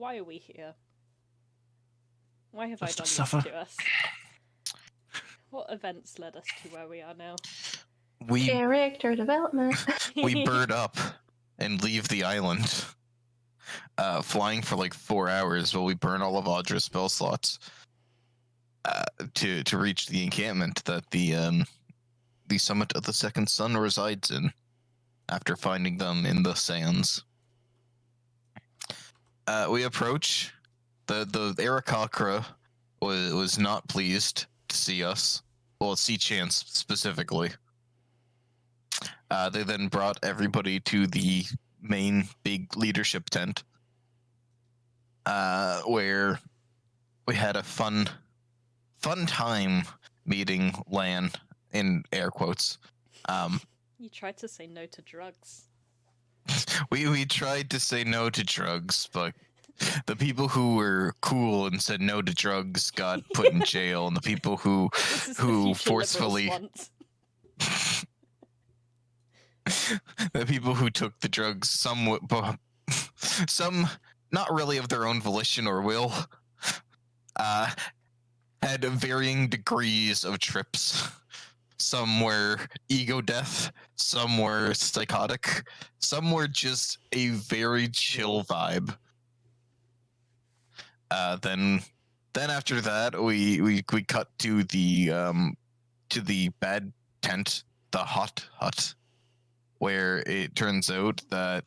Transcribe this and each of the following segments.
Why are we here? Why have I Just done to this suffer. to us? What events led us to where we are now? Character development. We bird up and leave the island, flying for like 4 hours while we burn all of Audra's spell slots to reach the encampment that the summit of the second sun resides in. After finding them in the sands, we approach. The Aarakocra was not pleased to see us. Well, see Chance specifically. They then brought everybody to the main big leadership tent, where we had a fun time meeting Lan, in air quotes. You tried to say no to drugs. We tried to say no to drugs, but the people who were cool and said no to drugs got put in jail, and the people who forcefully the people who took the drugs, some not really of their own volition or will, had varying degrees of trips. Some were ego death, some were psychotic, some were just a very chill vibe. Then after that, we cut to the bad tent, the hot hut, where it turns out that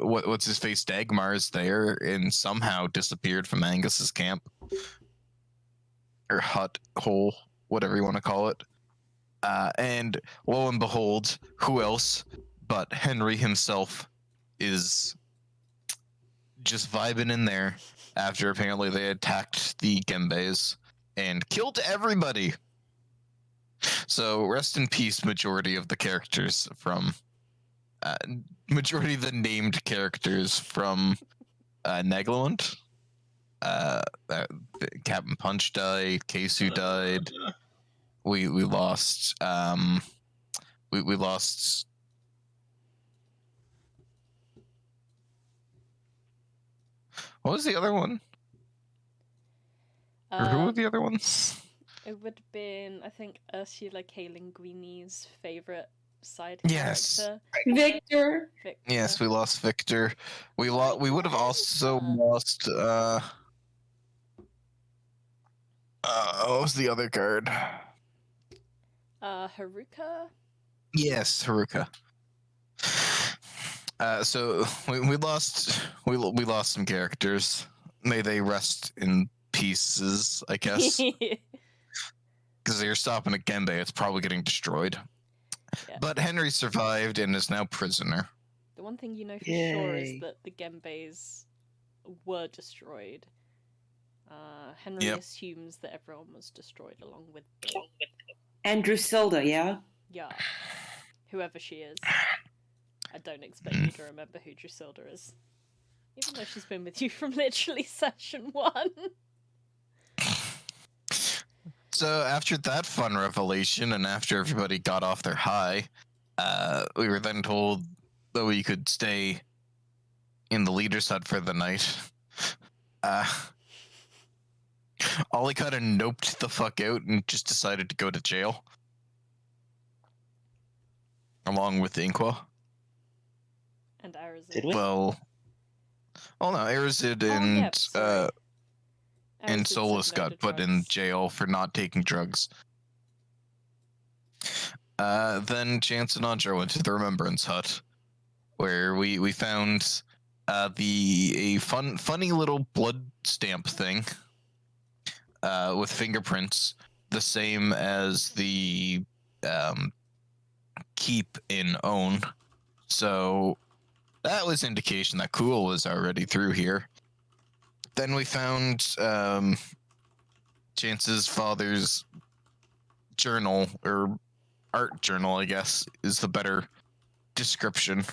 what's his face Dagmar is there and somehow disappeared from Angus's camp or hut hole, whatever you want to call it. And lo and behold, who else but Henry himself is just vibing in there after apparently they attacked the Gembes and killed everybody. So rest in peace, majority of the characters from majority of the named characters from Negluant. Captain Punch died, Kesu died. We lost we lost what was the other one? Or who were the other ones? It would have been, I think, Ursula K. Linguini's favorite side Yes. character. Victor. Yes, we lost Victor. We would have also lost what was the other card? Haruka? Yes, Haruka. So we lost some characters. May they rest in pieces, I guess. Because you're stopping at Gembe, it's probably getting destroyed. Yeah. But Henry survived and is now prisoner. The one thing you know for sure is that the Gembes were destroyed. Henry assumes that everyone was destroyed along with them. And Drusilda, yeah? Yeah. Whoever she is. I don't expect you to remember who Drusilda is. Even though she's been with you from literally session 1. So after that fun revelation, and after everybody got off their high, we were then told that we could stay in the leader's hut for the night. Ollie kind of noped the fuck out and just decided to go to jail. Along with Inqua. And Arazid. Did we? Well, no, Arazid and Solas got put in jail for not taking drugs. Then Chance and Audra went to the Remembrance Hut, where we found a funny little blood stamp thing with fingerprints, the same as the keep in Own. So that was indication that Cool was already through here. Then we found Chance's father's journal, or art journal, I guess, is the better description,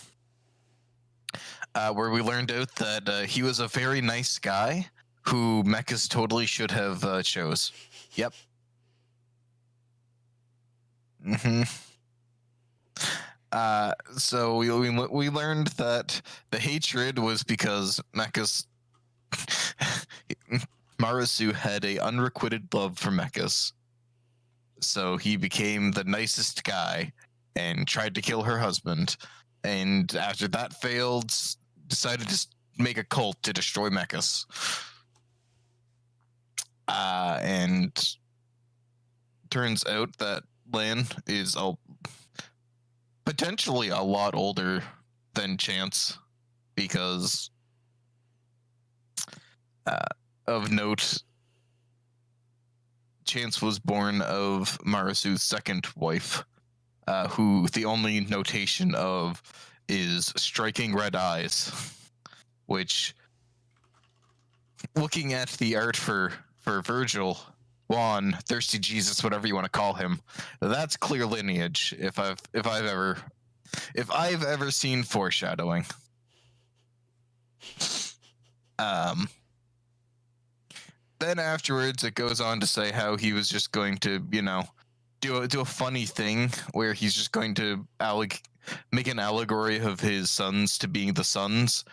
where we learned out that he was a very nice guy who Mechas totally should have chose. Yep. So we learned that the hatred was because Mechas Marasu had a unrequited love for mechas, so he became the nicest guy and tried to kill her husband. And after that failed, decided to make a cult to destroy mechas. And turns out that Lan is potentially a lot older than Chance, because of note, Chance was born of Marasu's second wife, who the only notation of is striking red eyes, which, looking at the art for Virgil, Juan, Thirsty Jesus, whatever you want to call him, that's clear lineage. If I've ever seen foreshadowing. Then afterwards, it goes on to say how he was just going to, do a funny thing where he's just going to make an allegory of his sons to being the sons,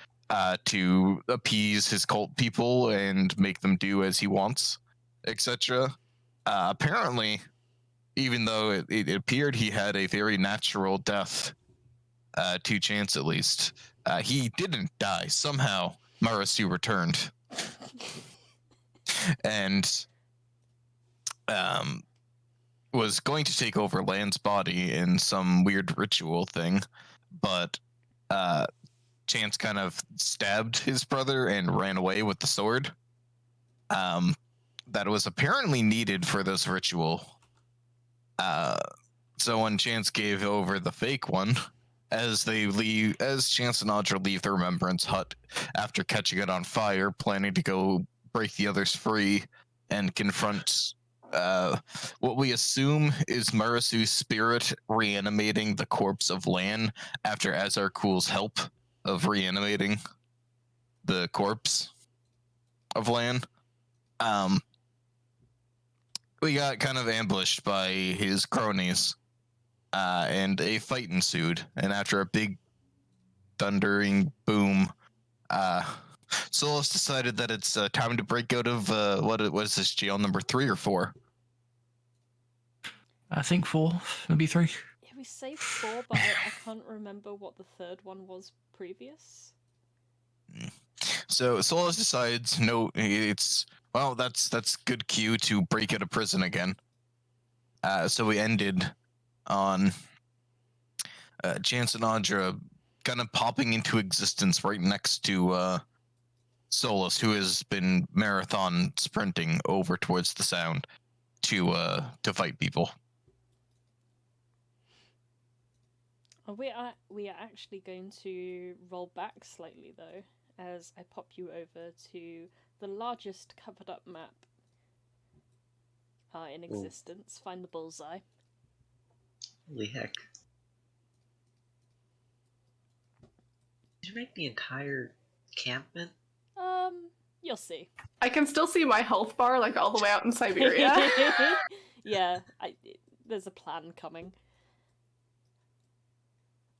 to appease his cult people and make them do as he wants, etc. Apparently, even though it appeared he had a very natural death, to Chance at least, he didn't die. Somehow, Marasu returned. And was going to take over Lan's body in some weird ritual thing, but Chance kind of stabbed his brother and ran away with the sword. That was apparently needed for this ritual. So when Chance gave over the fake one, as Chance and Audra leave the Remembrance Hut after catching it on fire, planning to go break the others free and confront what we assume is Marasu's spirit reanimating the corpse of Lan after Azarkul's help of reanimating the corpse of Lan. We got kind of ambushed by his cronies, and a fight ensued. And after a big thundering boom, Solas decided that it's time to break out of what is this, jail number 3 or 4? I think 4, maybe 3. Yeah, we say 4, but I can't remember what the third one was previous. So Solas decides, no, that's good cue to break out of prison again. So we ended on Chance and Audra kind of popping into existence right next to Solas, who has been marathon sprinting over towards the sound to fight people. We are actually going to roll back slightly though, as I pop you over to the largest covered up map in existence. Find the bullseye. Holy heck. Did you make the entire encampment? You'll see. I can still see my health bar, like, all the way out in Siberia. Yeah, there's a plan coming.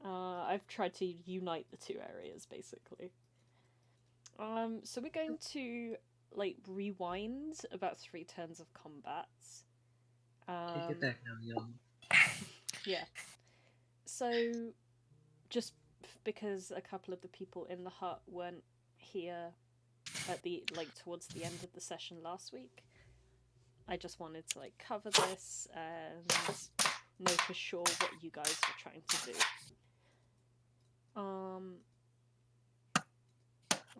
I've tried to unite the two areas, basically. So we're going to, like, rewind about 3 turns of combats. Take it back now, young. Yeah. So, just because a couple of the people in the hut weren't here at towards the end of the session last week, I just wanted to, like, cover this and know for sure what you guys were trying to do.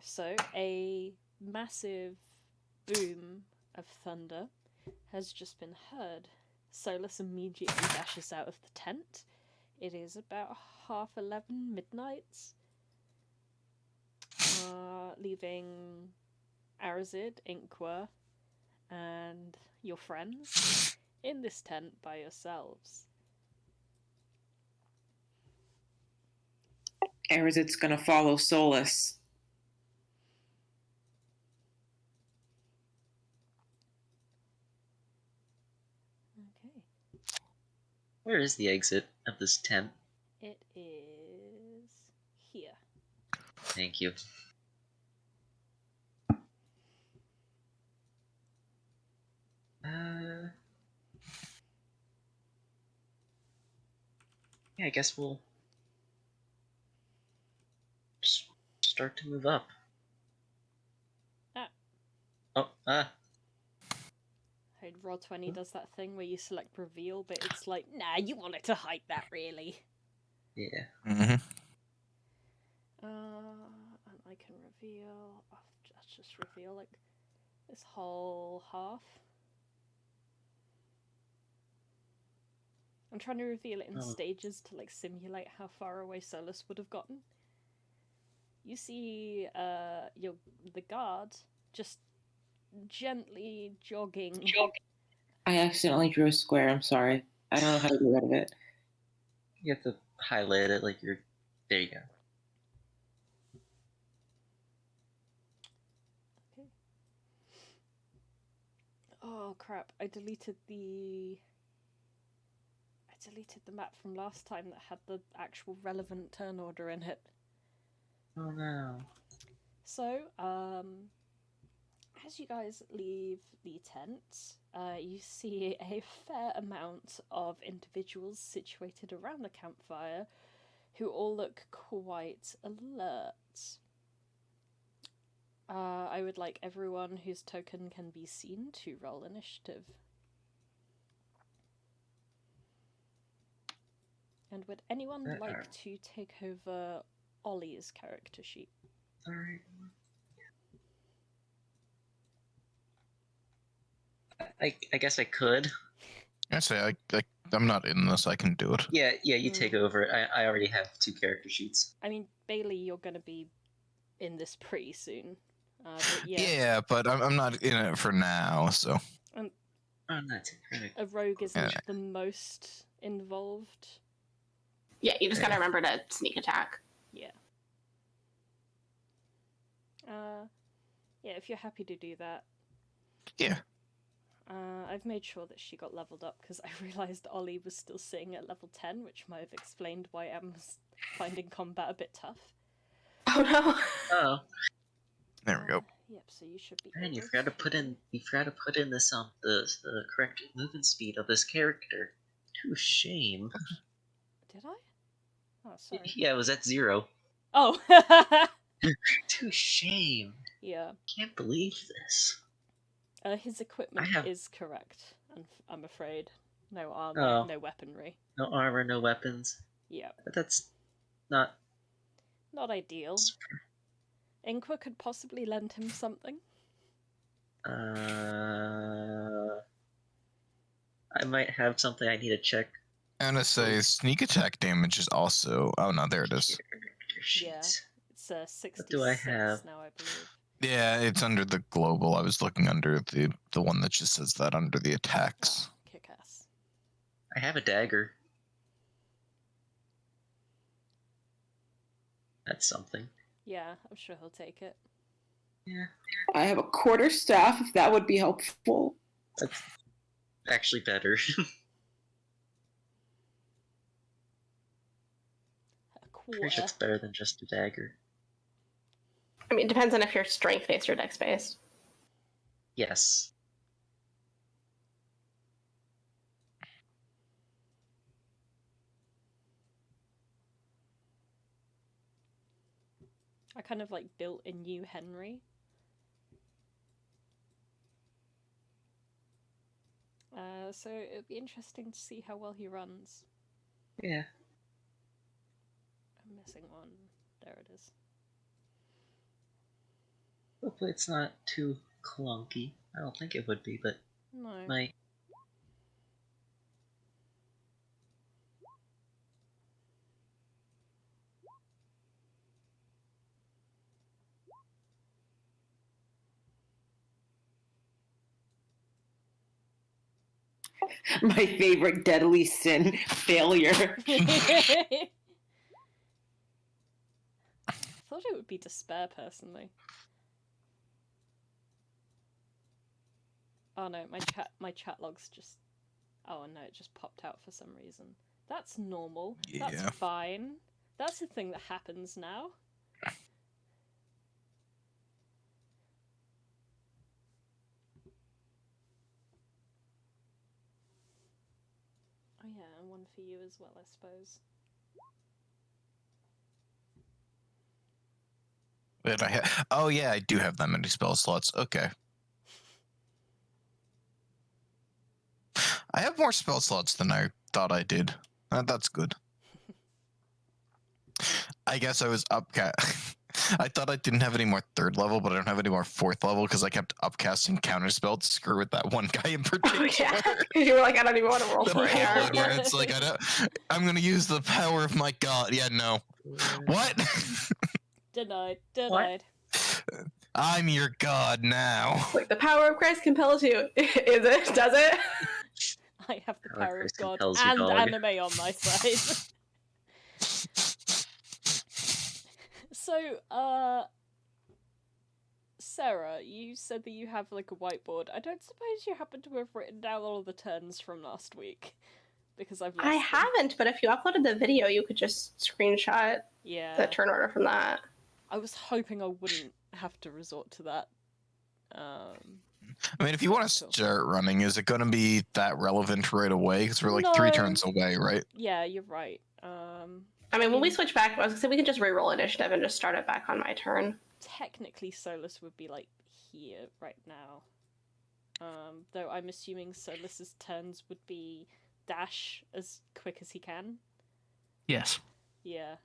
So a massive boom of thunder has just been heard. Solas immediately dashes out of the tent. It is about 11:30 midnight, leaving Arazid, Inqua, and your friends in this tent by yourselves. Arazid's gonna follow Solas. Okay. Where is the exit of this tent? It is here. Thank you. Yeah, I guess we'll just start to move up. Ah. Oh, Hey, Roll20 does that thing where you select reveal, but it's like, nah, you wanted to hide that, really. yeah. Mm-hmm. And I can reveal. I'll just reveal like this whole half. I'm trying to reveal it in stages to like simulate how far away Solas would have gotten. You see, the guard just gently jogging. I accidentally drew a square. I'm sorry. I don't know how to get rid of it. You have to highlight it like you're. There you go. Okay. Oh crap! I deleted the map from last time that had the actual relevant turn order in it. Oh no. So, as you guys leave the tent, you see a fair amount of individuals situated around the campfire who all look quite alert. I would like everyone whose token can be seen to roll initiative. And would anyone like to take over Ollie's character sheet? Alright. I guess I could. I say I'm not in this. I can do it. Yeah, you take over it. I already have 2 character sheets. I mean, Bailey, you're going to be in this pretty soon. But yeah. Yeah, but I'm not in it for now. So. Oh, that's right. A rogue isn't the most involved. Yeah, you just gotta remember to sneak attack. Yeah. Yeah, if you're happy to do that. Yeah. I've made sure that she got leveled up because I realised Ollie was still sitting at level 10, which might have explained why Em's finding combat a bit tough. Oh no. Oh. There we go. Yep, so you should be. Man, you forgot to put in this the correct movement speed of this character. To shame. Did I? Oh, sorry. Yeah, it was at 0. Oh. To shame. Yeah. Can't believe this. His equipment is correct, I'm afraid. No armor, no weaponry. No armor, no weapons. Yeah. But that's not ideal. Inqua could possibly lend him something. I might have something I need to check. I'm gonna say sneak attack damage is also. Oh no, there it is. Yeah, it's 66 What do I have? now, I believe. Yeah, it's under the global. I was looking under the one that just says that under the attacks. Oh, kick ass. I have a dagger. That's something. Yeah, I'm sure he'll take it. Yeah. I have a quarterstaff, if that would be helpful. That's actually better. Pretty sure it's better than just a dagger. I mean, it depends on if you're strength based or dex based. Yes. I kind of like built a new Henry. So it'd be interesting to see how well he runs. Yeah. I'm missing one. There it is. Hopefully it's not too clunky. I don't think it would be, but no. Might. My favorite deadly sin, failure. I thought it would be despair, personally. Oh no, my chat logs just... Oh no, it just popped out for some reason. That's normal. Yeah. That's fine. That's a thing that happens now. one for you as well, I suppose. Wait, oh yeah, I do have that many spell slots. Okay. I have more spell slots than I thought I did. That's good. I guess I was I thought I didn't have any more 3rd level, but I don't have any more 4th level because I kept upcasting counterspell to screw with that one guy in particular. Oh, yeah. Because you were like, I don't even want to roll The for it. paladin, it's like I'm gonna use the power of my god. Yeah, no. What? Denied. I'm your god now. Like, the power of Christ compels you. Is it? Does it? I have the Power power of Christ God compels you, and dog. anime on my side. So, Sarah, you said that you have like a whiteboard. I don't suppose you happen to have written down all the turns from last week, because I've lost I them. haven't, but if you uploaded the video, you could just screenshot Yeah. the turn order from that. I was hoping I wouldn't have to resort to that. I mean, if you want to start running, is it going to be that relevant right away? Because we're like No. 3 turns away, right? Yeah, you're right. I mean, when we switch back, I was gonna say we can just re-roll initiative and just start it back on my turn. Technically, Solas would be like here right now. Though I'm assuming Solas's turns would be dash as quick as he can. Yes. Yeah.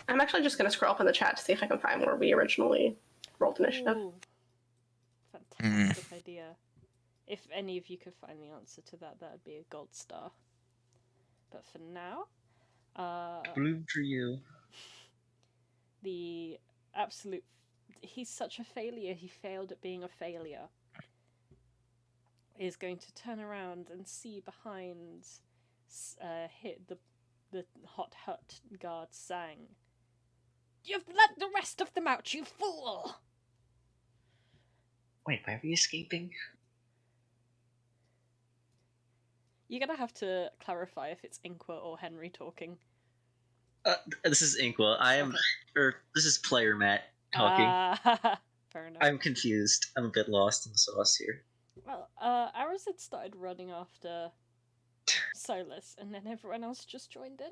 I'm actually just gonna scroll up in the chat to see if I can find where we originally rolled initiative. Ooh. Fantastic idea. If any of you could find the answer to that, that'd be a gold star. But for now, Bloom for you. the absolute... He's such a failure, he failed at being a failure. Is going to turn around and see behind hit the hot hut guard Sang. You've let the rest of them out, you fool! Wait, why are we escaping? You're gonna have to clarify if it's Inqua or Henry talking. This is Inqua. I am, Okay. this is player Matt talking. Fair enough. I'm confused. I'm a bit lost in the sauce here. Well, Arazid started running after Solas, and then everyone else just joined in.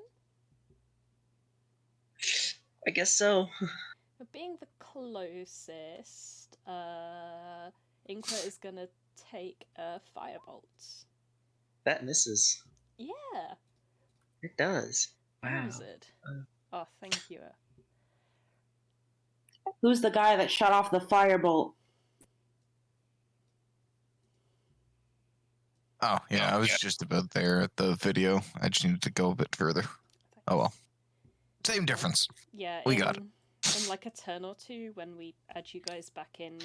I guess so. But being the closest, Inqua is gonna take a firebolt. That misses. Yeah. It does. Wow. Arazid. Oh, thank you. Who's the guy that shot off the firebolt? Oh, yeah, I was just about there at the video. I just needed to go a bit further. Oh, well. Same difference. Yeah, We got it. In like a turn or two, when we add you guys back in,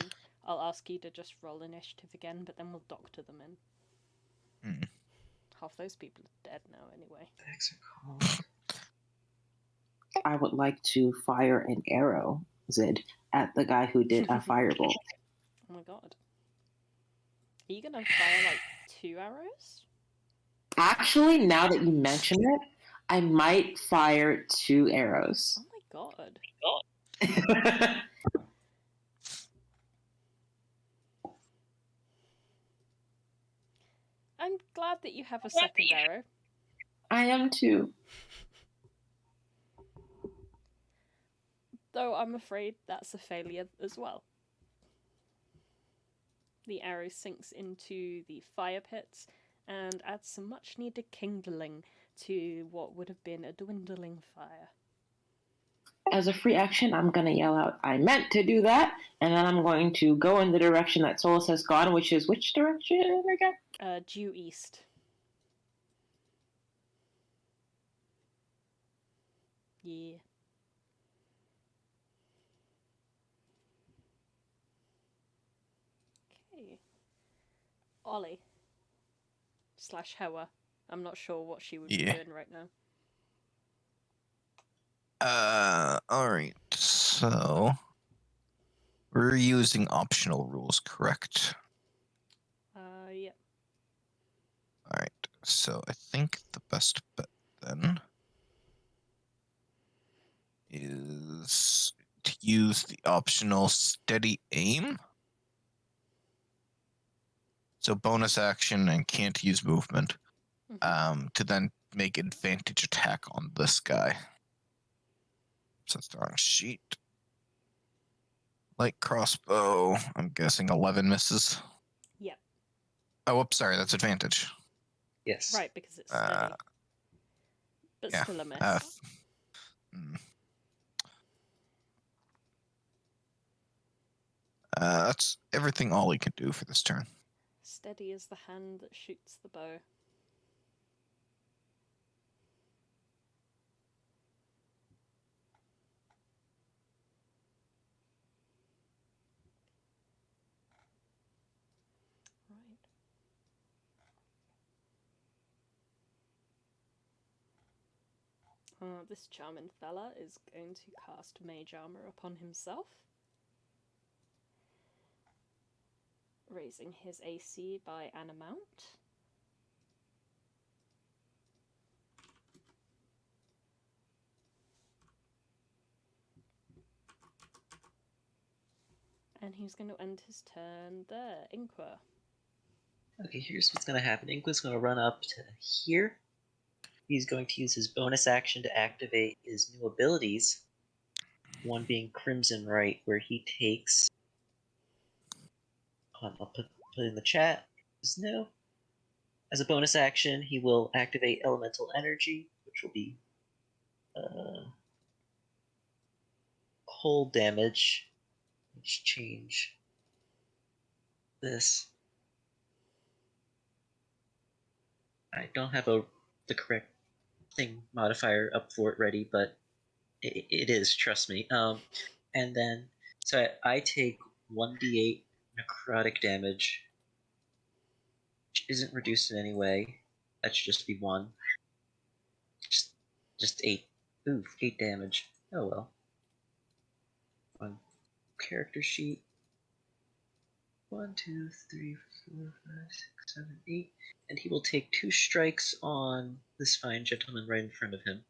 I'll ask you to just roll initiative again, but then we'll doctor them in. Mm. Half those people are dead now anyway. Thanks for calling. I would like to fire an arrow, Zid, at the guy who did a firebolt. Oh my god. Are you gonna fire like 2 arrows? Actually, now that you mention it, I might fire 2 arrows. Oh my god. I'm glad that you have a second arrow. I am too. Though I'm afraid that's a failure as well. The arrow sinks into the fire pits and adds some much needed kindling to what would have been a dwindling fire. As a free action, I'm going to yell out, I meant to do that, and then I'm going to go in the direction that Solas has gone, which is which direction again? Due east. Yeah. Okay. Ollie. / Hewa. I'm not sure what she would be doing right now. Alright, so we're using optional rules, correct? Yeah. Alright, so I think the best bet then is to use the optional steady aim. So bonus action and can't use movement. to then make advantage attack on this guy. So it's on a sheet. Light crossbow. I'm guessing 11 misses. Yep. Oh, whoops, sorry, that's advantage. Yes. Right, because it's steady. But yeah. still a miss. That's everything Ollie can do for this turn. Steady as the hand that shoots the bow. Right. This charming fella is going to cast Mage Armor upon himself, raising his AC by an amount. And he's going to end his turn there. Inqua. Okay, here's what's going to happen. Inqua's going to run up to here. He's going to use his bonus action to activate his new abilities. One being Crimson Right, where he takes... I'll put in the chat. Is new. As a bonus action, he will activate Elemental Energy, which will be cold damage. Let's change this. I don't have the correct thing modifier up for it ready, but it is, trust me. And then, so I take 1d8 necrotic damage, which isn't reduced in any way. That should just be 1. Just 8. Ooh, 8 damage. Oh well. On character sheet. 1, 2, 3, 4, 5, 6, 7, 8. And he will take 2 strikes on this fine gentleman right in front of him.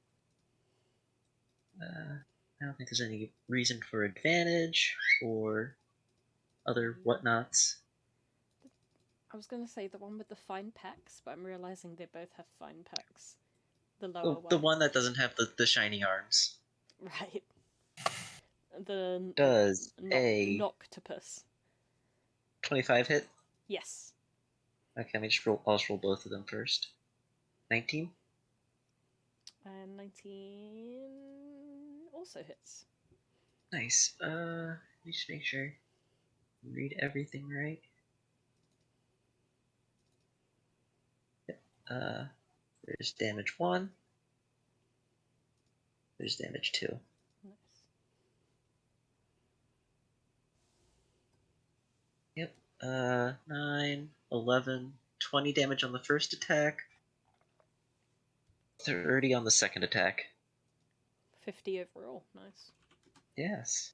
I don't think there's any reason for advantage or other whatnots. I was going to say the one with the fine pecs, but I'm realizing they both have fine pecs. The lower one. The one that doesn't have the shiny arms. Right. The Does a Noctopus. 25 hit? Yes. Okay, let me just roll. I'll just roll both of them first. 19? And 19 also hits. Nice. Let me just make sure. Read everything right. Yep. There's damage 1. There's damage 2. Nice. Yep. 9, 11, 20 damage on the first attack. 30 on the second attack. 50 overall. Nice. Yes.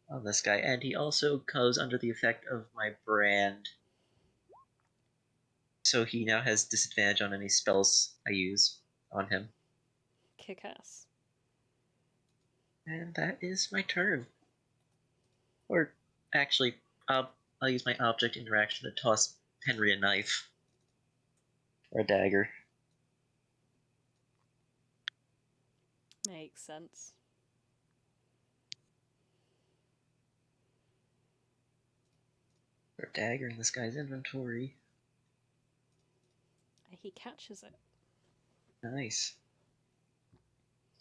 On this guy. And he also goes under the effect of my brand. So he now has disadvantage on any spells I use on him. Kick ass. And that is my turn. Or actually, I'll use my object interaction to toss Henry a knife. Or a dagger. Makes sense. Or a dagger in this guy's inventory. He catches it. Nice.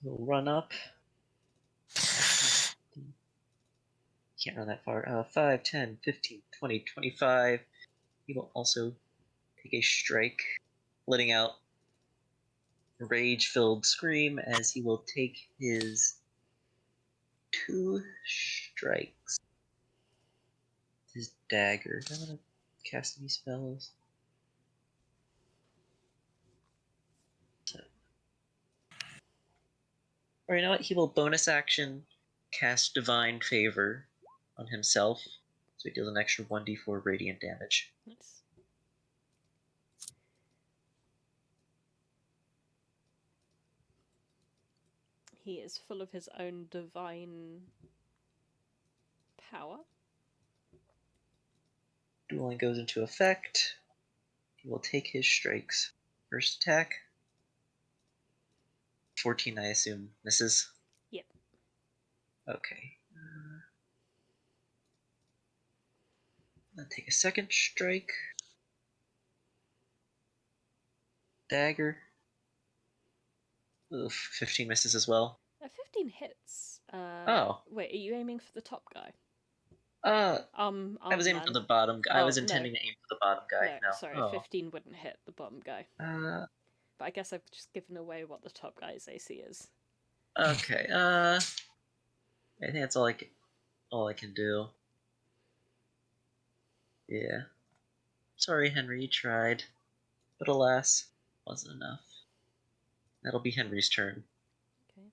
We'll run up. Can't run that far. 5, 10, 15, 20, 25. He will also take a strike, letting out a rage-filled scream as he will take his 2 strikes. His dagger. I'm gonna cast any spells. Or you know what? He will bonus action cast Divine Favor on himself. So he deals an extra 1d4 radiant damage. Nice. He is full of his own divine power. Dueling goes into effect. He will take his strikes. First attack. 14, I assume, misses? Yep. Okay. I'll take a second strike. Dagger. Oof, 15 misses as well. 15 hits. Oh. Wait, are you aiming for the top guy? I was aiming for the bottom guy. I was intending to aim for the bottom guy. No. Sorry, Oh. 15 wouldn't hit the bottom guy. But I guess I've just given away what the top guy's AC is. Okay. I think that's all I can do. Yeah. Sorry, Henry, you tried. But alas, wasn't enough. That'll be Henry's turn. Okay.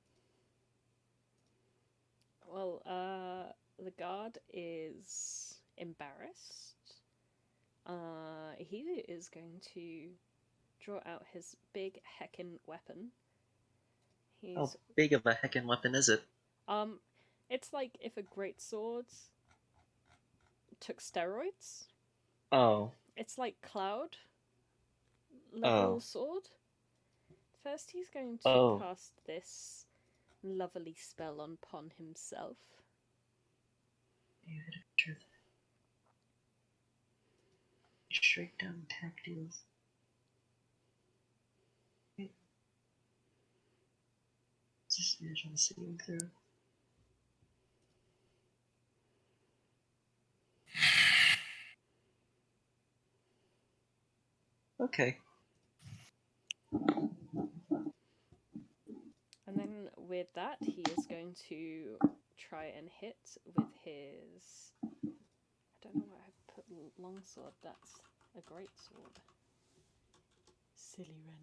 Well, the guard is embarrassed. He is going to draw out his big heckin' weapon. How big of a heckin' weapon is it? It's like if a greatsword took steroids. Oh. It's like Cloud level sword. First, he's going to cast this lovely spell upon himself. Straight down attack deals. Disadvantage on the saving throw. Okay. And then with that, he is going to try and hit with his... I don't know why I put longsword. That's a great sword. Silly Ren.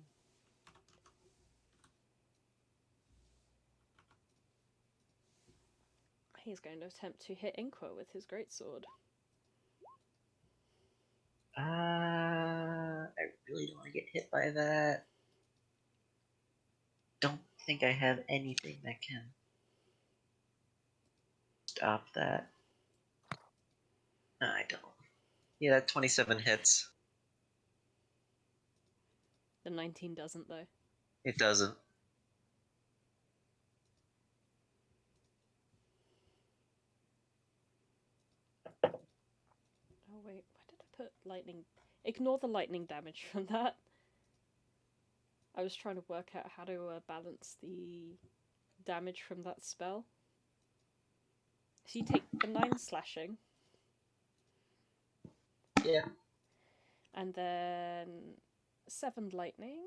He's going to attempt to hit Inqua with his greatsword. I really don't want to get hit by that. Don't think I have anything that can stop that. No, I don't. Yeah, that 27 hits. The 19 doesn't, though. It doesn't. Oh wait, why did I put lightning? Ignore the lightning damage from that. I was trying to work out how to balance the damage from that spell. So you take the 9 slashing. Yeah. And then 7 lightning.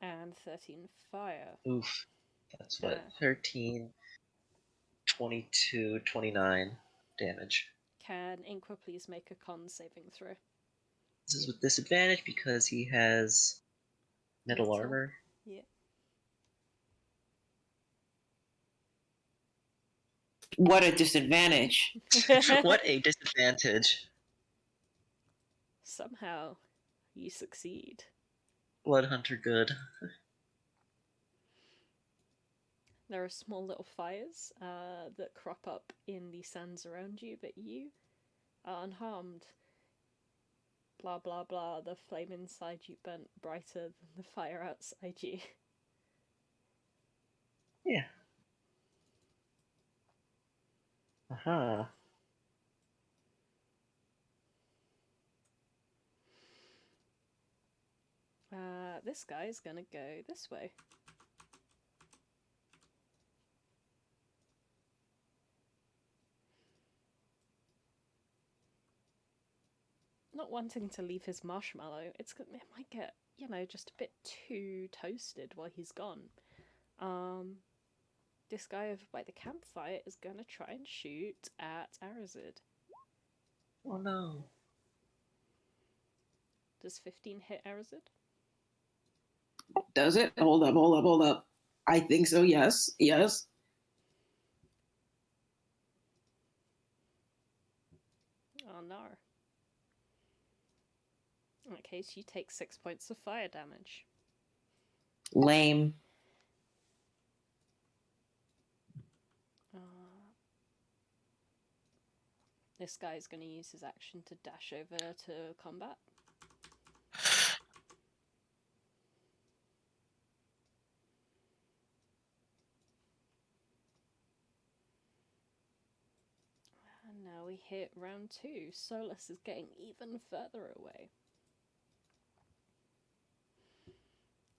And 13 fire. Oof. That's what? 13, 22, 29 damage. Can Inqua please make a con saving throw? This is with disadvantage because he has metal armor. Yeah. What a disadvantage. What a disadvantage. Somehow you succeed. Bloodhunter good. There are small little fires that crop up in the sands around you, but you are unharmed. Blah blah blah, the flame inside you burnt brighter than the fire outside you. Yeah. Aha. This guy is gonna go this way. Not wanting to leave his marshmallow, it might get, just a bit too toasted while he's gone. This guy over by the campfire is gonna try and shoot at Arazid. Oh no. Does 15 hit Arazid? Does it? Hold up. I think so, yes. Oh no. In that case, you take 6 points of fire damage. Lame. This guy's going to use his action to dash over to combat. And now we hit round 2. Solas is getting even further away.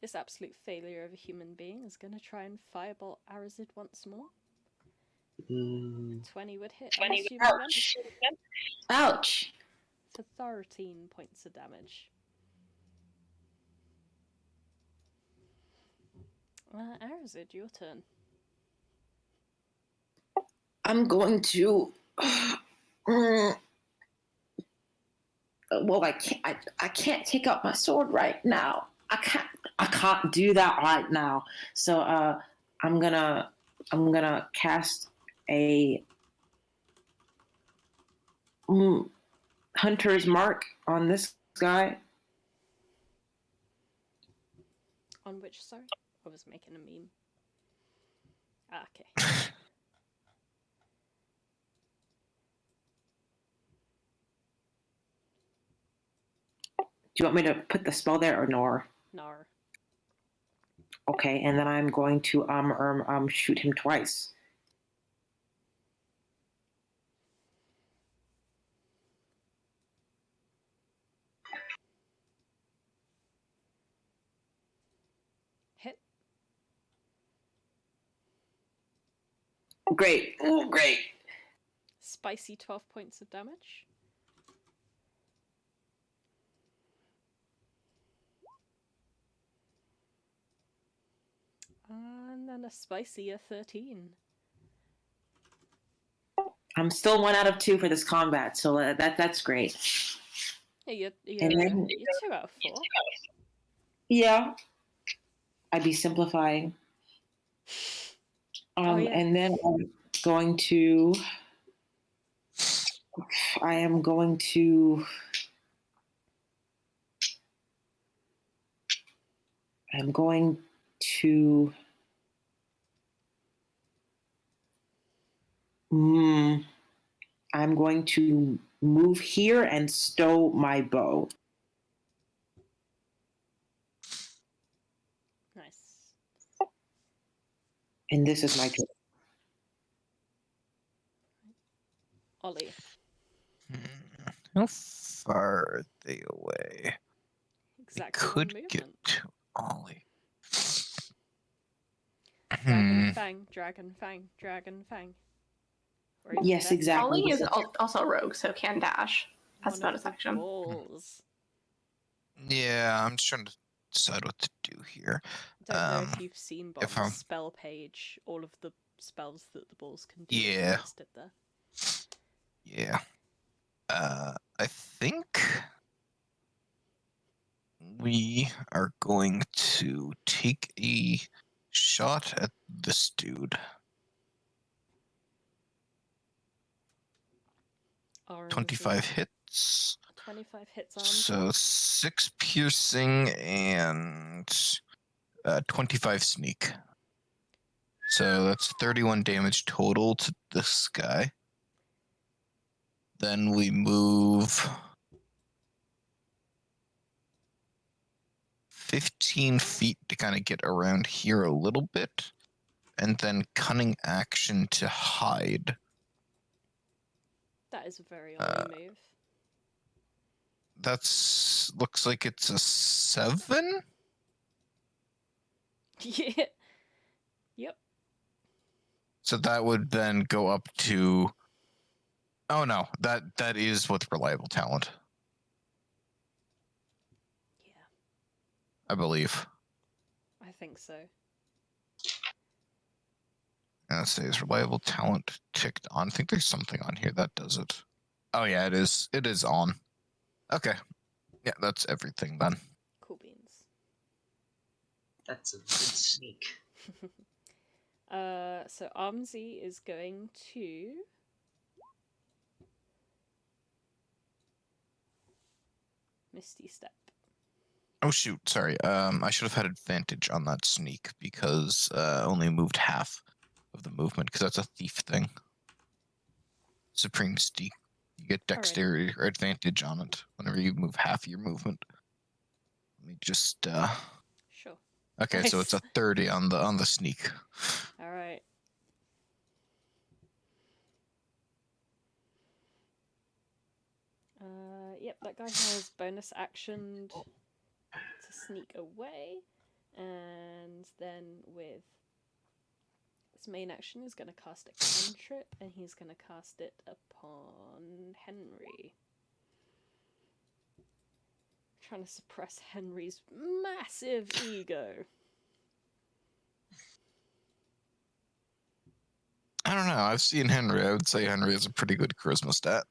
This absolute failure of a human being is going to try and firebolt Arazid once more. 20 would hit. 20 I'm would assuming ouch. Ouch. for 13 points of damage. Arazid, your turn. I'm going to. Well, I can't take out my sword right now. I can't do that right now. So I'm gonna cast a hunter's mark on this guy. On which, sorry? I was making a meme. Okay. Do you want me to put the spell there or no? Nar. Okay, and then I'm going to shoot him twice. Hit. Great. Oh, great. Spicy 12 points of damage. And then a spicier 13. I'm still 1 out of 2 for this combat, so that's great. Yeah, And then- you're 2 out of 4. Yeah. I'd be simplifying. Oh, yeah. And then I'm going to. I am going to. I'm going to. I'm going to move here and stow my bow. Nice. And this is my turn. Ollie. How far are they away? Exactly. Could one movement. get to Ollie. Dragon Fang, Dragon Fang, Dragon Fang. Or even Yes, better, exactly. Ollie is also a rogue, so can dash. Has one bonus of the action. balls. Yeah, I'm just trying to decide what to do here. Don't know if you've seen, but if on I'm- the spell page, all of the spells that the balls can do Yeah. are listed there. Yeah. I think we are going to take a shot at this dude. Orange 25 is- hits. 25 hits on. So 6 piercing and 25 sneak. So that's 31 damage total to this guy. Then we move 15 feet to kind of get around here a little bit. And then cunning action to hide. That is a very Ollie move. That's looks like it's a 7. Yeah. Yep. So that would then go up to. Oh no, that is with reliable talent, Yeah, I believe. I think so. And it says reliable talent ticked on. I think there's something on here that does it. Oh yeah, it is. It is on. Okay. Yeah, that's everything then. Cool beans. That's a good sneak. So Armsy is going to Misty Step. Oh shoot, sorry. I should have had advantage on that sneak because only moved half of the movement because that's a thief thing. Supreme You get dexterity or advantage on it whenever you move half your movement. Let me just. Sure. Okay, so it's a Nice. 30 on the sneak. All right. Yep, that guy has bonus action to sneak away, and then with his main action is going to cast a cantrip, and he's going to cast it upon Henry. Trying to suppress Henry's massive ego. I don't know. I've seen Henry. I would say Henry has a pretty good charisma stat.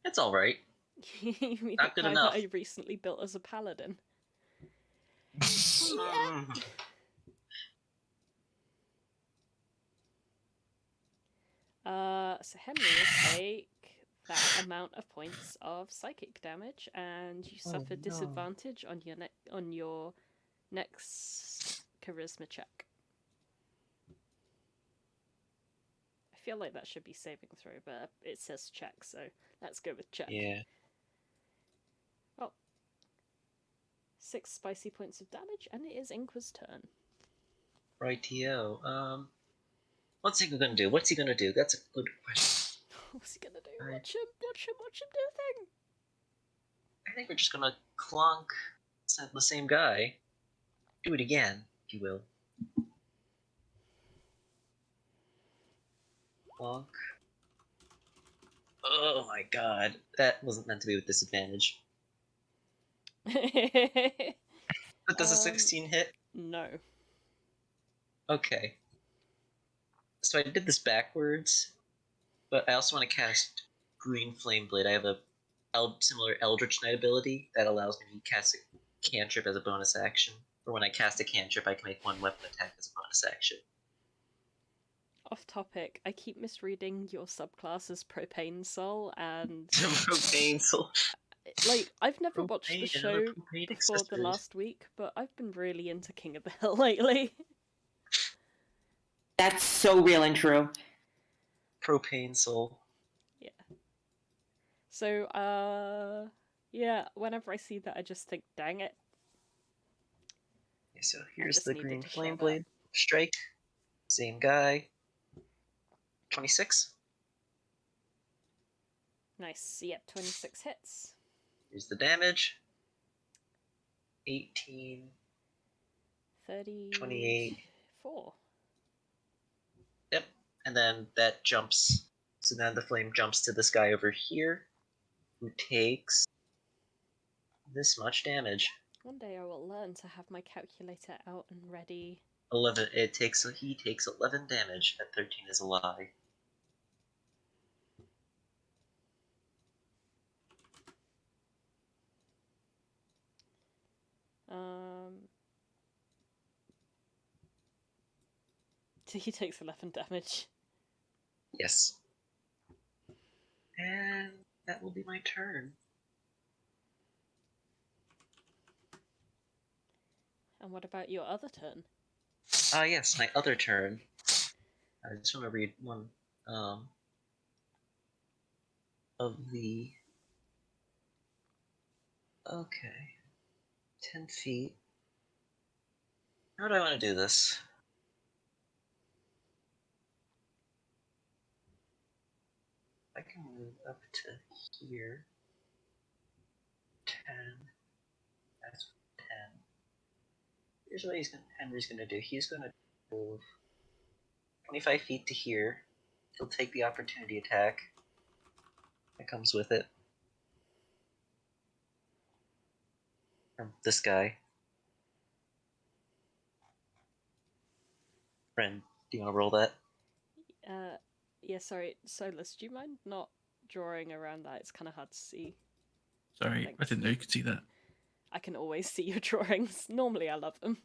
It's all right. You mean Not the good guy enough. that I recently built as a paladin? Mm. So Henry will take that amount of points of psychic damage, and you suffer no. disadvantage on your next charisma check. I feel like that should be saving throw, but it says check, so let's go with check. Yeah. Oh. 6 spicy points of damage, and it is Inqua's turn. Rightio. What's Inqua gonna do? What's he gonna do? That's a good question. What's he gonna do? Right. Watch him do thing! I think we're just gonna clonk the same guy. Do it again, if you will. Clonk. Oh my god. That wasn't meant to be with disadvantage. But does a 16 hit? No. Okay. So I did this backwards, but I also want to cast Green Flame Blade. I have a similar Eldritch Knight ability that allows me to cast a cantrip as a bonus action. Or when I cast a cantrip, I can make one weapon attack as a bonus action. Off topic, I keep misreading your subclass as Propane Soul, and Propane Soul. like I've never watched the Propane, another show propane before the accessories. last week, but I've been really into King of the Hill lately. That's so real and true. Propane Soul. Yeah. So, yeah, whenever I see that, I just think, dang it. Okay, so here's just the needed Green to Flame share that. Blade strike. Same guy. 26. Nice. Yep, 26 hits. Here's the damage. 18. 34. 28. Yep. And then that jumps. So then the flame jumps to this guy over here, who takes this much damage. One day I will learn to have my calculator out and ready. 11. He takes 11 damage. At 13 is a lie. So he takes 11 damage. Yes. And that will be my turn. And what about your other turn? Yes, my other turn. I just want to read one of the. Okay. 10 feet. How do I want to do this? I can move up to here. 10. That's 10. Here's what Henry's gonna do. He's gonna move 25 feet to here. He'll take the opportunity attack that comes with it. From this guy. Friend, do you want to roll that? Yeah, sorry, Solas, do you mind not drawing around that? It's kind of hard to see. Sorry, Thanks. I didn't know you could see that. I can always see your drawings. Normally I love them.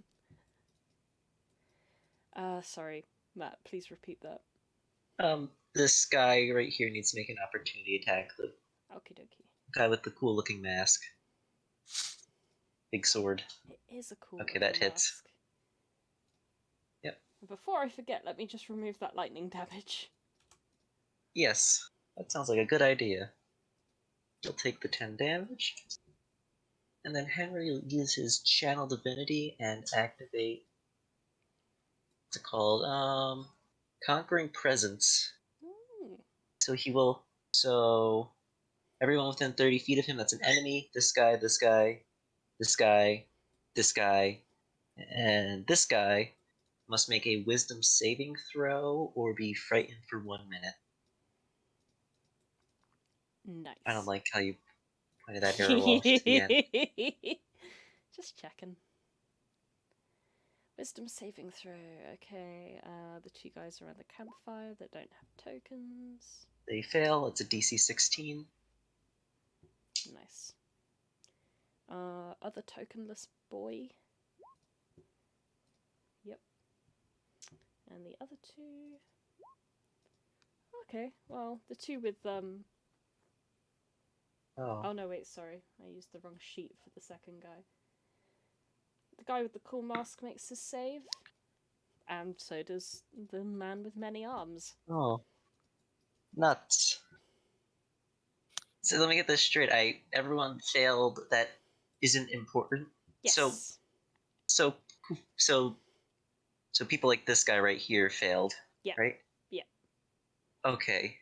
Sorry, Matt, please repeat that. This guy right here needs to make an opportunity attack. The Okie dokie. guy with the cool looking mask. Big sword. It is a cool Okay, that looking hits. mask. Yep. Before I forget, let me just remove that lightning damage. Yes. That sounds like a good idea. He'll take the 10 damage. And then Henry will use his Channel Divinity and activate. What's it called? Conquering Presence. Ooh. So he will. So everyone within 30 feet of him that's an enemy, this guy, this guy, this guy, this guy, and this guy must make a wisdom saving throw or be frightened for 1 minute. Nice. I don't like how you pointed that arrow off to the end. Just checking. Wisdom saving throw. Okay, the two guys around the campfire that don't have tokens. They fail. It's a DC 16. Nice. Other tokenless boy. Yep. And the other two. Okay, well, the two with Oh no, wait, sorry. I used the wrong sheet for the second guy. The guy with the cool mask makes his save. And so does the man with many arms. Oh. Nuts. So let me get this straight. Everyone failed that isn't important. Yes. So people like this guy right here failed. Yeah. Right? Yeah. Okay.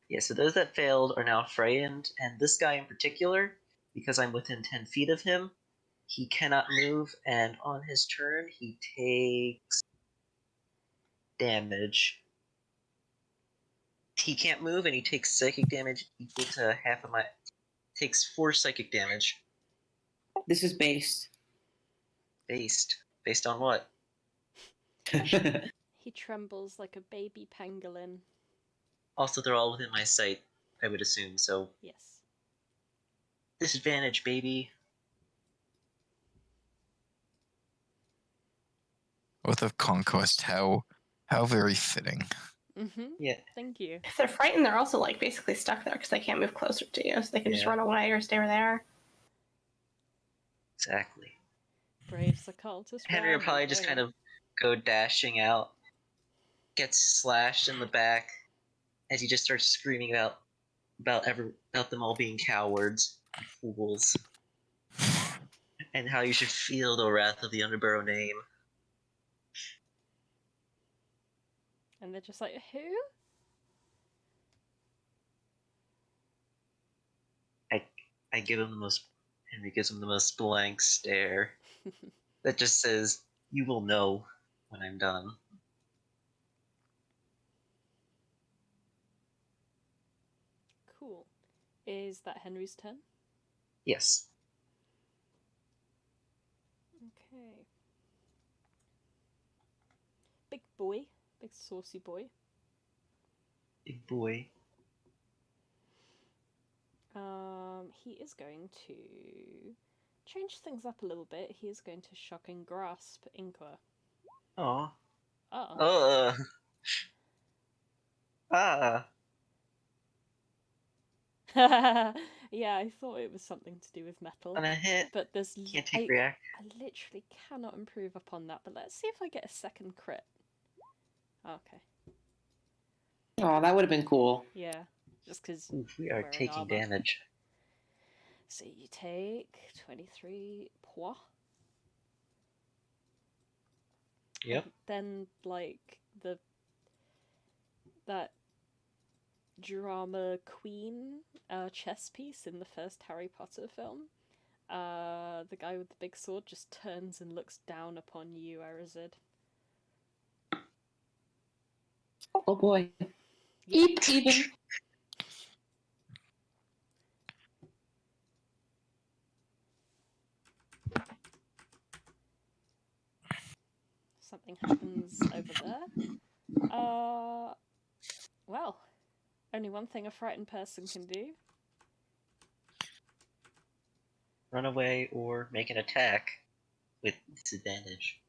Yeah, so those that failed are now frightened, and this guy in particular, because I'm within 10 feet of him, he cannot move, and on his turn, he takes damage. He can't move, and he takes psychic damage equal to half of my... Takes 4 psychic damage. This is based. Based. Based on what? He trembles like a baby pangolin. Also, they're all within my sight, I would assume, so... Yes. Disadvantage, baby. Oath of Conquest, how very fitting. Mm-hmm. Yeah. Thank you. If they're frightened, they're also like basically stuck there because they can't move closer to you, so they can just Yeah. run away or stay there. Exactly. Brave occultist. Henry will probably just kind of go dashing out, gets slashed in the back as he just starts screaming about them all being cowards, fools, and how you should feel the wrath of the Underbarrow name. And they're just like, who? I give him the most. Henry gives him the most blank stare that just says, "You will know when I'm done." Cool. Is that Henry's turn? Yes. Okay. Big boy. Big saucy boy. Big boy. He is going to change things up a little bit. He is going to shocking grasp Inqua. Aw. Oh. Ah. Yeah, I thought it was something to do with metal. On a hit. But there's Can't take react. I literally cannot improve upon that, but let's see if I get a second crit. Okay. Oh, that would have been cool. Yeah. Just because We are taking damage. So you take 23 points. Yep. And then, like, that drama queen chess piece in the first Harry Potter film, the guy with the big sword just turns and looks down upon you, Arazid. Oh boy. Eat even. Something happens over there. Well, only one thing a frightened person can do. Run away or make an attack with disadvantage.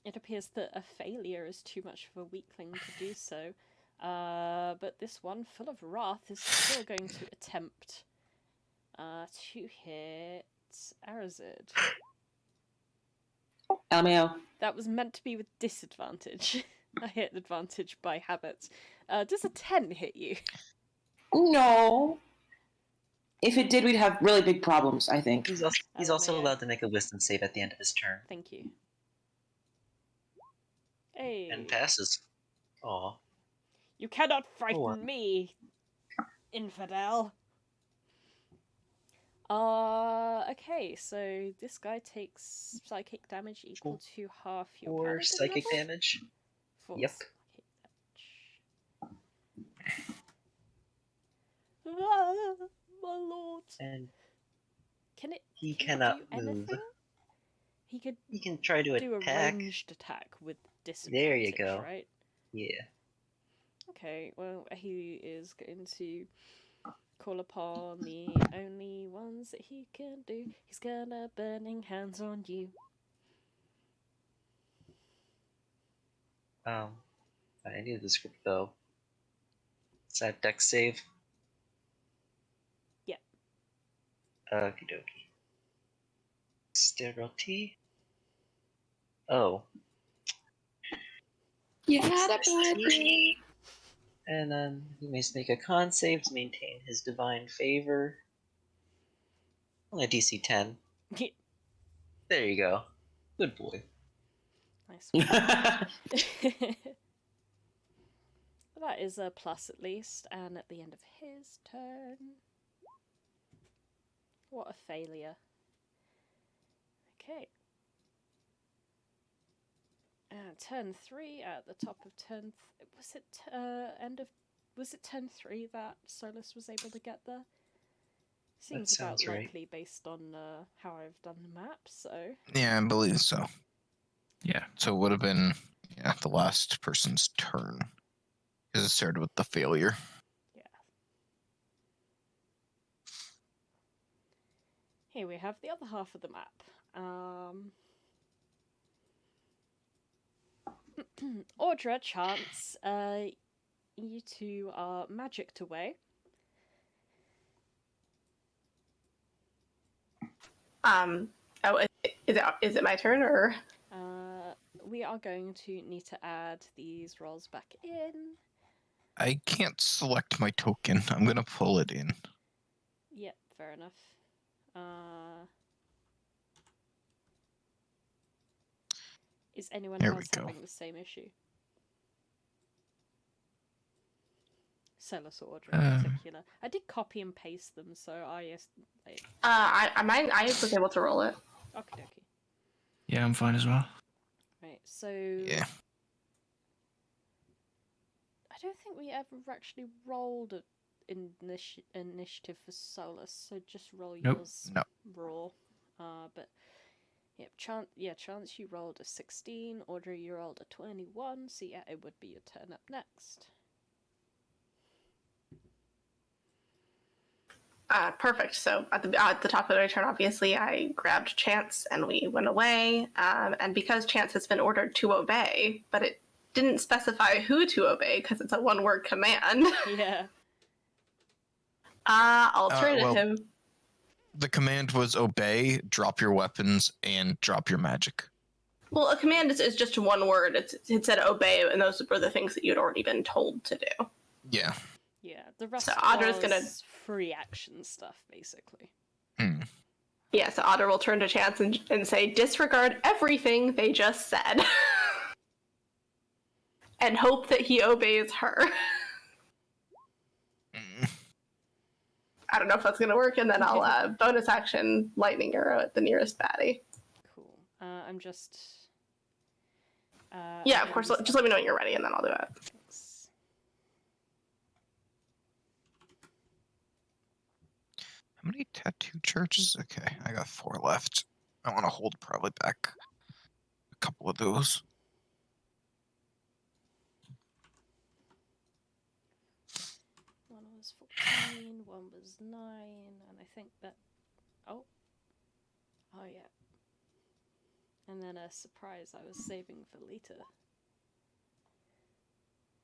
It appears that a failure is too much of a weakling to do so. But this one, full of wrath, is still going to attempt to hit Arazid. LMAO. That was meant to be with disadvantage. I hit advantage by habit. Does a 10 hit you? No. If it did, we'd have really big problems, I think. He's also LMAO. allowed to make a wisdom save at the end of his turn. Thank you. Hey. And passes. Aw. You cannot frighten Four. me, infidel. Okay, so this guy takes psychic damage equal to half your Or paladin psychic level? damage. 4 Yep. psychic damage. Ah, my lord. And Can it he can it cannot do move. anything? He could He can try to do attack. a ranged attack with disadvantage, There you go. right? Yeah. Okay, well, he is going to call upon the only ones that he can do. He's gonna burning hands on you. I need the script though. Is that dex save? Yeah. Okie dokie. Sterility. Oh. You had a bad day. And then he may make a con save to maintain his divine favor. Only a DC 10. There you go. Good boy. Nice one. That is a plus at least, and at the end of his turn... What a failure. Okay. Turn 3 at the top of turn... was it Was it turn 3 that Solas was able to get there? Seems about sounds right. likely based on how I've done the map, so... Yeah, I believe so. Yeah. So it would have been the last person's turn. Because it started with the failure. Yeah. Here we have the other half of the map. Audra chants, you two are magicked away. Oh, is it my turn or? We are going to need to add these rolls back in. I can't select my token. I'm going to pull it in. Yep, fair enough. Is anyone There we else go. having the same issue? Solas or Audra in particular. I did copy and paste them, so I I was able to roll it. okie dokie. Yeah, I'm fine as well. Right, so Yeah. I don't think we ever actually rolled an initiative for Solas, so just roll Nope. yours No. raw. But yep, Chance, you rolled a 16. Audrey, you rolled a 21. So yeah, it would be your turn up next. Perfect. So at the top of my turn, obviously, I grabbed Chance and we went away. And because Chance has been ordered to obey, but it didn't specify who to obey because it's a one-word command. Yeah. I'll turn to well- him. The command was obey, drop your weapons, and drop your magic. Well, a command is just one word. It said obey, and those were the things that you'd already been told to do. Yeah. Yeah, the rest So Audra's was gonna- free action stuff, basically. Yeah, so Audra will turn to Chance and say, disregard everything they just said. And hope that he obeys her. I don't know if that's going to work, and then I'll bonus action lightning arrow at the nearest baddie. Cool. I'm just... Yeah, I'm of course. gonna Just let me know when you're ready, and then I'll do it. Thanks. How many tattoo charges? Okay, I got 4 left. I want to hold probably back a couple of those. One was 14, one was 9, and I think that... Oh, yeah. And then a surprise I was saving for later.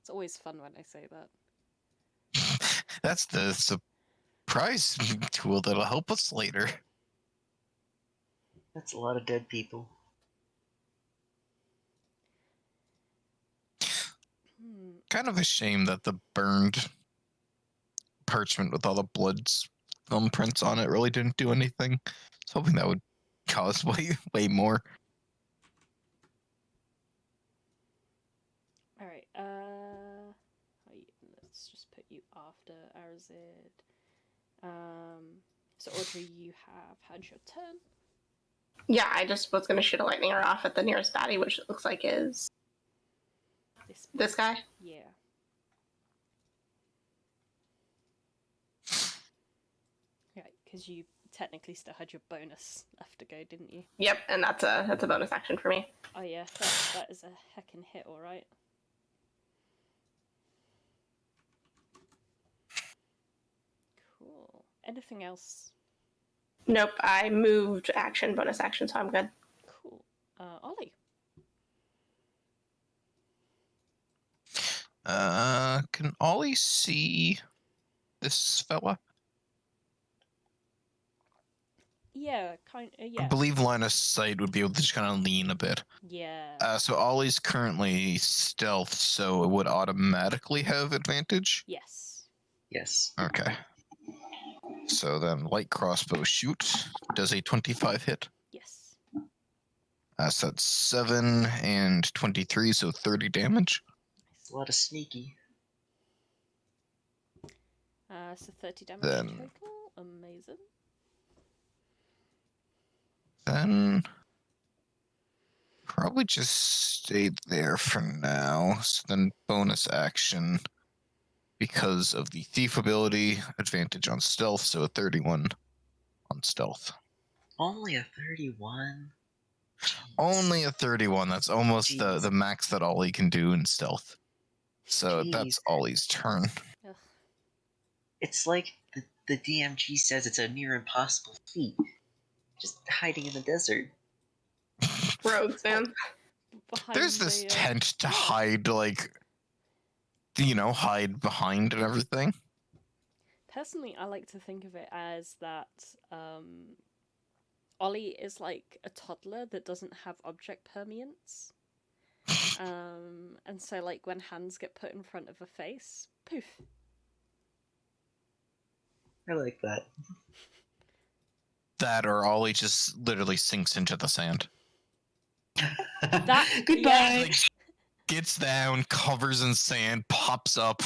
It's always fun when I say that. That's the surprise tool that'll help us later. That's a lot of dead people. kind of a shame that the burned parchment with all the blood thumbprints on it really didn't do anything. I was hoping that would cause way more. All right. Let's just put you after Arazid. So Audrey, you have had your turn. Yeah, I just was going to shoot a lightning arrow off at the nearest baddie, which it looks like is this guy. Yeah. Right, because you technically still had your bonus left to go, didn't you? Yep, and that's a bonus action for me. Oh yeah, that is a heckin' hit, all right. Cool. Anything else? Nope, I moved action, bonus action, so I'm good. Cool. Ollie. Can Ollie see this fella? Yeah, yeah. I believe line of sight would be able to just kind of lean a bit. Yeah. So Ollie's currently stealth, so it would automatically have advantage? Yes. Yes. Okay. So then light crossbow shoot. Does a 25 hit? Yes. So that's 7 and 23, so 30 damage. It's a lot of sneaky. So 30 damage Then- total. Amazing. Then probably just stay there for now. So then bonus action, because of the thief ability, advantage on stealth, so a 31 on stealth. Only a 31? Only a 31. That's almost Jeez. the max that Ollie can do in stealth. So Jeez. that's Ollie's turn. Ugh. It's like the DMG says it's a near impossible feat. Just hiding in the desert. Rogues, man. Behind There's this the, tent to hide, like, hide behind and everything. Personally, I like to think of it as that Ollie is like a toddler that doesn't have object permanence. And so, like, when hands get put in front of a face, poof. I like that. That or Ollie just literally sinks into the sand. That- Goodbye. yeah. Like, gets down, covers in sand, pops up.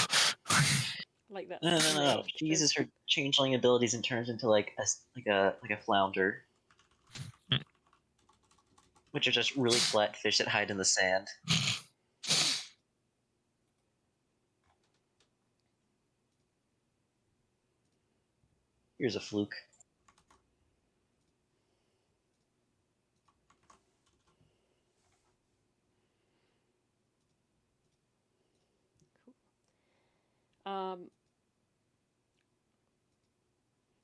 Like that. No. snake She uses is- her changeling abilities and turns into like a flounder, which are just really flat fish that hide in the sand. Here's a fluke.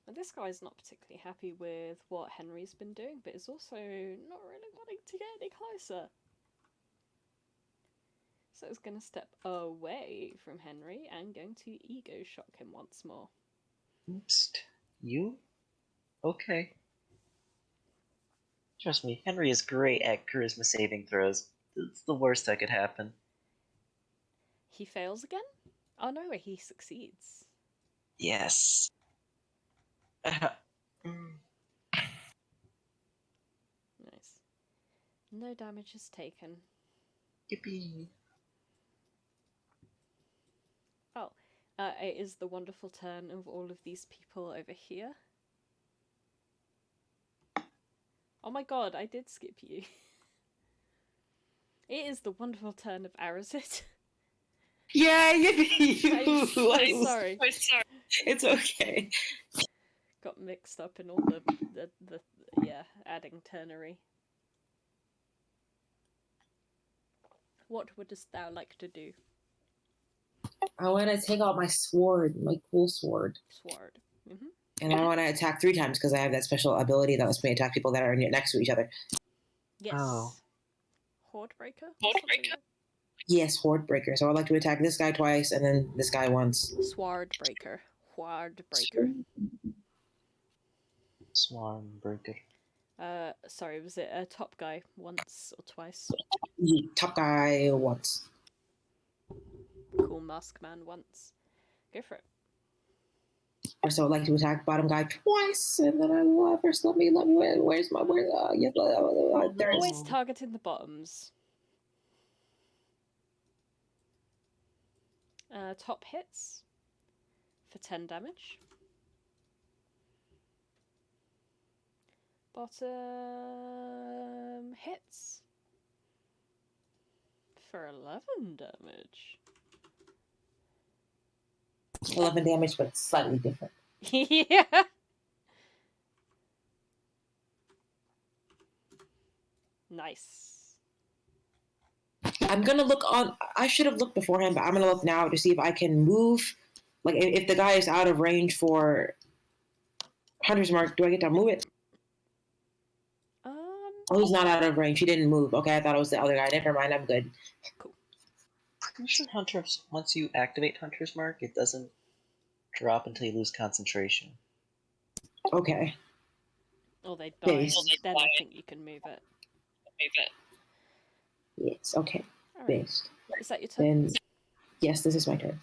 And this guy's not particularly happy with what Henry's been doing, but is also not really wanting to get any closer. So it's going to step away from Henry and going to ego shock him once more. Oops. You? Okay. Trust me, Henry is great at charisma saving throws. It's the worst that could happen. He fails again? Oh no, he succeeds. Yes. Nice. No damage is taken. Yippee. Oh, it is the wonderful turn of all of these people over here. Oh my god, I did skip you. It is the wonderful turn of Arazid. Yeah, yippee! I'm so sorry. It's okay. Got mixed up in all the adding ternery. What wouldst thou like to do? I want to take out my sword, my cool sword. Sword. Mm-hmm. And I want to attack 3 times because I have that special ability that lets me attack people that are next to each other. Yes. Oh. Horde breaker? Yes, Horde Breaker. So I'd like to attack this guy twice and then this guy once. Sword breaker. Horde breaker. Swarm breaker. Sorry, was it a top guy once or twice? The top guy once. Cool. mask man once. Go for it. I so would like to attack bottom guy twice, and then I will first let me where's my yes, there it is. Always targeting the bottoms. Top hits for 10 damage. Bottom hits for 11 damage. 11 damage, but it's slightly different. Yeah. Nice. I'm gonna look on. I should have looked beforehand, but I'm gonna look now to see if I can move. Like, if the guy is out of range for Hunter's Mark, do I get to move it? Oh, he's not out of range. He didn't move. Okay, I thought it was the other guy. Never mind. I'm good. Cool. Pretty sure Hunter's, once you activate Hunter's Mark, it doesn't drop until you lose concentration. Okay. Or they die, Base. then I think you can move it. Yes. Okay. All right. Based. Is that your turn? Then, yes, this is my turn.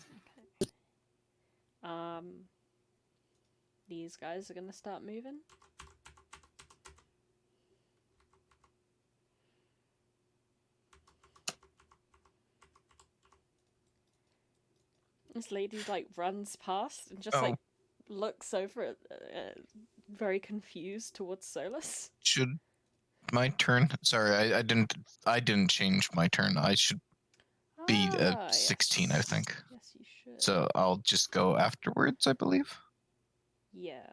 Okay. These guys are gonna start moving. This lady like runs past and just like looks over at, very confused towards Solas. Should my turn? Sorry, I didn't change my turn. I should be 16, yes. I think. Yes, you should. So I'll just go afterwards, I believe. Yeah.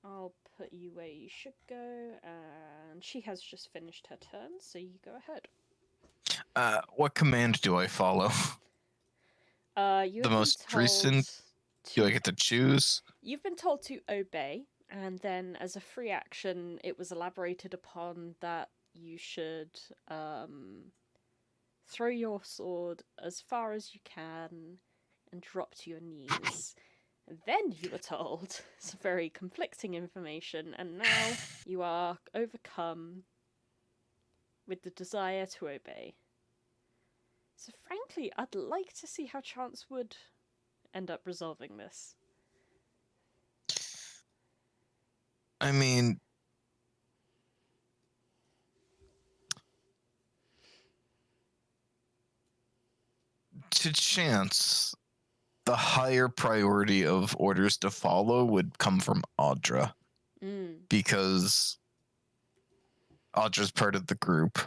I'll put you where you should go, and she has just finished her turn, so you go ahead. What command do I follow? You The most recent? Do I get to choose? You've been told to obey, and then as a free action, it was elaborated upon that you should throw your sword as far as you can and drop to your knees. And then you were told some very conflicting information, and now you are overcome with the desire to obey. So frankly, I'd like to see how Chance would end up resolving this. I mean, to Chance, the higher priority of orders to follow would come from Audra. Because Audra's part of the group,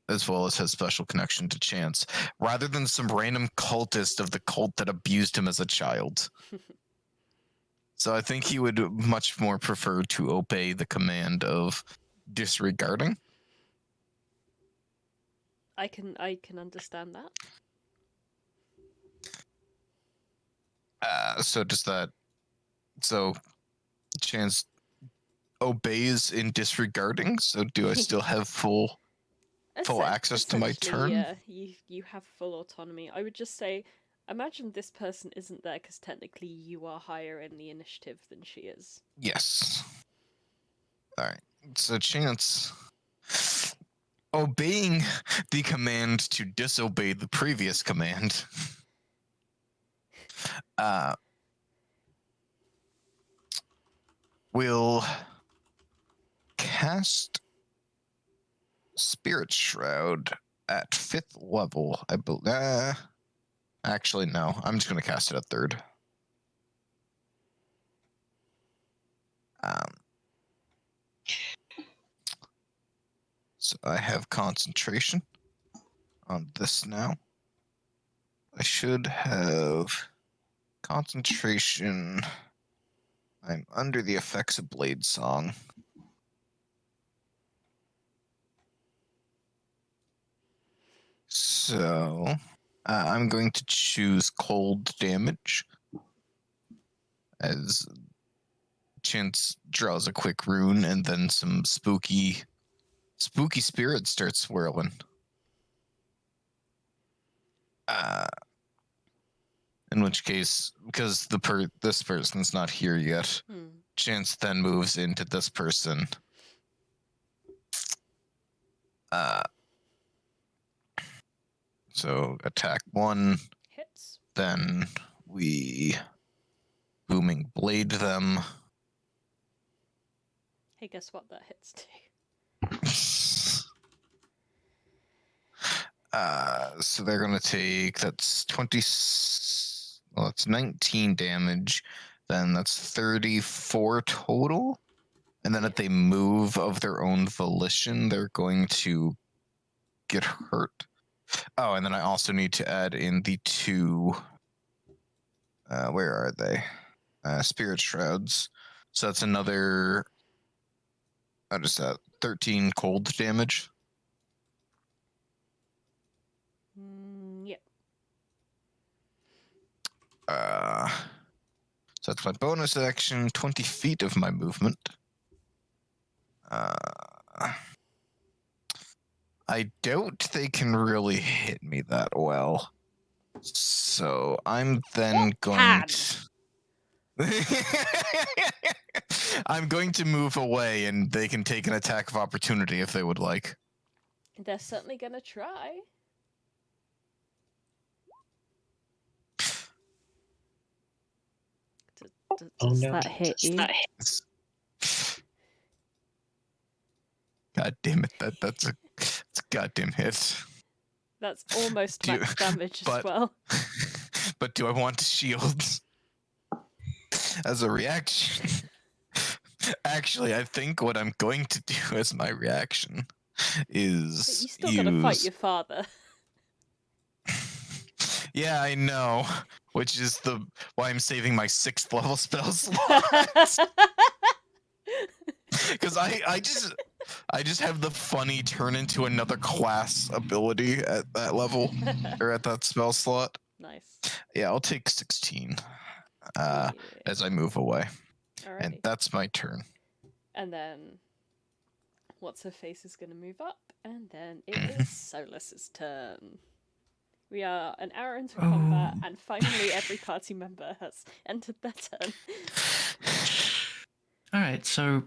as well as has special connection to Chance, rather than some random cultist of the cult that abused him as a child. So I think he would much more prefer to obey the command of disregarding. I can understand that. So Chance obeys in disregarding, so do I still have full access to my turn? Yeah, you have full autonomy. I would just say, imagine this person isn't there because technically you are higher in the initiative than she is. Yes. Alright, so Chance, obeying the command to disobey the previous command, will cast Spirit Shroud at 5th level. I believe. Actually, no. I'm just going to cast it at 3rd. So I have concentration on this now. I should have concentration. I'm under the effects of Blade Song. So I'm going to choose cold damage as Chance draws a quick rune and then some spooky spirits start swirling. In which case, because this person's not here yet, Chance then moves into this person. So attack 1, Hits. then we booming blade them. Hey, guess what? That hits too. So they're gonna take that's 20. Well, that's 19 damage. Then that's 34 total. And then if they move of their own volition, they're going to get hurt. Oh, and then I also need to add in the 2. Where are they? Spirit shrouds. So that's another. What is that? 13 cold damage. Yep. So that's my bonus action. 20 feet of my movement. I doubt they can really hit me that well. So I'm then What going can? I'm going to move away and they can take an attack of opportunity if they would like. They're certainly gonna try. Does that hit you? God damn it, that's a goddamn hit. That's almost max damage as well. But do I want to shield as a reaction? Actually, I think what I'm going to do as my reaction is But you still gotta fight your father. Yeah, I know. Which is why I'm saving my 6th level spell slot. Because I just have the funny turn into another class ability at that level or at that spell slot. Nice. Yeah, I'll take 16 Yeah. as I move away. Alrighty. And that's my turn. And then what's her face is gonna move up, and then it is Solas's turn. We are an hour into combat, and finally every party member has entered their turn. Alright, so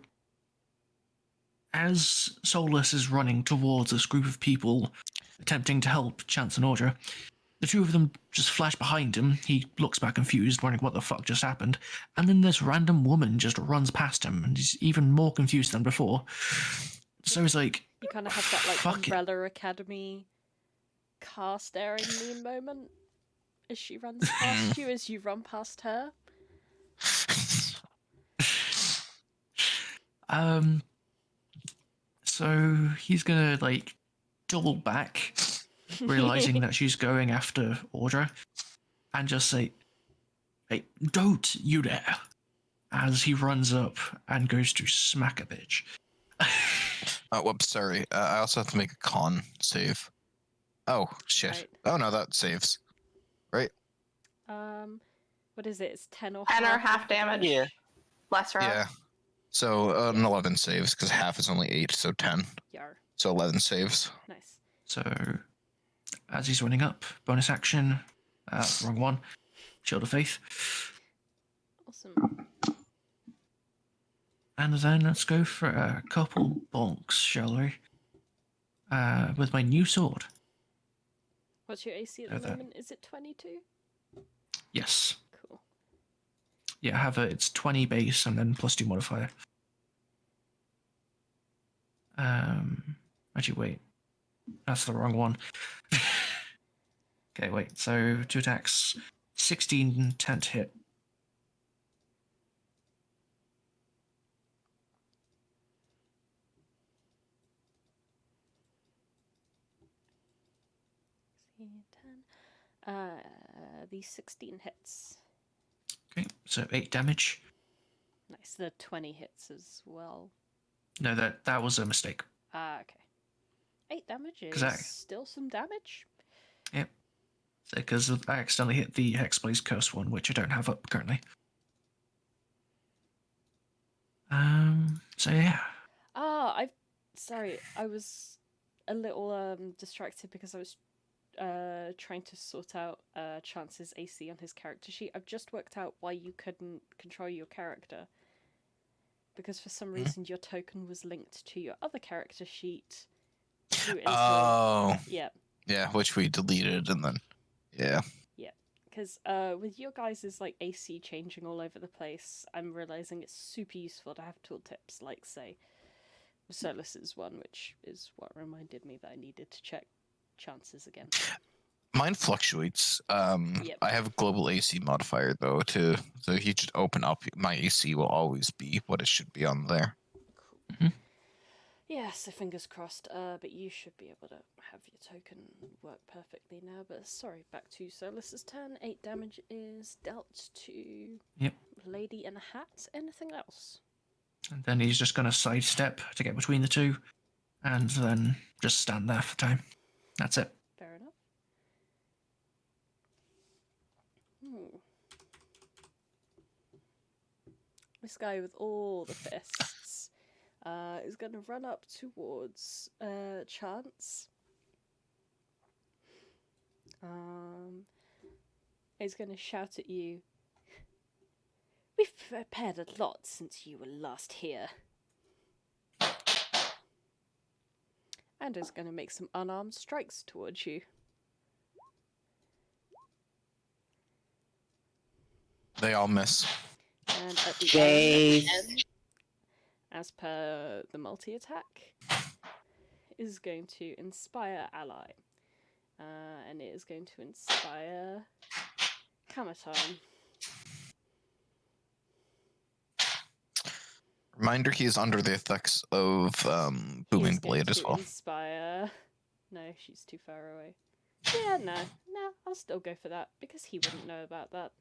as Solas is running towards this group of people attempting to help Chance and Audra, the two of them just flash behind him. He looks back confused, wondering what the fuck just happened, and then this random woman just runs past him, and he's even more confused than before. So he's like, You kind of have that like fuck Umbrella Academy car staring me moment as she runs past you as you run past her. So he's gonna like double back, realizing that she's going after Audra, and just say, "Hey, don't you dare!" As he runs up and goes to smack a bitch. Oh, whoops, sorry. I also have to make a con save. Oh, shit. Right. Oh, no, that saves. Right? What is it? It's 10 or 10 or half? half damage. Yeah. Lesser. Yeah. So an 11 saves, because half is only 8, so 10. Yar. So 11 saves. Nice. So as he's running up, bonus action, wrong one, Shield of Faith. Awesome. And then let's go for a couple bonks, shall we? With my new sword. What's your AC at the moment? Is it 22? Yes. Cool. Yeah, I have it's 20 base and then +2 modifier. Actually, wait. That's the wrong one. Okay, wait. So 2 attacks, 16, 10 to hit. The 16 hits. Okay, so 8 damage. Nice. The 20 hits as well. No, that was a mistake. Okay. 8 damage is still some damage. Yep. Because I accidentally hit the Hexblaze Curse one, which I don't have up currently. So yeah. Sorry, I was a little distracted because I was trying to sort out Chance's AC on his character sheet. I've just worked out why you couldn't control your character. Because for some reason your token was linked to your other character sheet. Oh. Yeah. Yeah, which we deleted, and then yeah. Because with your guys' like AC changing all over the place, I'm realizing it's super useful to have tooltips like, say, Solas's one, which is what reminded me that I needed to check chances again. Mine fluctuates. Yep. I have a global AC modifier though, too. So if you just open up, my AC will always be what it should be on there. Cool. Yeah, so fingers crossed. But you should be able to have your token work perfectly now. But sorry, back to Solas's turn. 8 damage is dealt to Lady in a Hat. Anything else? And then he's just going to sidestep to get between the two, and then just stand there for time. That's it. Fair enough. This guy with all the fists is going to run up towards Chance. He's going to shout at you. We've prepared a lot since you were last here. And is going to make some unarmed strikes towards you. They all miss. And at the end, as per the multi-attack, is going to inspire ally. And it is going to inspire Kamaton. Reminder: he is under the effects of booming blade as well. Inspire. No, she's too far away. Yeah, no, I'll still go for that because he wouldn't know about that.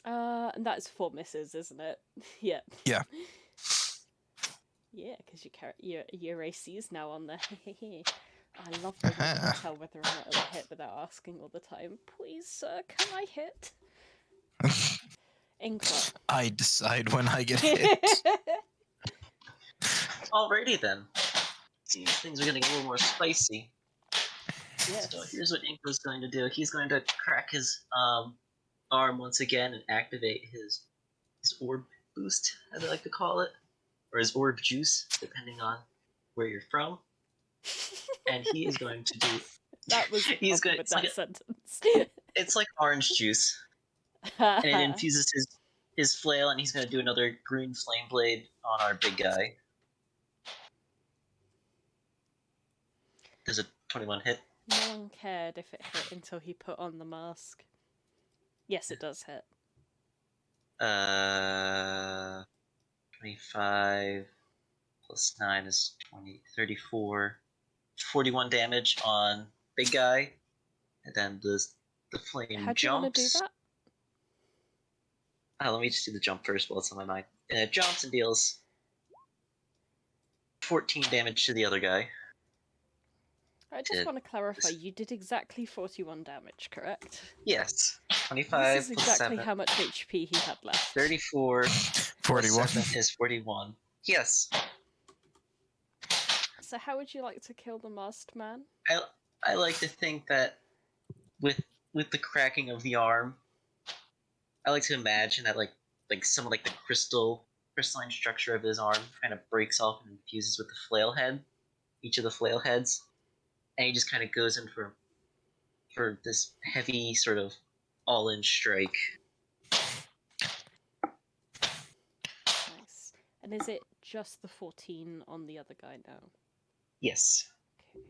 And that's 4 misses, isn't it? Yeah. Yeah. Yeah, because your AC is now on there. I love that you can tell whether or not it'll hit without asking all the time. Please, sir, can I hit? Inqua. I decide when I get hit. Alrighty then. These things are getting a little more spicy. Yes. So here's what Inqua's going to do. He's going to crack his arm once again and activate his orb boost, as I like to call it, or his orb juice, depending on where you're from. And he is going to do. That was he's going. with that sentence. It's like orange juice, and it infuses his flail, and he's going to do another green flame blade on our big guy. Does a 21 hit? No one cared if it hit until he put on the mask. Yes, it does hit. 25 plus 9 is 20, 34. 41 damage on big guy, and then the flame How do you want to do jumps. that? Let me just do the jump first while it's on my mind. It jumps and deals 14 damage to the other guy. I just want to clarify, you did exactly 41 damage, correct? Yes. 25 this is plus exactly 7. How much HP he had left. 34 41 is 41. Yes. So how would you like to kill the masked man? I like to think that with the cracking of the arm, I like to imagine that like some of like the crystalline structure of his arm kind of breaks off and infuses with the flail head, each of the flail heads, and he just kind of goes in for this heavy sort of all-in strike. Nice. And is it just the 14 on the other guy now? Yes. Okay.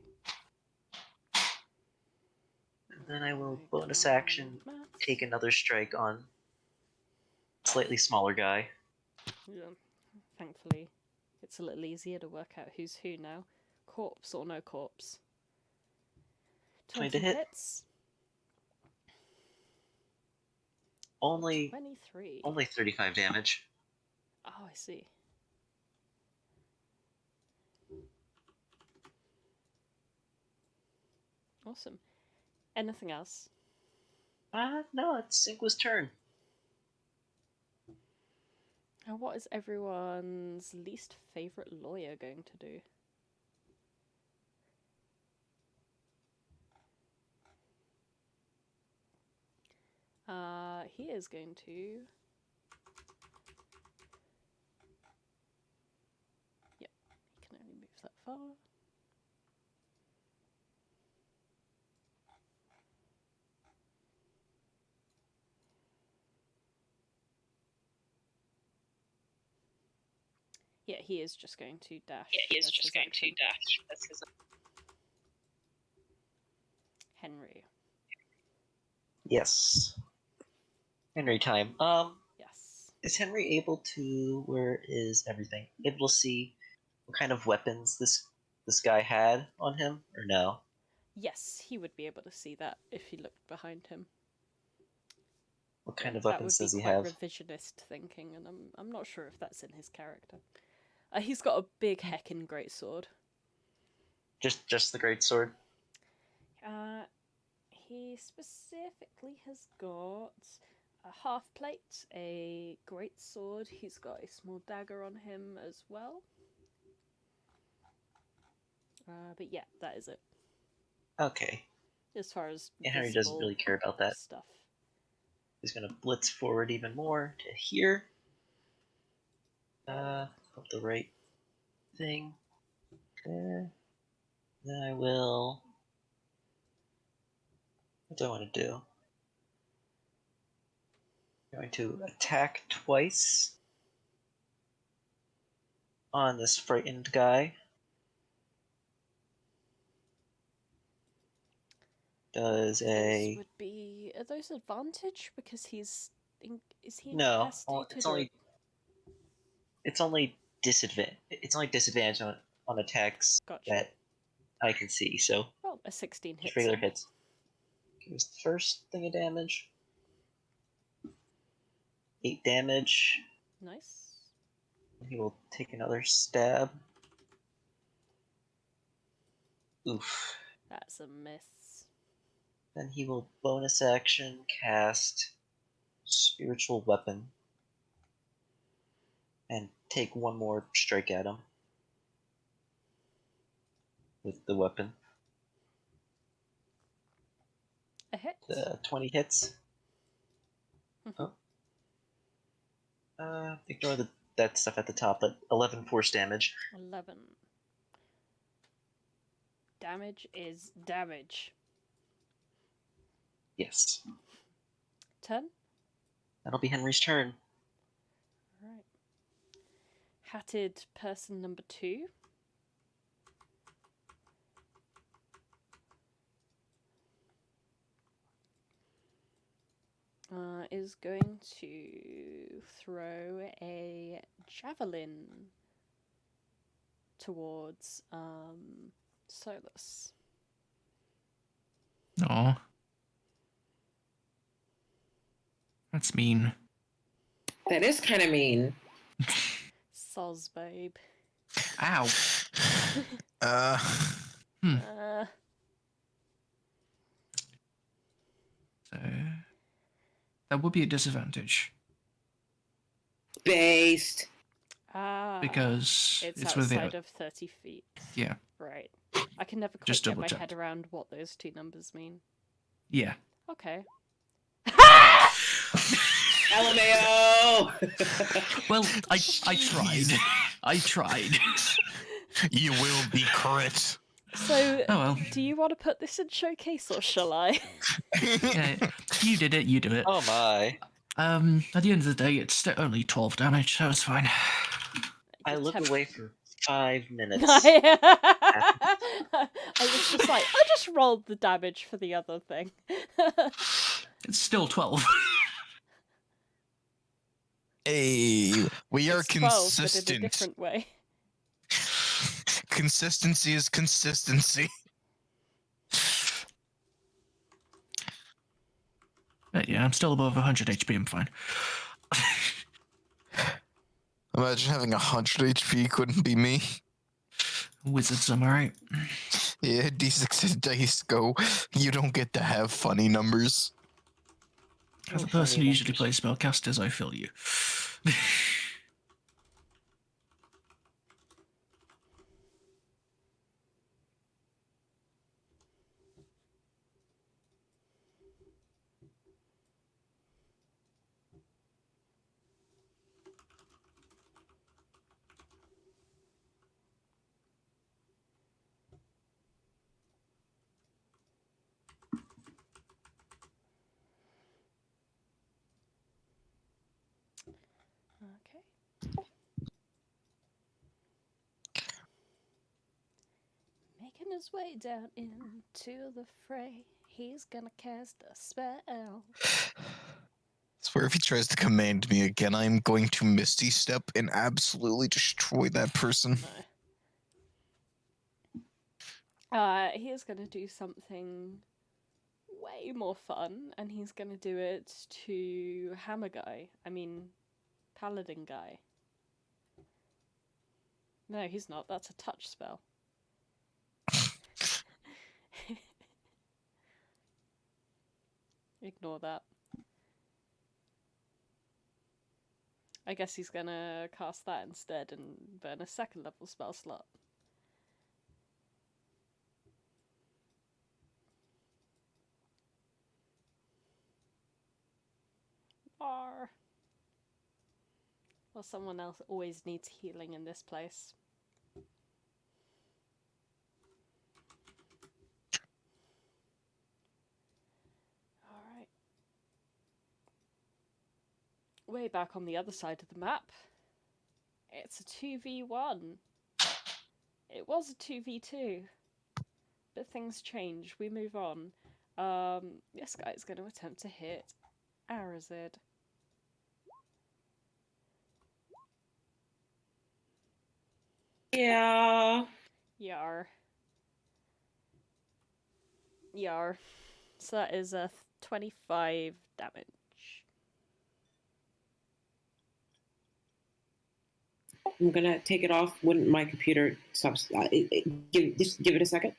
And then I will bonus action take another strike on slightly smaller guy. Yeah. Thankfully, it's a little easier to work out who's who now. Corpse or no corpse. 20 to hit. Hits. Only 23. Only 35 damage. Oh, I see. Awesome. Anything else? No, it's Inqua's turn. And what is everyone's least favorite lawyer going to do? He is going to... Yep, that far. Yeah, he is just going to dash. That's his action. That's his. Henry. Yes. Henry time. Yes. Is Henry able to? Where is everything? Able to see what kind of weapons this guy had on him, or no? Yes, he would be able to see that if he looked behind him. What kind of That weapons would does be he quite have? revisionist thinking, and I'm not sure if that's in his character. He's got a big heckin' greatsword. Just the great sword. He specifically has got a half plate, a great sword. He's got a small dagger on him as well. But yeah, that is it. Okay. As far as Yeah, Henry doesn't really care about that. stuff. He's gonna blitz forward even more to here. Hope the right thing. There. Then I will. What do I want to do? I'm going to attack twice on this frightened guy. Does a Those would be, are those advantage because he's is he no? incapacitated? It's only disadvantage on attacks Gotcha. that I can see. So Well, a 16 just hits regular him. hits. Here's the first thing of damage. 8 damage. Nice. He will take another stab. Oof. That's a miss. Then he will bonus action cast Spiritual Weapon and take one more strike at him with the weapon. A hit. 20 hits. Ignore that stuff at the top, but 11 force damage. 11. Damage is damage. Yes. Turn. That'll be Henry's turn. Right. Hatted person number 2. Is going to throw a javelin towards Solas. Aw. That's mean. That is kind of mean. Soz, babe. Ow. So that would be a disadvantage Based. because It's it's outside within. of 30 feet. Yeah. Right. I can never quite Just get my double-checked. head around what those two numbers mean. Yeah. Okay. LMAO! Well, I tried. I tried. You will be crit. So, Oh well. do you want to put this in showcase or shall I? Yeah, you did it. You do it. Oh my. At the end of the day, it's still only 12 damage, so it's fine. I You're look temp- away for 5 minutes. I was just like, I just rolled the damage for the other thing. It's still 12. Hey, we are It's 12, but in a consistent. different way. Consistency is consistency. But yeah, I'm still above 100 HP. I'm fine. Imagine having 100 HP couldn't be me. Wizards, am I right? Yeah, D6 dice go. You don't get to have funny numbers. As a person who usually plays spellcasters, I feel you. Okay. Making his way down into the fray, he's gonna cast a spell. Swear if he tries to command me again, I'm going to Misty Step and absolutely destroy that person. He is gonna do something way more fun, and he's gonna do it to Hammer Guy. I mean, Paladin Guy. No, he's not. That's a touch spell. Ignore that. I guess he's gonna cast that instead and burn a 2nd level spell slot. Or... well, someone else always needs healing in this place. Alright. Way back on the other side of the map, it's a 2v1. It was a 2v2. But things change. We move on. This guy's going to attempt to hit Arazid. Yeah. Yar. Yar. So that is a 25 damage. I'm gonna take it off when my computer stops. Just give it a second.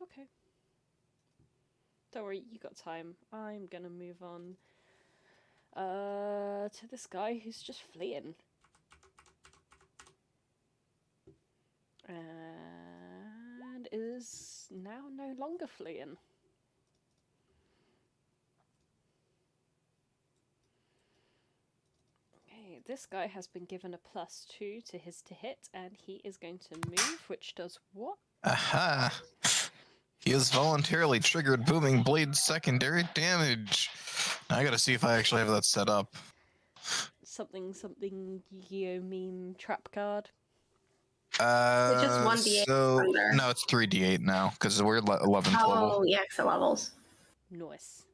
Okay. Don't worry, you got time. I'm gonna move on to this guy who's just fleeing. And is now no longer fleeing. Okay, this guy has been given a +2 to his to hit, and he is going to move, which does what? Aha! He has voluntarily triggered Booming Blade's secondary damage. I gotta see if I actually have that set up. Something Yu-Gi-Oh meme trap card. It's just 1d8 So under. no, it's 3d8 now because we're 11th level. Oh, yeah, it's the levels. Nice.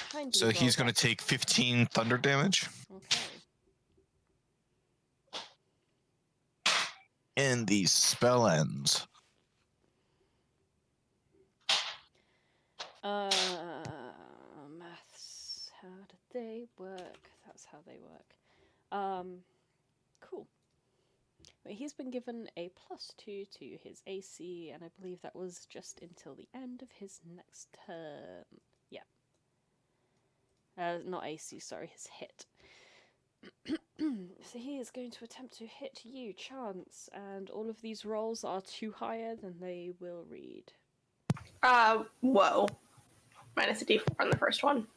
Kindly So he's roll gonna that. take 15 thunder damage, Okay. and the spell ends. Maths. How did they work? That's how they work. Cool. But he's been given a +2 to his AC, and I believe that was just until the end of his next turn. Yeah. Not AC, sorry, his hit. So he is going to attempt to hit you, Chance, and all of these rolls are 2 higher than they will read. Whoa. Minus a d4 on the first one.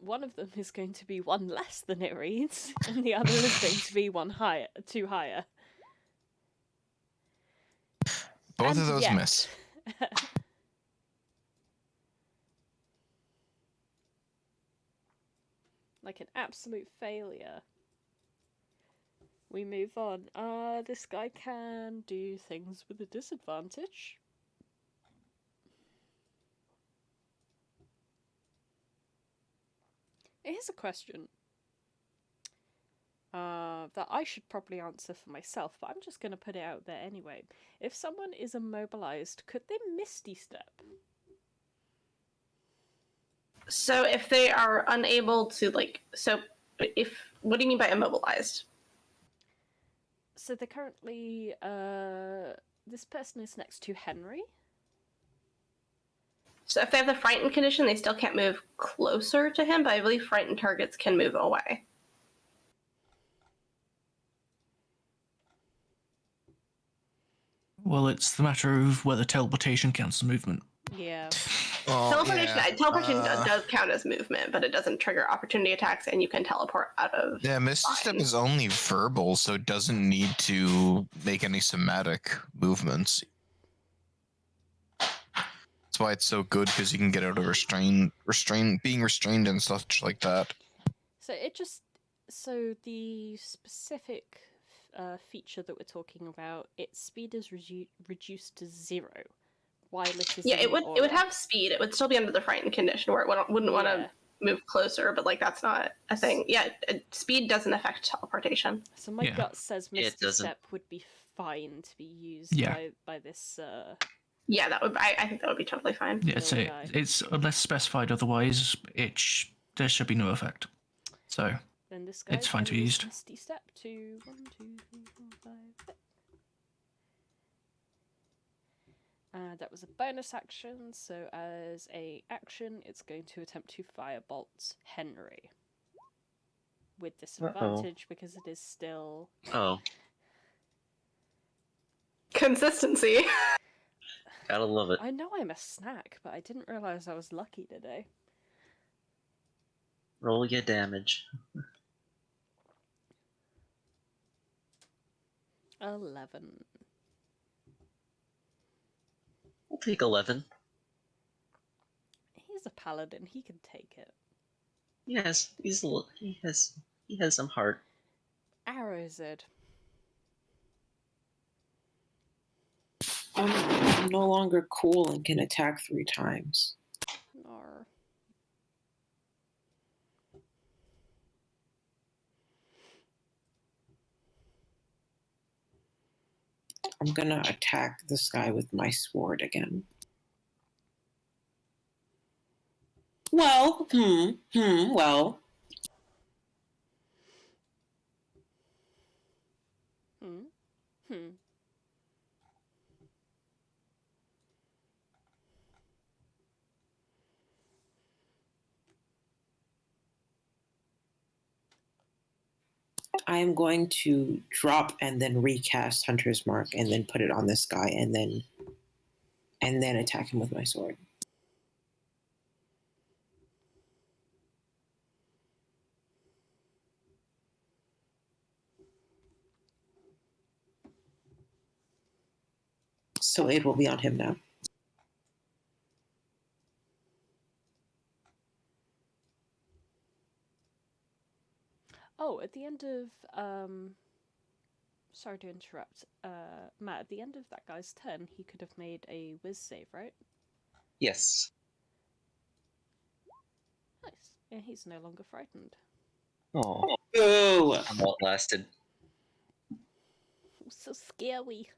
One of them is going to be 1 less than it reads, and the other is going to be 2 higher. Both And of those yet- miss. Like an absolute failure. We move on. This guy can do things with a disadvantage. Here's a question that I should probably answer for myself, but I'm just going to put it out there anyway. If someone is immobilized, could they Misty Step? So if they are unable to, like, so if, what do you mean by immobilized? So they're currently, this person is next to Henry. So if they have the frightened condition, they still can't move closer to him, but I believe frightened targets can move away. Well, it's the matter of whether teleportation counts as movement. Yeah. Oh, Teleportation, yeah. teleportation does count as movement, but it doesn't trigger opportunity attacks, and you can teleport out of. Yeah, Misty Step Fine. is only verbal, so it doesn't need to make any somatic movements. It's That's why it's so good, because you can get out of being restrained and such like that. So the specific feature that we're talking about, its speed is reduced to 0 while it is in it the would aura. have speed. It would still be under the frightened condition where it wouldn't want to move closer, but like that's not a thing. Yeah, speed doesn't affect teleportation. So my gut says Misty Step would be fine to be used by this. Yeah, that would. I think that would be totally fine. Yeah, so it's unless specified otherwise, there should be no effect. So then this guy it's fine to be used. Misty Step to 1, 2, 3, 4, 5. That was a bonus action, so as a action, it's going to attempt to firebolt Henry. With disadvantage because it is still... Consistency. Gotta love it. I know I'm a snack, but I didn't realise I was lucky today. Roll your damage. 11. I'll take 11. He's a paladin. He can take it. Yes, he has some heart. Arazid. I'm no longer cool and can attack 3 times. No. I'm gonna attack this guy with my sword again. Well, well. I am going to drop and then recast Hunter's Mark and then put it on this guy and then attack him with my sword. So it will be on him now. Oh, at the end of, sorry to interrupt, Matt, at the end of that guy's turn, he could have made a whiz save, right? Yes. Nice. Yeah, he's no longer frightened. Oh. Oh! I'm outlasted. So scary.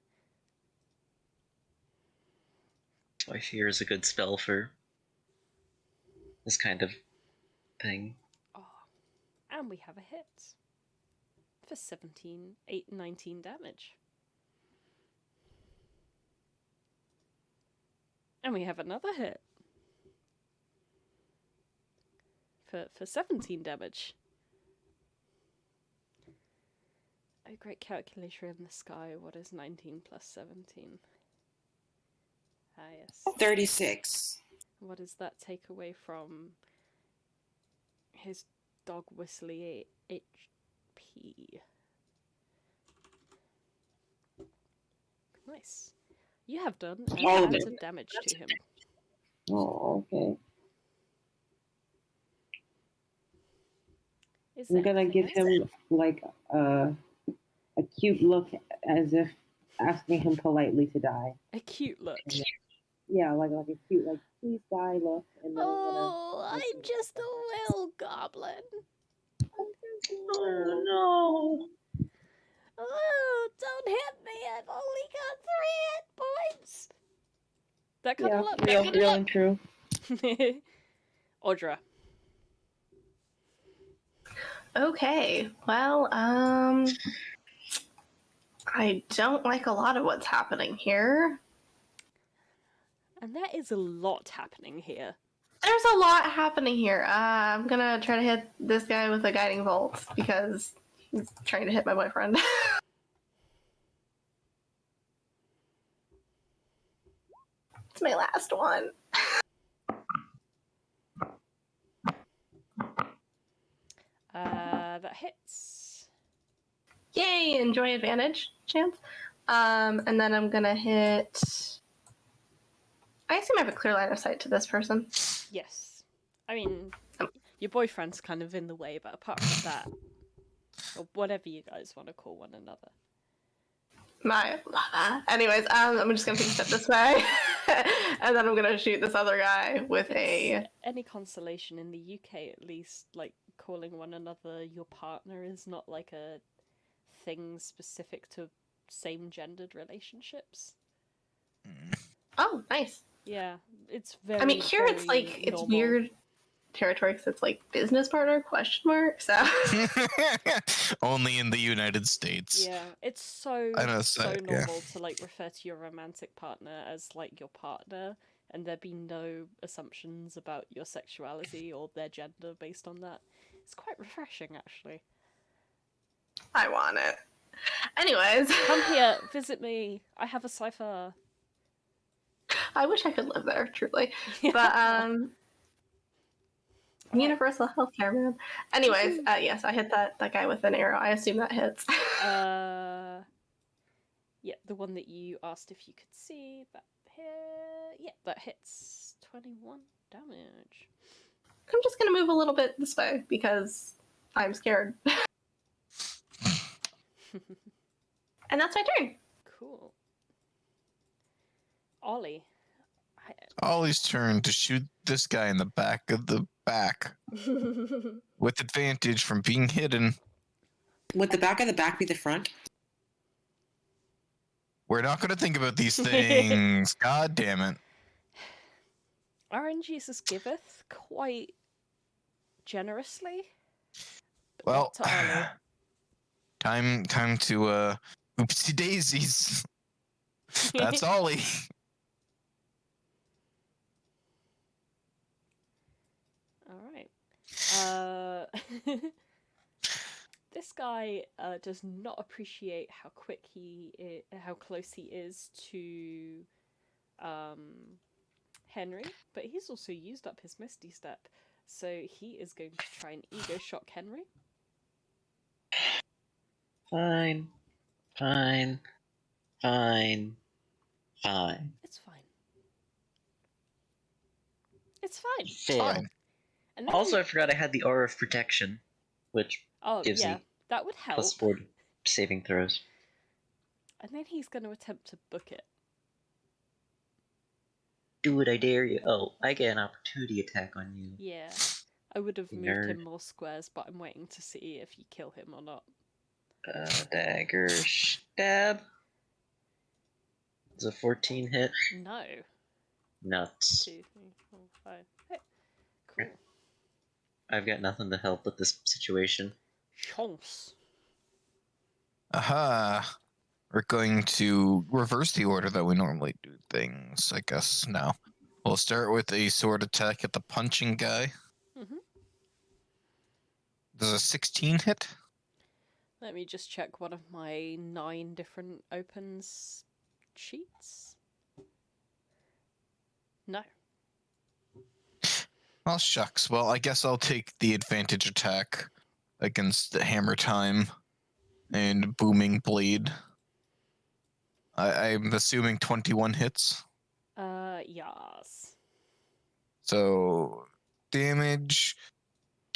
I fear is a good spell for this kind of thing. Oh. And we have a hit. For 19 damage. And we have another hit. For 17 damage. Oh, great calculator in the sky. What is 19 plus 17? Ah, yes. 36. What does that take away from his dog whistly HP? Nice. You have done an amount of damage to him. Oh, okay. I'm gonna give him like a cute look as if asking him politely to die. A cute look. Yeah, like a cute, like, please die look. And then I'm just a little goblin. Oh no! Oh, don't hit me! I've only got 3 hit points. That kind of look. Real and true. Audra. Okay, well, I don't like a lot of what's happening here. And there is a lot happening here. There's a lot happening here. I'm gonna try to hit this guy with a guiding bolt because he's trying to hit my boyfriend. It's my last one. That hits. Yay! Enjoy advantage chance. And then I'm gonna hit I assume I have a clear line of sight to this person. Yes. I mean, your boyfriend's kind of in the way, but apart from that, or whatever you guys want to call one another. Anyways, I'm just gonna take a step this way, and then I'm gonna shoot this other guy with It's any consolation, in the UK at least, like, calling one another your partner is not like a thing specific to same-gendered relationships. Oh, nice. Yeah, it's very. I mean, here it's very like it's normal. weird territory because it's like business partner ? So Only in the United States. Yeah, it's so I know, so yeah. normal to like refer to your romantic partner as like your partner, and there be no assumptions about your sexuality or their gender based on that. It's quite refreshing, actually. I want it. Anyways, Come here, visit me. I have a cipher. I wish I could live there, truly. But universal healthcare, man. Anyways, yes, I hit that guy with an arrow. I assume that hits. Yeah, the one that you asked if you could see, that hit. Yeah, that hits 21 damage. I'm just gonna move a little bit this way because I'm scared. And that's my turn. Cool. Ollie. Ollie's turn to shoot this guy in the back of the back with advantage from being hidden. Would the back of the back be the front? We're not going to think about these things. God damn it. RNGesus giveth quite generously. But Well, not to Ollie. time to oopsie daisies. That's Ollie. Alright. This guy does not appreciate how how close he is to Henry, but he's also used up his Misty Step, so he is going to try and ego shock Henry. Fine. It's fine. It's fine. Fail. Fine. And then Also, I forgot I had the Aura of Protection, which gives yeah, me that would help. +4 saving throws. And then he's going to attempt to book it. Do it, I dare you. Oh, I get an opportunity attack on you. Yeah. I would have moved Nerd. him more squares, but I'm waiting to see if you kill him or not. Dagger stab. Does a 14 hit? No. Nuts. 2, 3, 4, 5. Hey. Cool. I've got nothing to help with this situation. Chance. Aha. We're going to reverse the order that we normally do things, I guess, now. We'll start with a sword attack at the punching guy. Mm-hmm. Does a 16 hit? Let me just check one of my 9 different opens sheets. No. Well, shucks. Well, I guess I'll take the advantage attack against the hammer time and booming blade. I'm assuming 21 hits. Yes. So, damage.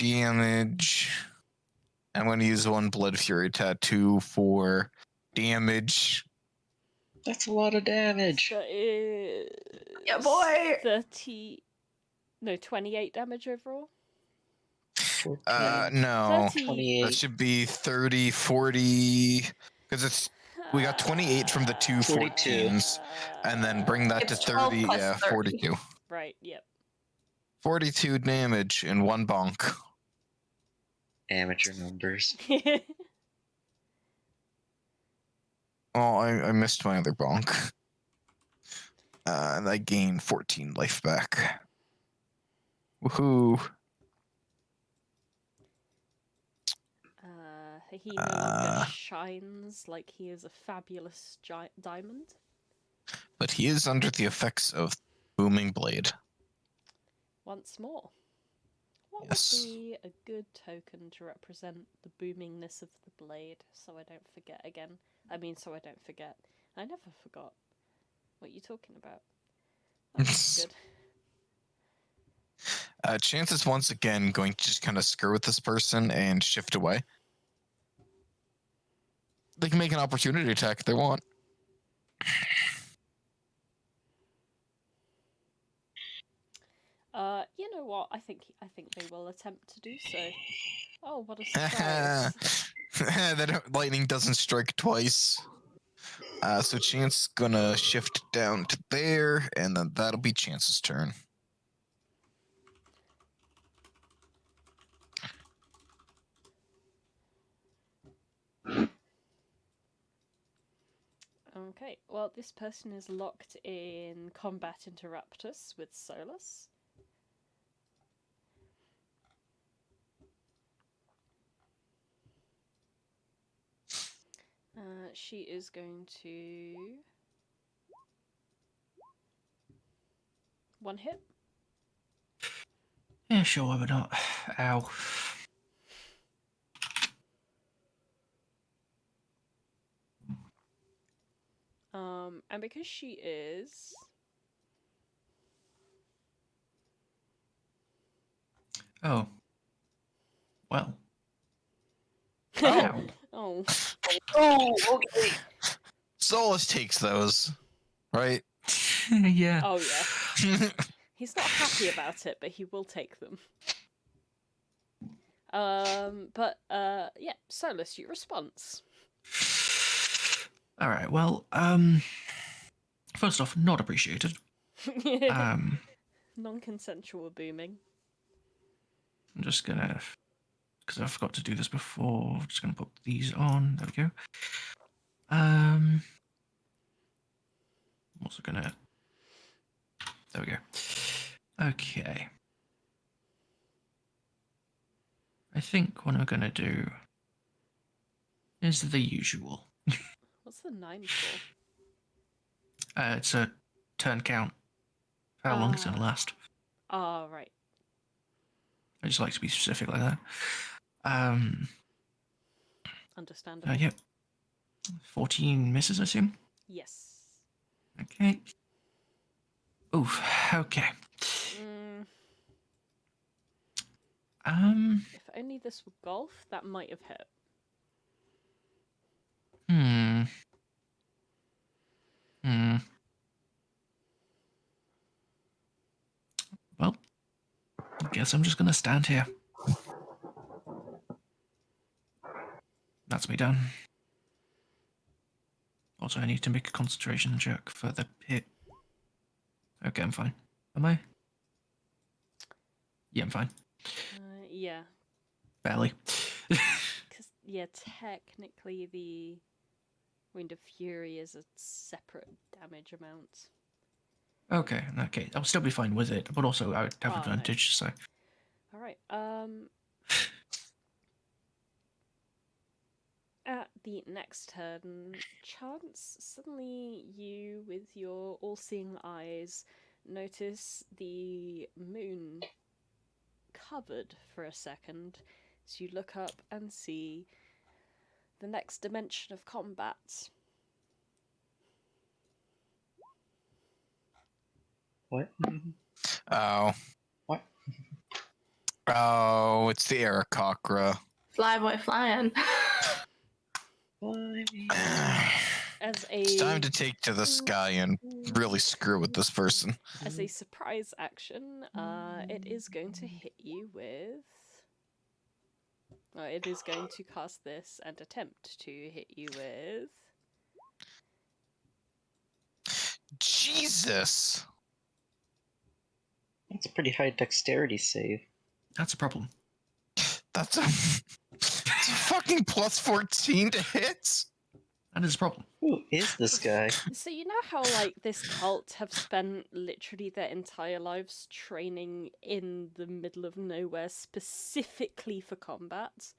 I'm going to use one Blood Fury Tattoo for damage. That's a lot of damage. That is... Yeah, boy! 28 damage overall? 14, No. 30. 28. That should be 30, 40... Because we got 28 from the two 42. 14s, and then bring that It's to 12 30, plus yeah, 30. 42. Right, yep. 42 damage in one bonk. Amateur numbers. Oh, I missed my other bonk. And I gained 14 life back. Woohoo. He no longer shines like he is a fabulous diamond. But he is under the effects of booming blade. Once more. What Yes. would be a good token to represent the boomingness of the blade, so I don't forget again? I mean, so I don't forget. I never forgot. What are you talking about? That's good. Chance is once again going to just kind of screw with this person and shift away. They can make an opportunity attack if they want. You know what? I think they will attempt to do so. Oh, what a surprise! That lightning doesn't strike twice. So Chance is gonna shift down to there, and then that'll be Chance's turn. Okay, well, this person is locked in combat interruptus with Solas. She is going to... one hit. Yeah, sure, why not? Ow. And because she is... Oh. Well. Ow. Oh. Oh, okay. Solas takes those, right? Yeah. Oh, yeah. He's not happy about it, but he will take them. Yeah, Solas, your response. Alright, well, first off, not appreciated. Non-consensual booming. I'm just gonna, because I forgot to do this before, I'm just gonna put these on. There we go. I'm also gonna, there we go. Okay. I think what I'm gonna do is the usual. What's the 9 for? It's a turn count. How long it's gonna last. Oh, right. I just like to be specific like that. Understandable. Yep. 14 misses, I assume? Yes. Okay. Oof, okay. If only this were golf, that might have hit. Well, I guess I'm just gonna stand here. That's me done. Also, I need to make a concentration check for the hit. Okay, I'm fine. Am I? Yeah, I'm fine. Yeah. Barely. Because, yeah, technically the Wind of Fury is a separate damage amount. Okay, okay. I'll still be fine with it, but also I would have advantage, so... Alright, at the next turn, Chance, suddenly you, with your all-seeing eyes, notice the moon covered for a second, so you look up and see the next dimension of combat. What? Oh. What? Oh, it's the Aarakocra. Fly boy flying. As a... It's time to take to the sky and really screw with this person. As a surprise action, it is going to hit you with... it is going to cast this and attempt to hit you with... Jesus! That's a pretty high dexterity save. That's a problem. That's a fucking plus 14 to hit? That is a problem. Who is this guy? So you know how, like, this cult have spent literally their entire lives training in the middle of nowhere specifically for combat?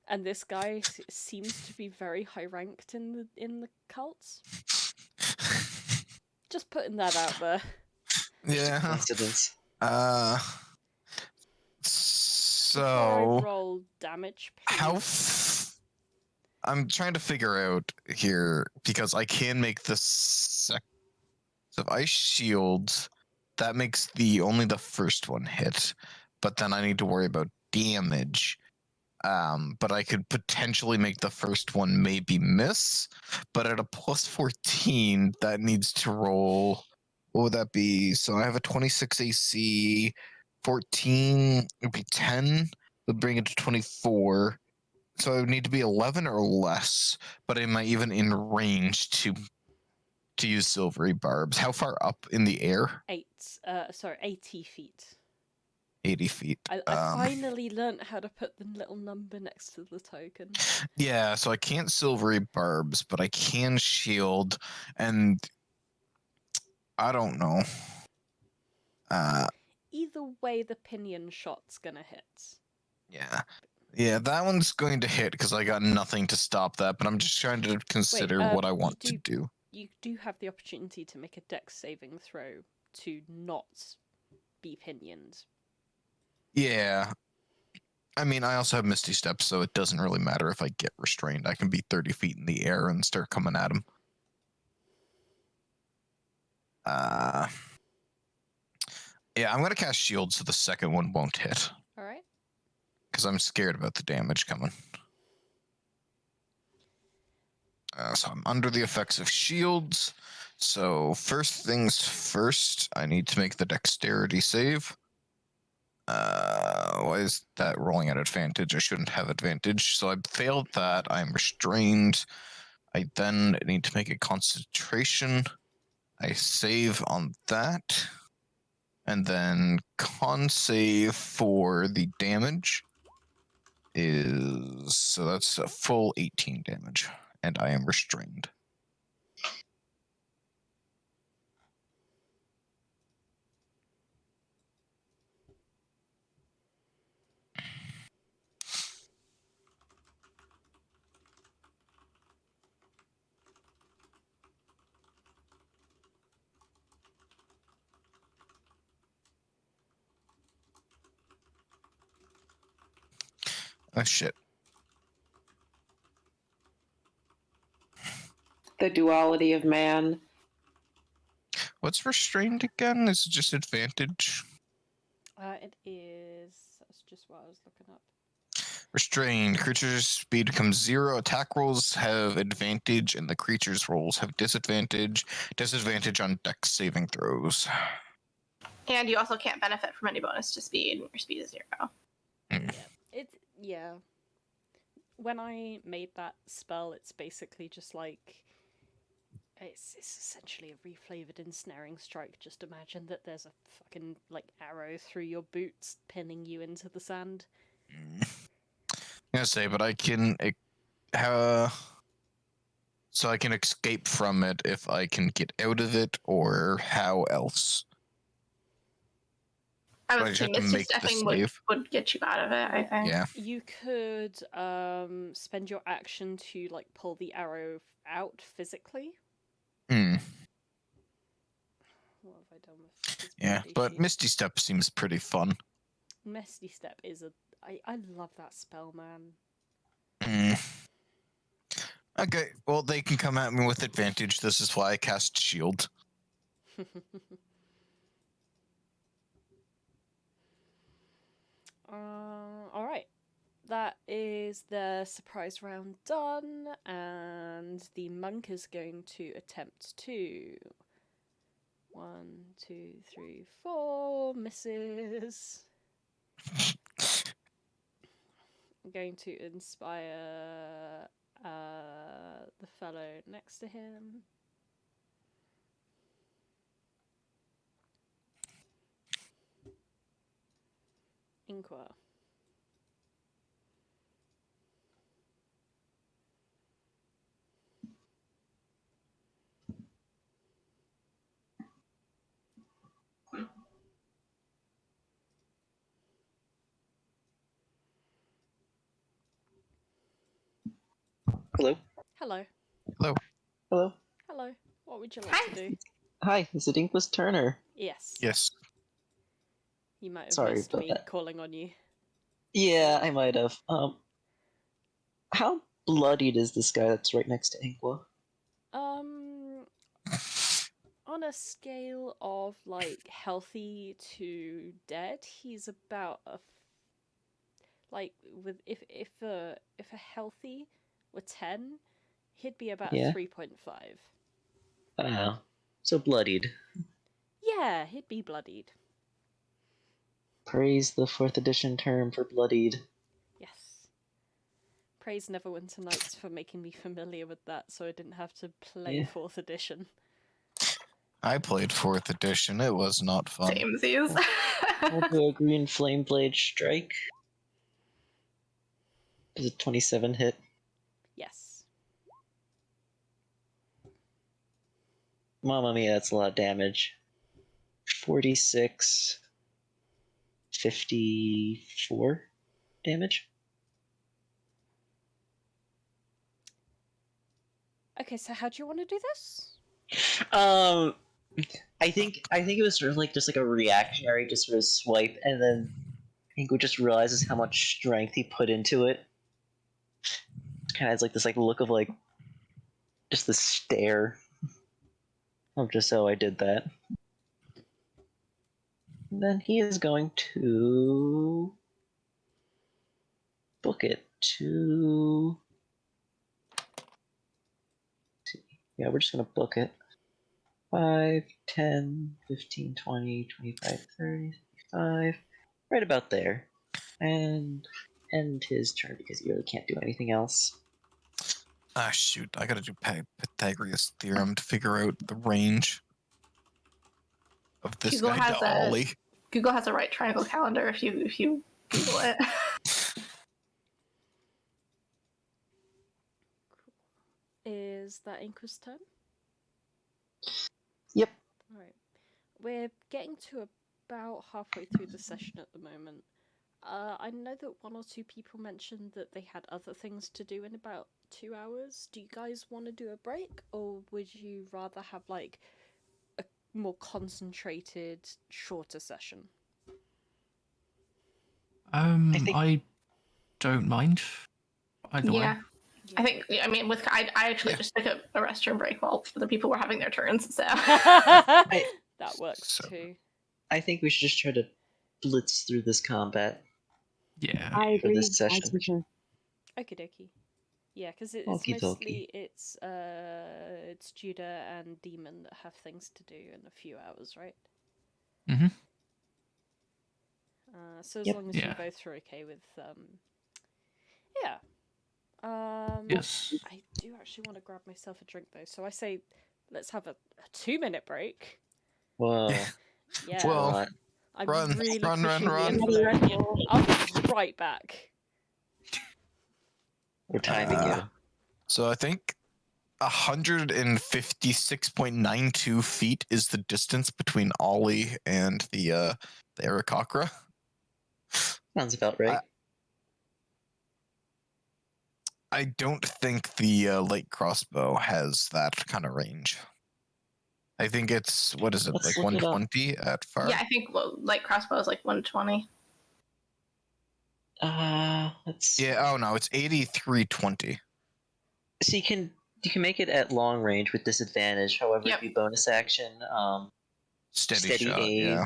And this guy seems to be very high ranked in the cult. Just putting that out there. Yeah. Coincidence. So Before I roll damage, please. I'm trying to figure out here because I can make this So if I shield, that makes only the first one hit, but then I need to worry about damage. But I could potentially make the first one maybe miss, but at a plus 14, that needs to roll. What would that be? So I have a 26 AC, 14 would be 10, would bring it to 24. So I would need to be 11 or less, but am I even in range to use silvery barbs? How far up in the air? 80 feet. 80 feet. I finally learnt how to put the little number next to the token. Yeah, so I can't silvery barbs, but I can shield, and I don't know. Either way, the pinion shot's gonna hit. Yeah, that one's going to hit because I got nothing to stop that, but I'm just trying to consider what I want to do. You do have the opportunity to make a dex saving throw to not be pinioned. Yeah. I mean, I also have Misty Step, so it doesn't really matter if I get restrained. I can be 30 feet in the air and start coming at him. Yeah, I'm going to cast Shield so the second one won't hit. All right. Because I'm scared about the damage coming. So I'm under the effects of shields. So first things first, I need to make the dexterity save. Why is that rolling at advantage? I shouldn't have advantage. So I failed that. I'm restrained. I then need to make a concentration. I save on that. And then con save for the damage is... So that's a full 18 damage. And I am restrained. Oh, shit. The duality of man. What's restrained again? Is it just advantage? It is. That's just what I was looking up. Restrained. Creature's speed becomes 0. Attack rolls have advantage, and the creature's rolls have disadvantage. Disadvantage on dex saving throws. And you also can't benefit from any bonus to speed. Your speed is 0. Yeah. When I made that spell, it's basically just like it's essentially a reflavored ensnaring strike. Just imagine that there's a fucking like arrow through your boots, pinning you into the sand. I'm gonna say, but I can, so I can escape from it if I can get out of it, or how else? I Do I was just have thinking to it's just make the stepping save? would get you out of it, I think. Yeah. You could spend your action to like pull the arrow out physically. Hmm. What have I done with this Yeah, bloody but sheet? Misty Step seems pretty fun. Misty Step is I love that spell, man. Okay, well, they can come at me with advantage. This is why I cast Shield. All right. That is the surprise round done, and the monk is going to attempt to 1, 2, 3, 4 misses. I'm going to inspire the fellow next to him. Inqua. Hello. Hello. Hello. Hello. Hello. What would you like Hi. to do? Hi, is it Inquis Turner? Yes. Yes. You might have Sorry missed about me that. calling on you. Yeah, I might have. How bloodied is this guy that's right next to Inqua? On on a scale of like healthy to dead, he's about a with if a healthy were 10, he'd be about Yeah. 3.5. Wow. So bloodied. Yeah, he'd be bloodied. Praise the 4th edition term for bloodied. Yes. Praise Neverwinter Nights for making me familiar with that, so I didn't have to play Yeah. 4th edition. I played 4th edition. It was not fun. Samesies. We'll do a green flame blade strike. Does a 27 hit? Yes. Mamma mia, that's a lot of damage. 46, 54 damage. Okay, so how do you want to do this? I think it was sort of like just like a reactionary, just sort of swipe, and then Inqua just realizes how much strength he put into it. Kind of has like this like look of like just the stare of just how I did that. And then he is going to book it to. Yeah, we're just gonna book it. 5, 10, 15, 20, 25, 30, 35. Right about there. And end his turn because he really can't do anything else. Ah, shoot. I gotta do Pythagoras theorem to figure out the range of this Google guy has to a- Ollie. Google has a right triangle calendar if you Google it. Is that Inqua's turn? Yep. Alright. We're getting to about halfway through the session at the moment. I know that one or two people mentioned that they had other things to do in about 2 hours. Do you guys want to do a break, or would you rather have like a more concentrated, shorter session? I don't mind. Either Yeah. way. I think, I mean, I actually just took a restroom break while the people were having their turns, so. That works So- too. I think we should just try to blitz through this combat. Yeah. I For agree. this session. I concur. Okie dokie. Yeah, because it's Okie mostly it's Judah and Demon that have things to do in a few hours, right? Mm-hmm. So as Yep. long as Yeah. you both are okay with yeah. Yes. I do actually want to grab myself a drink though, so I say let's have a 2-minute break. Whoa. Yeah. Well, I'm run, really run, pushing run, the run. envelope. I'll be right back. We're timing you. So I think 156.92 feet is the distance between Ollie and the Aarakocra. Sounds about right. I don't think the light crossbow has that kind of range. I think it's, what is it, Let's like look it up. 120 at far? Yeah, I think light crossbow is like 120. Let's. Yeah, oh no, it's 8320. So you can make it at long range with disadvantage. However, Yep. if you bonus action, Steady shot, aim, yeah.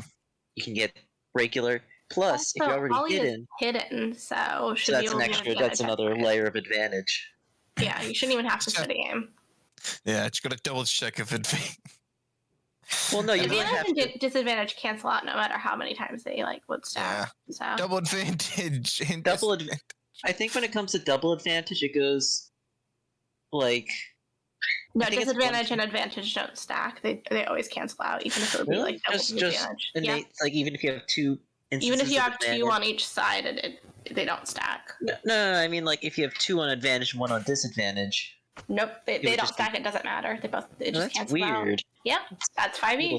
you can get regular. Plus, if Also, you're already Ollie is hidden, hidden, so should so be that's able an to get extra. advantage That's another after it. layer of advantage. Yeah, you shouldn't even have to So- steady aim. Yeah, just gotta double check if it. Well, no, you And don't Advantage have and to. disadvantage cancel out no matter how many times they would stack. So Double advantage. And Double I think when it comes to double advantage, it goes like. no, I think it's disadvantage one- and advantage don't stack. They always cancel out, even if it would be Really? like double Just disadvantage. Yeah. innate. Like even if you have two. Even if you instances of have two advantage- on each side, they don't stack. No, I mean like if you have two on advantage and one on disadvantage. Nope, they would don't just be- stack. It doesn't matter. They No, just that's cancel out. weird. Yep, that's 5e.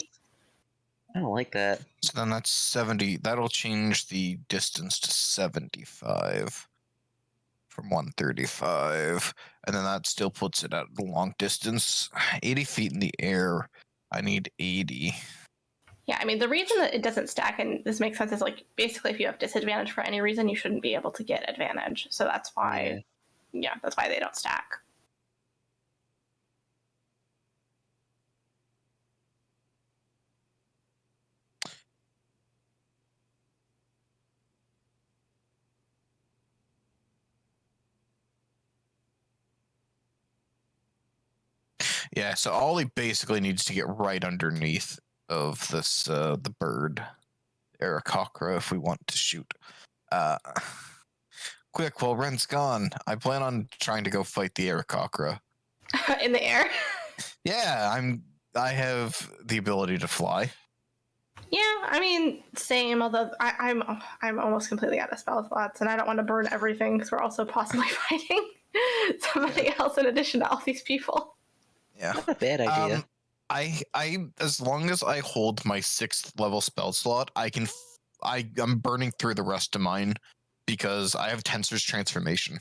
I don't like that. So then that's 70. That'll change the distance to 75 from 135. And then that still puts it at the long distance. 80 feet in the air. I need 80. Yeah, I mean the reason that it doesn't stack, and this makes sense, is like basically if you have disadvantage for any reason, you shouldn't be able to get advantage. So that's why, yeah that's why they don't stack. Yeah, so Ollie basically needs to get right underneath of this the bird, Aarakocra, if we want to shoot. Quick, while Ren's gone, I plan on trying to go fight the Aarakocra. In the air. Yeah, I have the ability to fly. Yeah, I mean, same. Although I'm almost completely out of spell slots, and I don't want to burn everything because we're also possibly fighting somebody else in addition to all these people. Yeah. Not a bad idea. I as long as I hold my 6th level spell slot, I'm burning through the rest of mine because I have Tensor's transformation.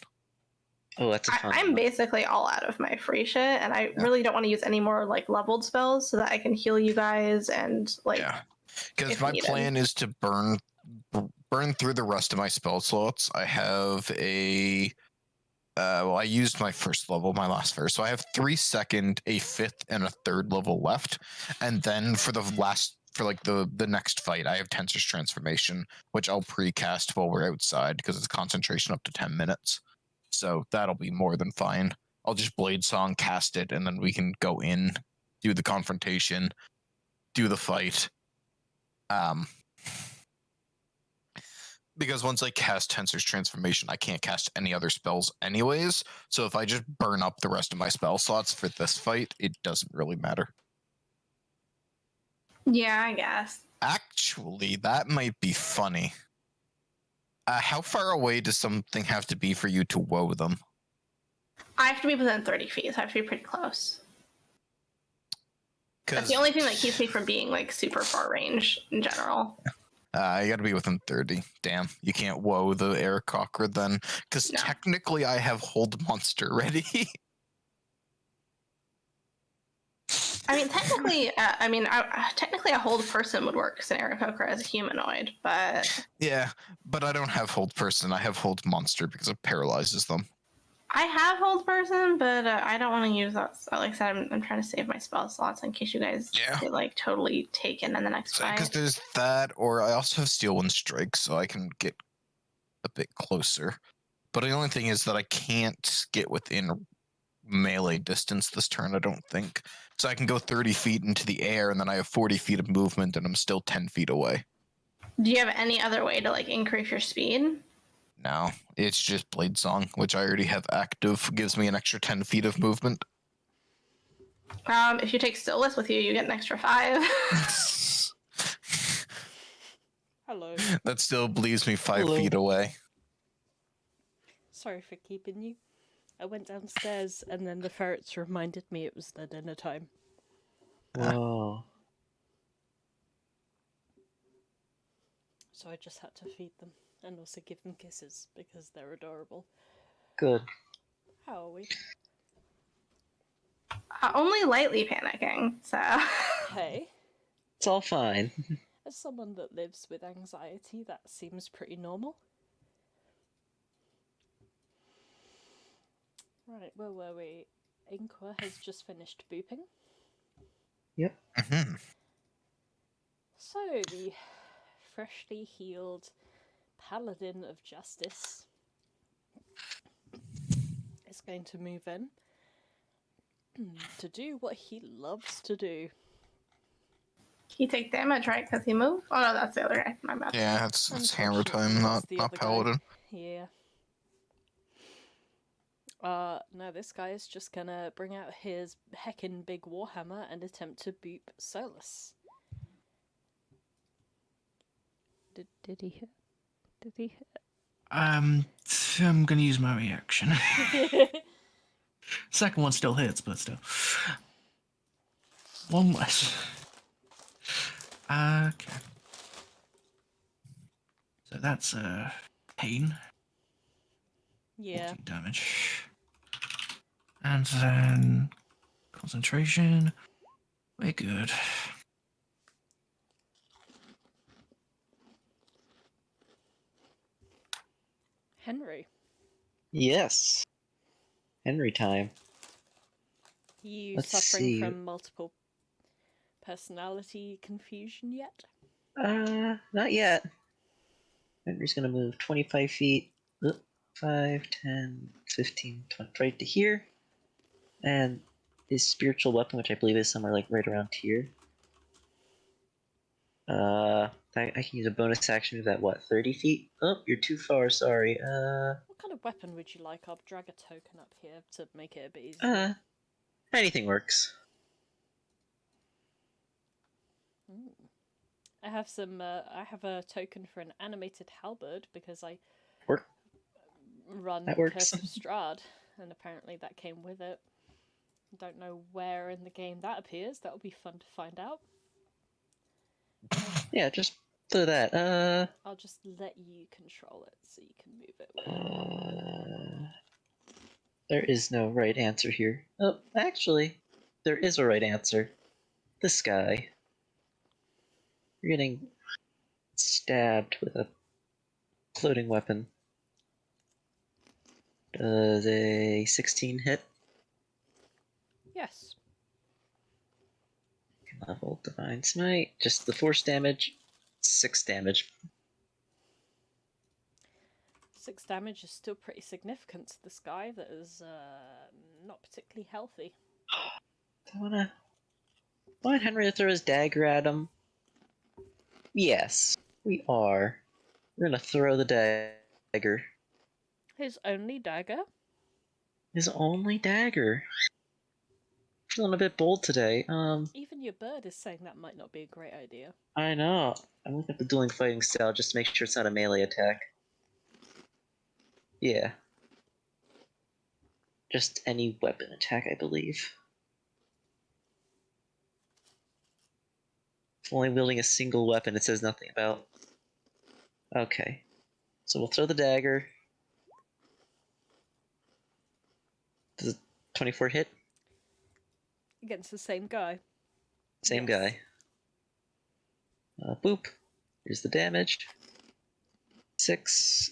Oh, that's a fun I'm one. basically all out of my free shit, and I Yeah. really don't want to use any more like leveled spells so that I can heal you guys and like. Yeah. Because if my needed. plan is to burn through the rest of my spell slots. I have a I used my last first, so I have 3 second, a 5th, and a 3rd level left, and then for the next fight, I have Tensor's transformation, which I'll precast while we're outside because it's concentration up to 10 minutes, so that'll be more than fine. I'll just Blade Song cast it, and then we can go in, do the confrontation, do the fight. Because once I cast Tensor's transformation, I can't cast any other spells anyways. So if I just burn up the rest of my spell slots for this fight, it doesn't really matter. Yeah, I guess. Actually, that might be funny. How far away does something have to be for you to woe them? I have to be within 30 feet, so I have to be pretty close. That's the only thing that keeps me from being like super far range in general. You gotta be within 30. Damn, you can't woe the Aarakocra then. Because No. technically I have Hold Monster ready. I mean, technically, technically a hold person would work because an Aarakocra is a humanoid, but Yeah, but I don't have Hold Person. I have Hold Monster because it paralyzes them. I have hold person, but I don't want to use that. Like I said, I'm trying to save my spell slots in case you guys get like totally taken in the next fight. Because there's that, or I also have Steel Wind Strike, so I can get a bit closer. But the only thing is that I can't get within melee distance this turn, I don't think. So I can go 30 feet into the air, and then I have 40 feet of movement, and I'm still 10 feet away. Do you have any other way to like increase your speed? No, it's just Blade Song, which I already have active, gives me an extra 10 feet of movement. If you take Solas with you, you get an extra 5. Hello. That still leaves me 5 feet away. Sorry for keeping you. I went downstairs and then the ferrets reminded me it was their dinner time. Whoa. So I just had to feed them and also give them kisses because they're adorable. Good. How are we? Only lightly panicking, so. Hey, It's all fine. as someone that lives with anxiety, that seems pretty normal. Right, where were we? Inqua has just finished booping. Yep. Mm-hmm. So, the freshly healed paladin of justice is going to move in to do what he loves to do. He take damage, right? Because he moved? Oh no, that's the other guy. My bad. Yeah, it's hammer Unfortunately, time, that's the not other guy. paladin. Yeah. No, this guy is just gonna bring out his heckin' big warhammer and attempt to boop Solas. Did he hit? Did he hit? I'm gonna use my reaction. Second one still hits, but still. One less. Okay. So that's pain. Yeah. 14 damage. And then concentration. We're good. Henry, Yes. Henry time. you Let's suffering see. from multiple personality confusion yet? Not yet. Henry's gonna move 25 feet. 5, 10, 15, 20, right to here. And his spiritual weapon, which I believe is somewhere like right around here. I can use a bonus action move at what, 30 feet? Oh, you're too far, sorry. What kind of weapon would you like? I'll drag a token up here to make it a bit easier. Anything works. Ooh. I have some. I have a token for an animated halberd because I Work. run That works. Curse of Strahd, and apparently that came with it. Don't know where in the game that appears. That would be fun to find out. Yeah, just throw that. I'll just let you control it so you can move it whenever. There is no right answer here. Oh, actually, there is a right answer. This guy. You're getting stabbed with a floating weapon. Does a 16 hit? Yes. Level Divine Smite. Just the force damage. 6 damage. 6 damage is still pretty significant to this guy that is not particularly healthy. I want Henry to throw his dagger at him. Yes, we are. We're gonna throw the dagger. His only dagger? His only dagger. Feeling a bit bold today. Even your bird is saying that might not be a great idea. I know. I'm looking at the dueling fighting style just to make sure it's not a melee attack. Yeah. Just any weapon attack, I believe. Only wielding a single weapon, it says nothing about. Okay. So we'll throw the dagger. Does a 24 hit? Against the same guy. Same Yes. guy. Boop. Here's the damage.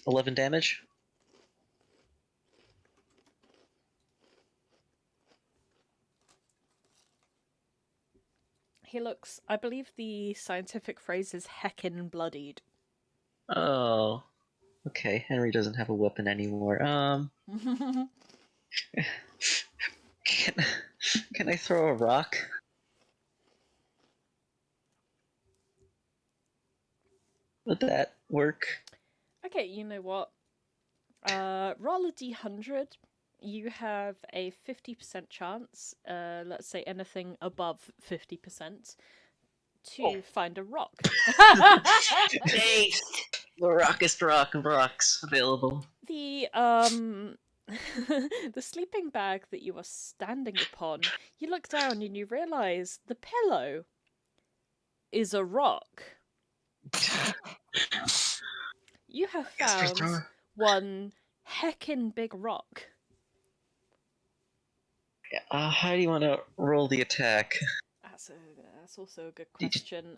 11 damage. He looks, I believe the scientific phrase is heckin' bloodied. Oh. Okay, Henry doesn't have a weapon anymore. Can I throw a rock? Would that work? Okay, you know what? Roll a d100. You have a 50% chance, let's say anything above 50%, to find a rock. Ace! The rockest rock of rocks available. The the sleeping bag that you are standing upon, you look down and you realise the pillow is a rock. You have found one heckin' big rock. How do you want to roll the attack? That's also a good question.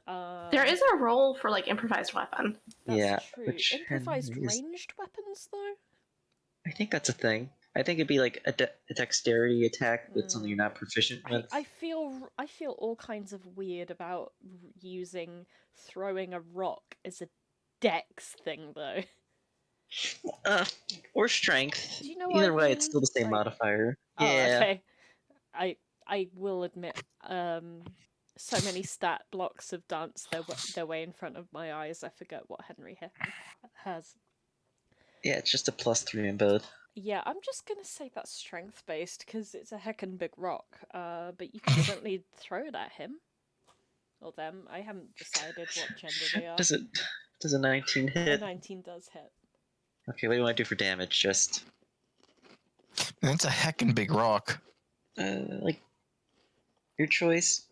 There is a role for like improvised weapon. That's true. which Improvised Henry is- ranged weapons, though? I think that's a thing. I think it'd be like a dexterity attack with something you're not proficient with. I feel all kinds of weird about throwing a rock as a dex thing, though. Or strength. Do you know what Either I way, mean? it's still the same Like- modifier. Oh, Yeah. okay. I will admit, so many stat blocks have danced their way in front of my eyes. I forget what Henry has. Yeah, it's just a +3 in both. Yeah, I'm just gonna say that's strength based because it's a heckin' big rock. But you can certainly throw it at him or them. I haven't decided what gender they are. Does a 19 A hit? 19 does hit. Okay, what do you want to do for damage? Just That's a heckin' big rock. like your choice.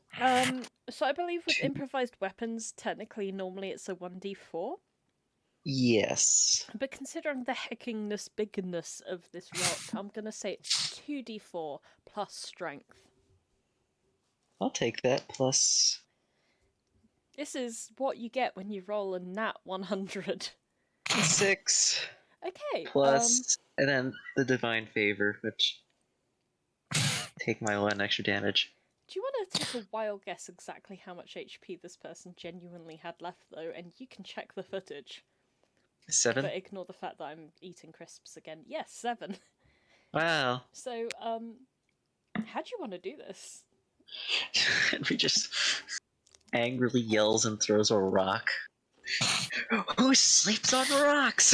So I believe with improvised weapons, technically, normally it's a 1d4. Yes. But considering the heckingness, bigness of this rock, I'm gonna say it's 2d4 plus strength. I'll take that. Plus This is what you get when you roll a nat 100. 6. Okay. Plus, and then the divine favor, which take my 1 extra damage. Do you want to take a wild guess exactly how much HP this person genuinely had left, though? And you can check the footage. 7. But ignore the fact that I'm eating crisps again. Yes, 7. Wow. So, How do you want to do this? Henry just angrily yells and throws a rock. Who sleeps on rocks?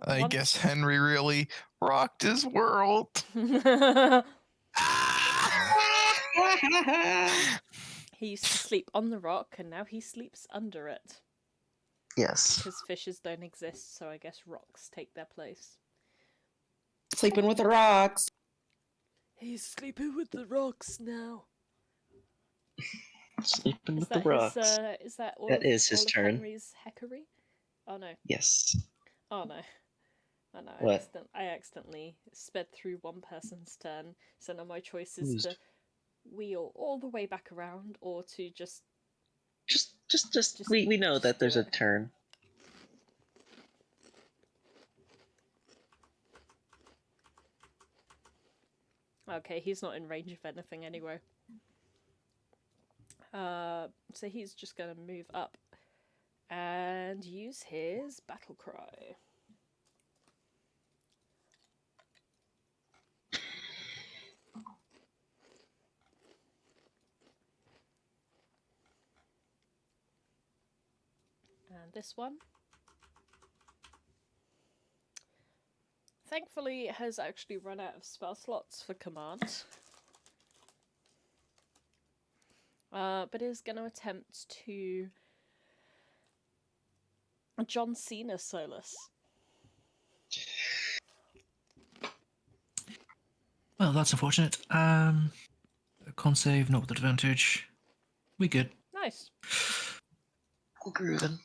I guess Henry really rocked his world. He used to sleep on the rock, and now he sleeps under it. Yes. Because fishes don't exist, so I guess rocks take their place. Sleeping with the rocks. He's sleeping with the rocks now. Sleeping Is with that the rocks. is that all That of, is his all of turn. Henry's heckery? Oh no. Yes. Oh no. Oh no. What? I accidentally sped through one person's turn, so now my choice is to wheel all the way back around or to just we know that do there's a it. turn. Okay, he's not in range of anything anyway. So he's just gonna move up and use his battle cry. And this one, thankfully, has actually run out of spell slots for command. But is going to attempt to John Cena Solas. Well, that's unfortunate. Con save, not with advantage. We good. Nice. Groovin'.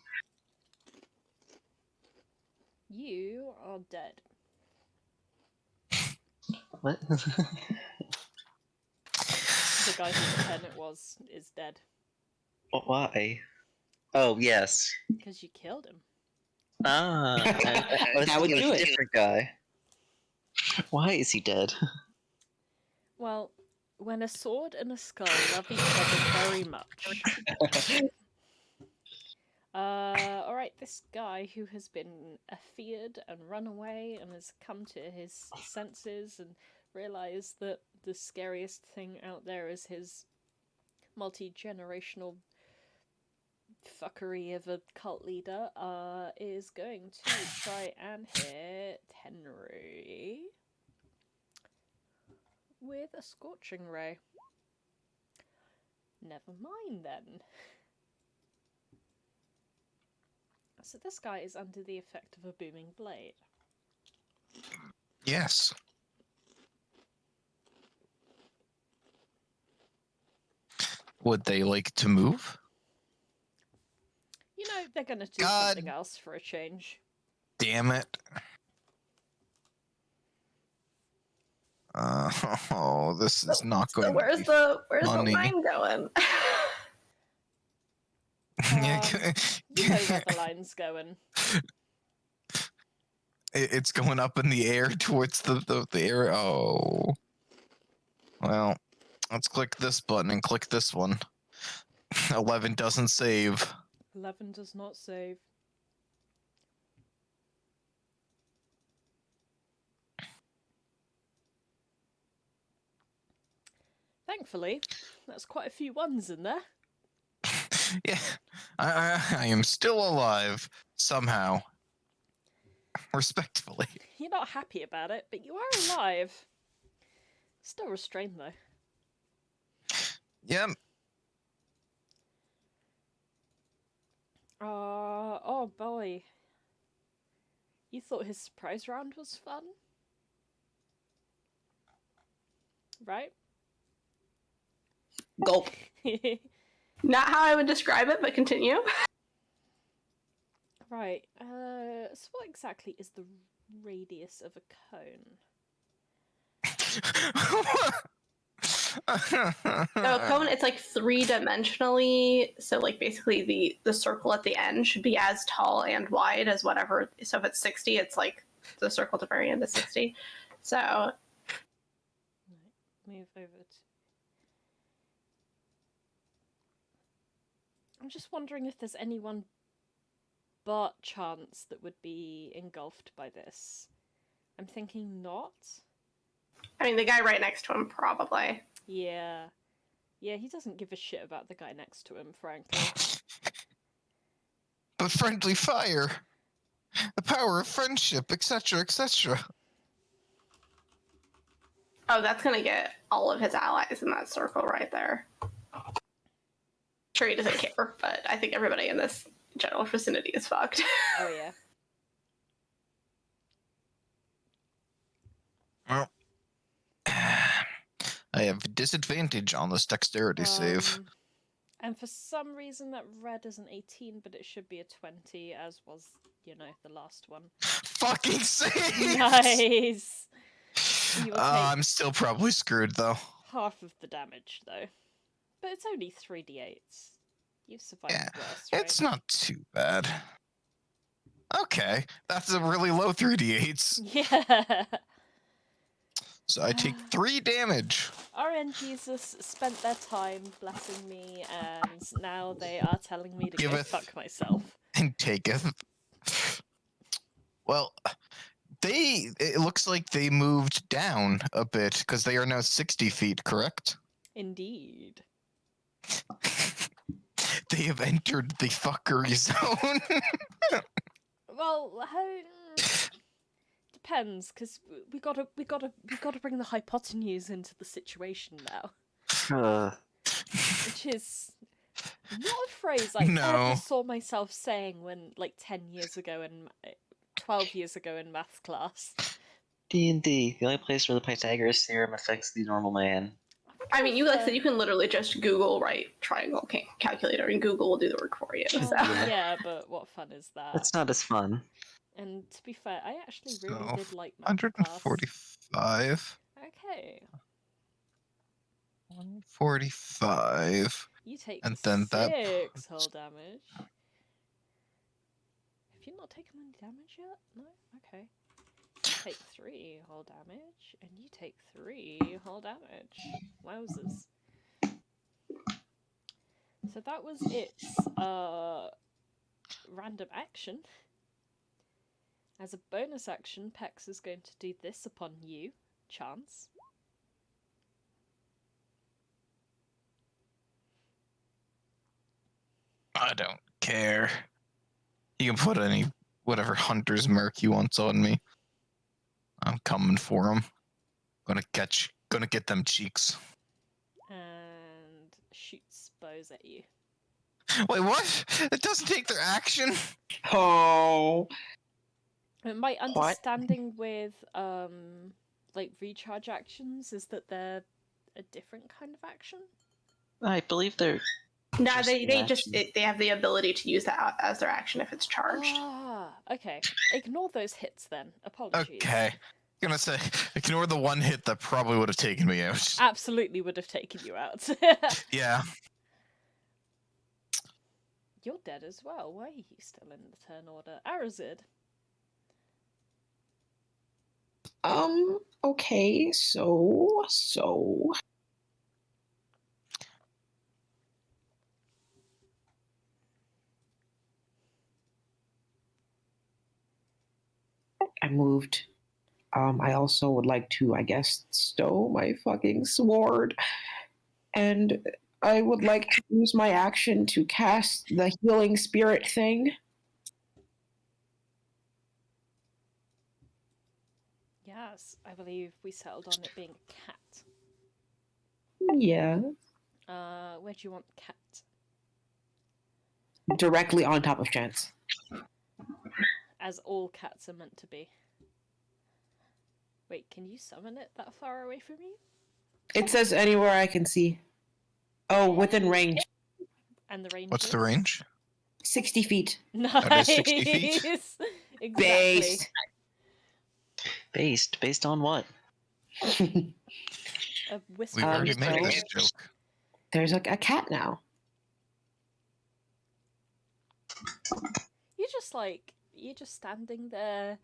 You are dead. What? The guy whose turn it was is dead. Why? Oh, yes. Because you killed him. Ah. I was That would thinking do of a it. different guy. Why is he dead? Well, when a sword and a skull love each other very much. Alright, this guy who has been feared and run away and has come to his senses and realised that the scariest thing out there is his multi-generational fuckery of a cult leader, is going to try and hit Henry with a scorching ray. Never mind then. So this guy is under the effect of a booming blade. Yes. Would they like to move? You know, they're gonna do God. something else for a change. Damn it. Oh, this is not going So where's to the funny. line going? You know where the line's going. It's going up in the air towards the air. Oh. Well, let's click this button and click this one. 11 doesn't save. 11 does not save. Thankfully, that's quite a few ones in there. Yeah, I am still alive somehow. Respectfully. You're not happy about it, but you are alive. Still restrained though. Yep. Oh boy. You thought his surprise round was fun? Right? Gulp. Not how I would describe it, but continue. Right. So what exactly is the radius of a cone? So a cone, it's like three-dimensionally. So like basically the circle at the end should be as tall and wide as whatever. So if it's 60, it's like the circle at the very end is 60. So Right. Move over to... I'm just wondering if there's anyone but Chance that would be engulfed by this. I'm thinking not. I mean, the guy right next to him, probably. Yeah. Yeah, he doesn't give a shit about the guy next to him, frankly. But friendly fire, the power of friendship, etc., etc. Oh, that's gonna get all of his allies in that circle right there. Sure, he doesn't care, but I think everybody in this general vicinity is fucked. Oh, yeah. Well, I have disadvantage on this dexterity save. And for some reason that red is an 18, but it should be a 20, as was, the last one. Fucking save! Nice! You will take I'm still probably screwed, though. half of the damage, though. But it's only 3d8s. You've survived Yeah, worse, right? it's not too bad. Okay, that's a really low 3d8s. Yeah! So I take 3 damage. RNGesus spent their time blessing me, and now they are telling me to go Giveth. fuck myself. And taketh. Well, it looks like they moved down a bit, because they are now 60 feet, correct? Indeed. They have entered the fuckery zone. Well, depends, because we gotta bring the hypotenuse into the situation now, which is not a phrase I ever saw myself saying when, 10 years ago and 12 years ago in math class. D&D, the only place where the Pythagoras theorem affects the normal man. I mean, you said you can literally just Google triangle calculator, and Google will do the work for you. Well, So. yeah, but what fun is that? That's not as fun. And to be fair, I actually really did like math 145. class. Okay. 145. You take And then 6 hull damage. Have you not taken any damage yet? No? Okay. You take 3 hull damage, and you take 3 hull damage. Wowzers. So that was its random action. As a bonus action, Pex is going to do this upon you, Chance. I don't care. You can put whatever hunter's mark he wants on me. I'm coming for him. Gonna get them cheeks. And shoots bows at you. Wait, what? It doesn't take their action? Oh. My understanding with recharge actions is that they're a different kind of action. I believe they're. No, they have the ability to use that as their action if it's charged. Ah, okay. Ignore those hits then. Apologies. Okay. I'm gonna say, ignore the one hit that probably would have taken me out. Absolutely would have taken you out. Yeah. You're dead as well. Why are you still in the turn order? Arazid. Okay, so I moved. I also would like to, I guess, stow my fucking sword. And I would like to use my action to cast the healing spirit thing. Yes, I believe we settled on it being a cat. Yeah. Where do you want the cat? Directly on top of Chance. As all cats are meant to be. Wait, can you summon it that far away from you? It says anywhere I can see. Oh, within range. And the range What's is? the range? 60 feet. Nice! 60 feet? Exactly. Based on what? A whisper. We've already made so- this joke. There's a cat now. You're just standing there,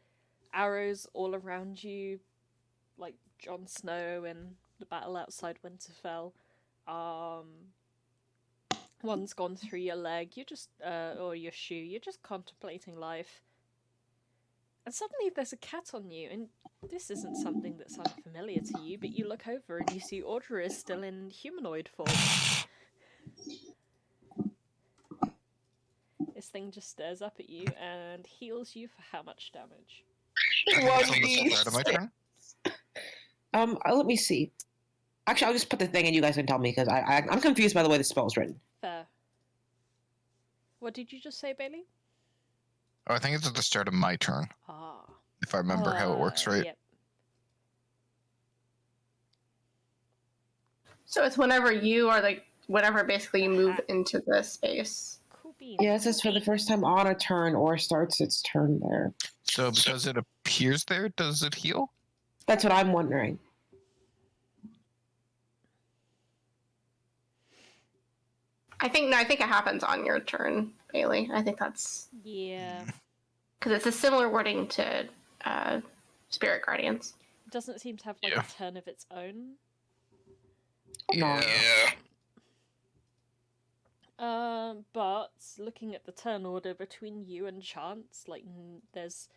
arrows all around you, like Jon Snow in the battle outside Winterfell. One's gone through your leg. You're just, or your shoe. You're just contemplating life. And suddenly there's a cat on you, and this isn't something that's unfamiliar to you, but you look over and you see Audra is still in humanoid form. This thing just stares up at you and heals you for how much damage? I think it's on the start of my turn. Let me see. Actually, I'll just put the thing and you guys can tell me, because I'm confused by the way the spell is written. Fair. What did you just say, Bailey? Oh, I think it's at the start of my turn, Ah. if I remember how it works right. Yep. So it's whenever you are like whenever basically you move into the space. Cool beans. Yeah, it says for the first time on a turn or starts its turn there. So because it appears there, does it heal? That's what I'm wondering. I think it happens on your turn, Bailey. I think that's Yeah. because it's a similar wording to Spirit Guardians. It doesn't seem to have like a turn of its own. No. But looking at the turn order between you and Chance, like there's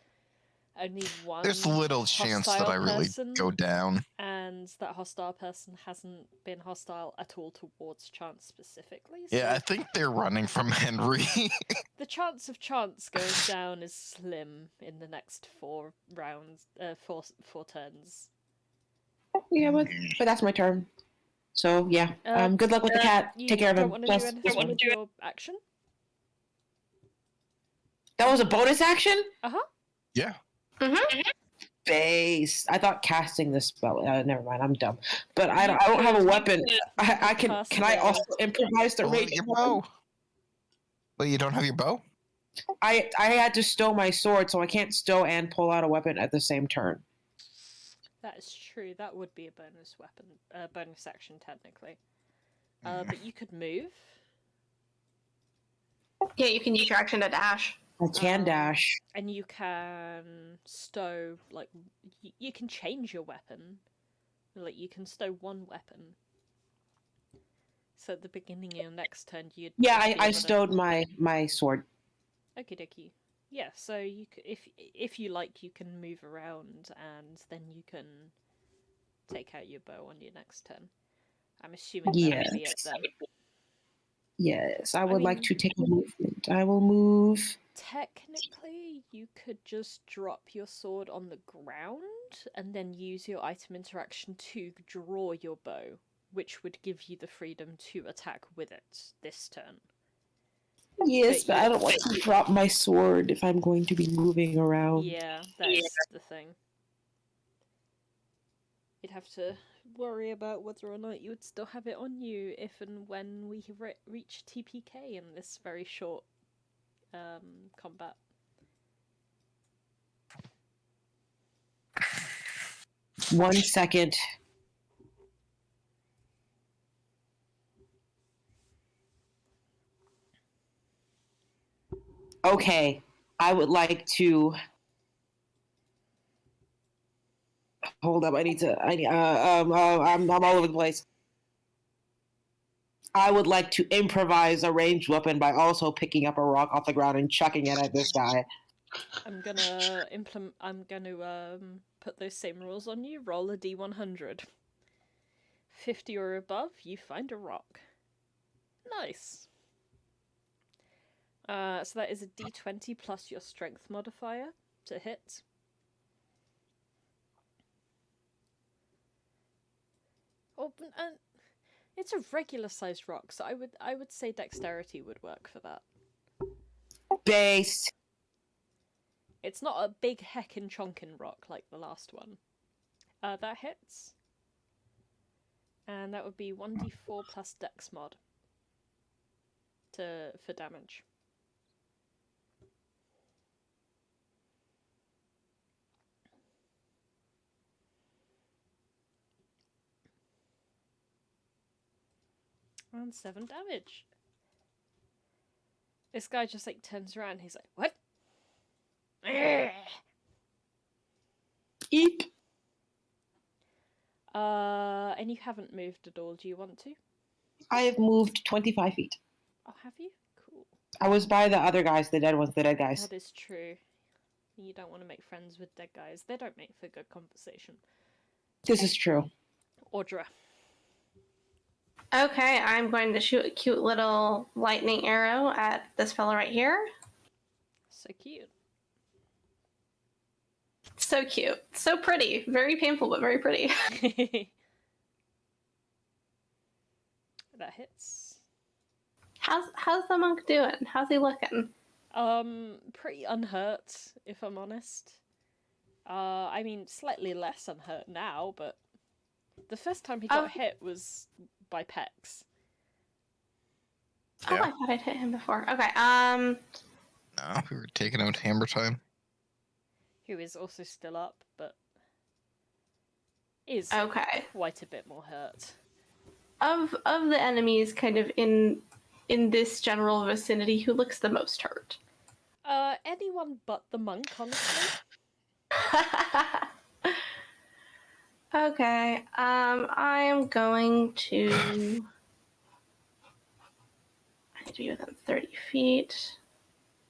only one. There's little chance that I really go down. And that hostile person hasn't been hostile at all towards Chance specifically. So Yeah, I think they're running from Henry. the chance of Chance going down is slim in the next 4 rounds, four turns. Yeah, but that's my turn. So yeah, good luck with the cat. Take care of him. Want to do anything with your action? That was a bonus action? Yeah. Mm-hmm. Base. I thought casting this spell. Never mind. I'm dumb. But I don't have a weapon. I can. Can I also improvise the rate? Your bow. But you don't have your bow? I had to stow my sword, so I can't stow and pull out a weapon at the same turn. That is true. That would be a bonus weapon, bonus action technically. But you could move. Yeah, you can use your action to dash. I can dash. And you can stow, like, you can change your weapon. Like, you can stow one weapon. So at the beginning of your next turn, you'd... Yeah, I stowed my sword. Okie dokie. Yeah, so you if you like, you can move around, and then you can take out your bow on your next turn. I'm assuming that would be it then. Yes, I would like to take a movement. I will move. Technically, you could just drop your sword on the ground and then use your item interaction to draw your bow, which would give you the freedom to attack with it this turn. Yes, but I don't want to drop my sword if I'm going to be moving around. Yeah, that is the thing. You'd have to worry about whether or not you would still have it on you if and when we reach TPK in this very short combat. One second. Okay, I would like to. Hold up! I'm all over the place. I would like to improvise a ranged weapon by also picking up a rock off the ground and chucking it at this guy. I'm gonna put those same rules on you. Roll a d100. 50 or above, you find a rock. Nice. So that is a d20 plus your strength modifier to hit. Oh, and it's a regular sized rock, so I would say dexterity would work for that. Base. It's not a big heckin' chonkin' rock like the last one. That hits. And that would be 1d4 plus dex mod for damage. And 7 damage. This guy just like turns around. He's like, "What?" Eep. And you haven't moved at all. Do you want to? I have moved 25 feet. Oh, have you? Cool. I was by the other guys, the dead ones, the dead guys. That is true. You don't want to make friends with dead guys. They don't make for good conversation. This is true. Audra. Okay, I'm going to shoot a cute little lightning arrow at this fella right here. So cute. So cute. So pretty. Very painful, but very pretty. That hits. How's the monk doing? How's he looking? Pretty unhurt, if I'm honest. I mean, slightly less unhurt now, but the first time he got hit was by Pex. Oh, I thought I'd hit him before. Okay, No, we were taking out hammer time. Who is also still up, but is quite a bit more hurt. Of the enemies kind of in this general vicinity, who looks the most hurt? Anyone but the monk, honestly. Okay, I am going to... I need to be within 30 feet.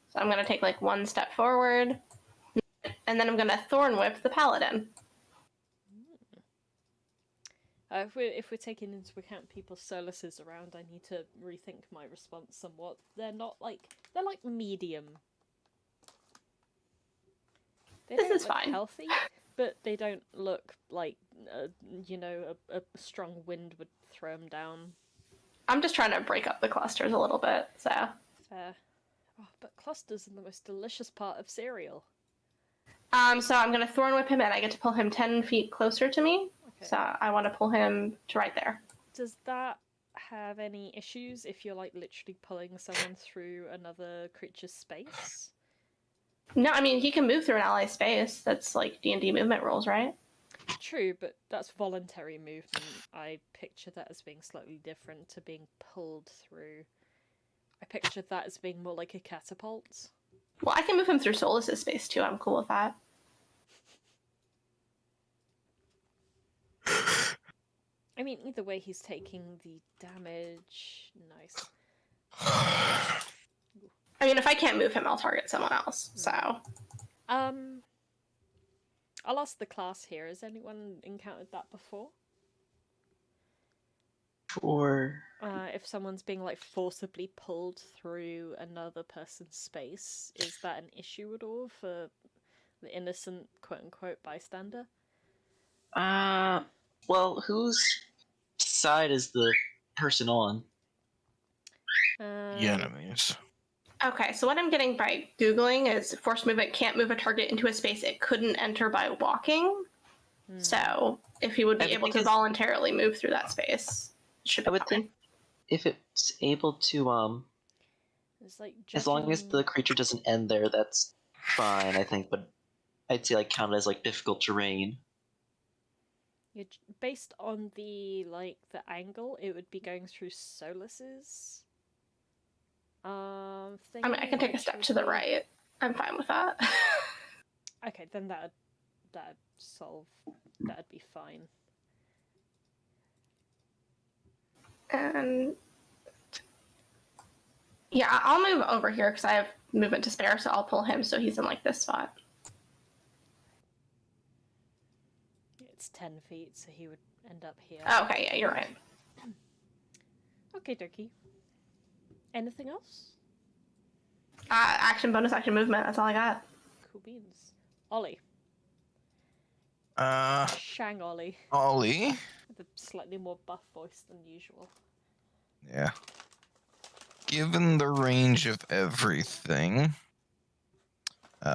So I'm going to take like one step forward. And then I'm going to Thorn Whip the paladin. If we're taking into account people's Solases around, I need to rethink my response somewhat. They're like medium. They This don't is look fine. Healthy, but they don't look like a strong wind would throw them down. I'm just trying to break up the clusters a little bit, so. Fair. Oh, but clusters are the most delicious part of cereal. So I'm going to Thorn Whip him, and I get to pull him 10 feet closer to me. Okay. So I want to pull him to right there. Does that have any issues if you're like literally pulling someone through another creature's space? No, I mean, he can move through an ally space. That's like D&D movement rules, right? True, but that's voluntary movement. I picture that as being slightly different to being pulled through. I pictured that as being more like a catapult. Well, I can move him through Solas' space too. I'm cool with that. I mean, either way, he's taking the damage. Nice. I mean, if I can't move him, I'll target someone else, so... I'll ask the class here. Has anyone encountered that before? If someone's being, like, forcibly pulled through another person's space, is that an issue at all for the innocent, quote-unquote, bystander? Well, whose side is the person on? The enemies. Okay, so what I'm getting by Googling is forced movement can't move a target into a space it couldn't enter by walking. So, if he would be able to voluntarily move through that space, it should be fine. Think if it's able to, it's like as long as the creature doesn't end there, that's fine, I think, but I'd say, like, count it as, like, difficult terrain. Based on the angle, it would be going through Solas's thing. I mean, I can take a step to the right. I'm fine with that. Okay, then that'd be fine. And yeah, I'll move over here because I have movement to spare, so I'll pull him so he's in like this spot. It's 10 feet, so he would end up here. Oh, okay, yeah, you're right. Okay, dokie. Anything else? Action, bonus action, movement. That's all I got. Cool beans. Ollie. Shang Ollie. Ollie. With a slightly more buff voice than usual. Yeah. Given the range of everything,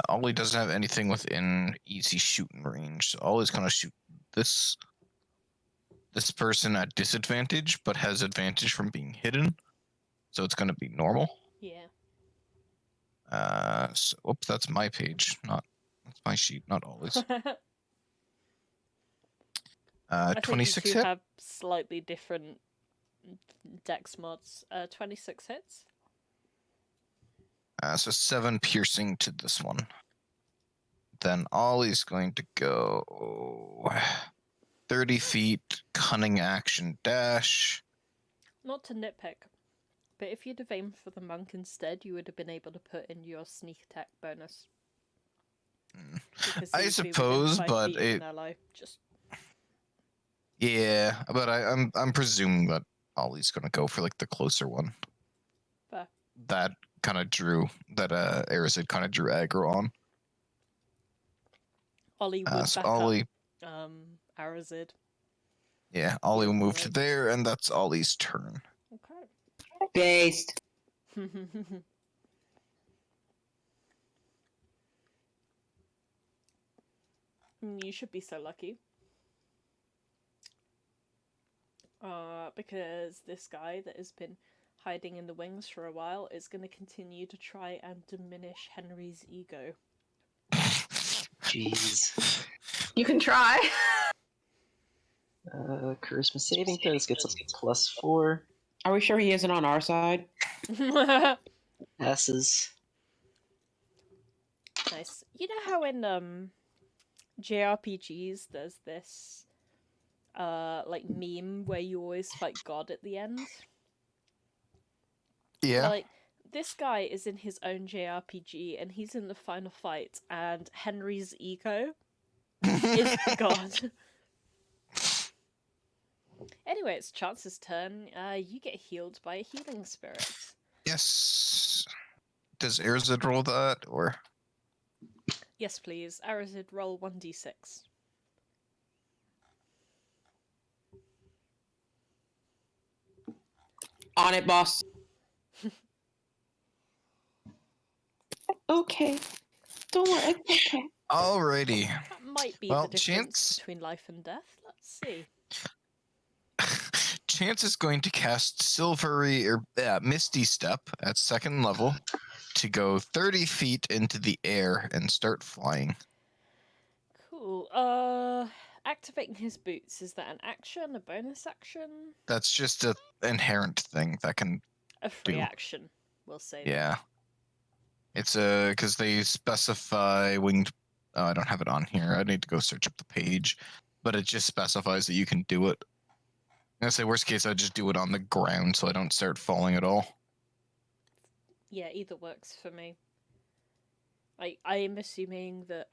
Ollie doesn't have anything within easy shooting range, so Ollie's gonna shoot this person at disadvantage, but has advantage from being hidden, so it's gonna be normal. Yeah. So, oops, that's my page, that's my sheet, not Ollie's. 26 you hit. Have slightly different dex mods. 26 hits. So 7 piercing to this one. Then Ollie's going to go 30 feet, cunning action dash. Not to nitpick, but if you'd have aimed for the monk instead, you would have been able to put in your sneak attack bonus. Because I he would be within suppose, 5 but feet of an ally. Just yeah, but I'm presuming that Ollie's gonna go for like the closer one. Fair. That Arazid kind of drew aggro on. Ollie would So back Ollie, up Arazid. yeah, Ollie will move to Right. there, and that's Ollie's turn. Okay. Based. You should be so lucky. Because this guy that has been hiding in the wings for a while is going to continue to try and diminish Henry's ego. Jeez. You can try. Charisma saving throws gets a +4. Are we sure he isn't on our side? Passes. Nice. You know how in JRPGs there's this like meme where you always fight God at the end? Yeah. Like, this guy is in his own JRPG and he's in the final fight, and Henry's ego is the God. Anyway, it's Chance's turn. You get healed by a healing spirit. Yes. Does Arazid roll that, or? Yes, please. Arazid, roll 1d6. On it, boss. Okay. Don't worry, it's okay. Alrighty. That might be Well, the difference Chance- between life and death. Let's see. Chance is going to cast Misty Step at 2nd level to go 30 feet into the air and start flying. Cool. Activating his boots, is that an action, a bonus action? That's just an inherent thing that can, A free Do. action, we'll say. yeah. It's because they specify winged. Oh, I don't have it on here. I need to go search up the page, but it just specifies that you can do it. I'm gonna say worst case, I just do it on the ground so I don't start falling at all. Yeah, either works for me. I am assuming that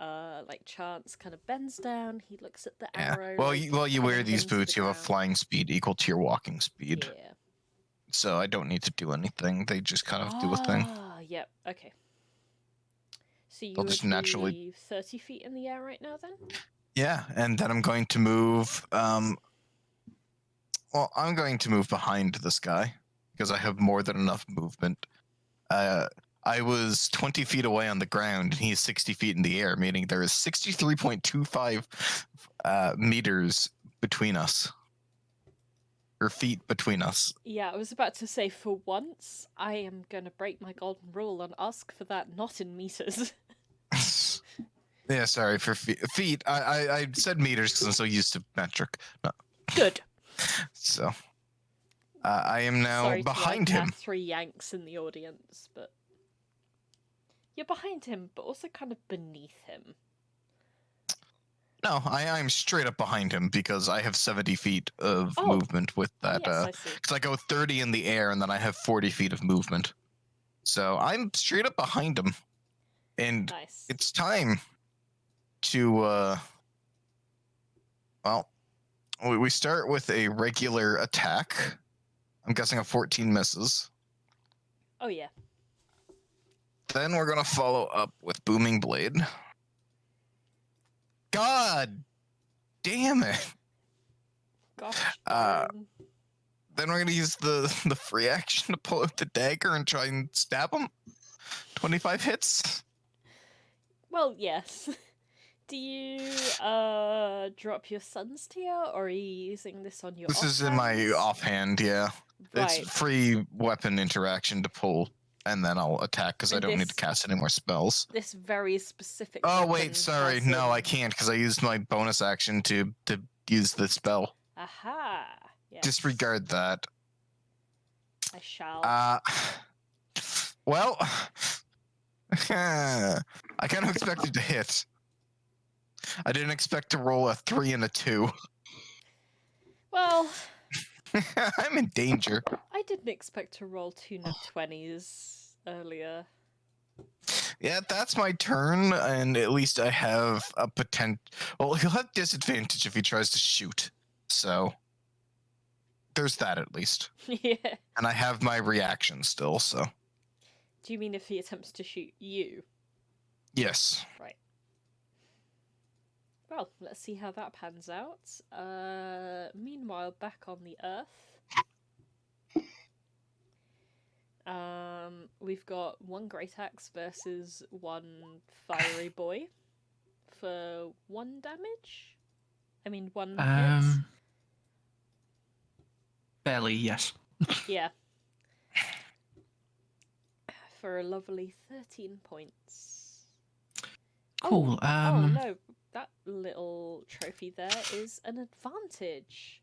like Chance kind of bends down, he looks at the Yeah. arrow. Well, like, you kind wear of these into the boots, you have a ground. flying speed equal to your walking speed. Yeah. So I don't need to do anything. They just kind of do a thing. Ah, yep, okay. So you They'll would just naturally- be 30 feet in the air right now then? Yeah, and then I'm going to move. Well, I'm going to move behind this guy because I have more than enough movement. I was 20 feet away on the ground, and he's 60 feet in the air, meaning there is 63.25 meters between us. Or feet between us. Yeah, I was about to say, for once, I am gonna break my golden rule and ask for that not in meters. Yeah, sorry for feet. I said meters because I'm so used to metric. No. Good. So I am now Sorry behind to, like, him. add 3 Yanks in the audience, but you're behind him, but also kind of beneath him. No, I'm straight up behind him because I have 70 feet of Oh. movement with that. Yes, I see. Because I go 30 in the air and then I have 40 feet of movement. So I'm straight up behind him. And Nice. it's time to, well, we start with a regular attack. I'm guessing a 14 misses. Oh yeah. Then we're going to follow up with Booming Blade. God damn it. Gosh. Uh, darn. Then we're going to use the free action to pull out the dagger and try and stab him. 25 hits. Well, yes. Do you drop your son's tier, or are you using this on your This is in my offhands? offhand, yeah. Right. It's free weapon interaction to pull, and then I'll attack because I And don't need this- to cast any more spells. This very specific Oh, weapon wait, sorry. has No, I an- can't because I used my bonus action to use the spell. Aha! Yes. Disregard that. I shall. Well, I kind of expected to hit. I didn't expect to roll a 3 and a 2. Well, I'm in danger. I didn't expect to roll 2 nat 20s earlier. Yeah, that's my turn, and at least I have a potential. Well, he'll have disadvantage if he tries to shoot. So there's that at least. Yeah. And I have my reaction still, so. Do you mean if he attempts to shoot you? Yes. Right. Well, let's see how that pans out. Meanwhile, back on the Earth. We've got one Great Axe versus one Fiery Boy for 1 damage. I mean, 1 hit. Barely, yes. Yeah. For a lovely 13 points. Cool. Oh no, that little trophy there is an advantage.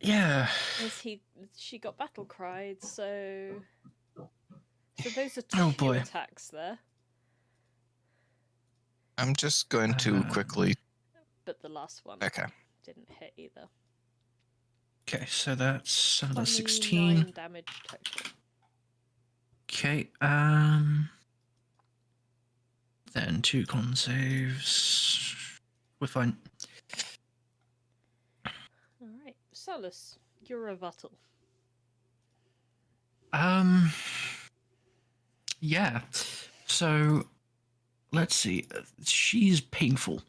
Yeah. As she got battle cried, so those are 2 Oh, boy. attacks there. I'm just going to quickly. But the last one Okay. didn't hit either. Okay, so that's another 29 16. damage total. Okay, then 2 con saves. We're fine. Alright, Solas, your rebuttal. Yeah. So, let's see. She's painful.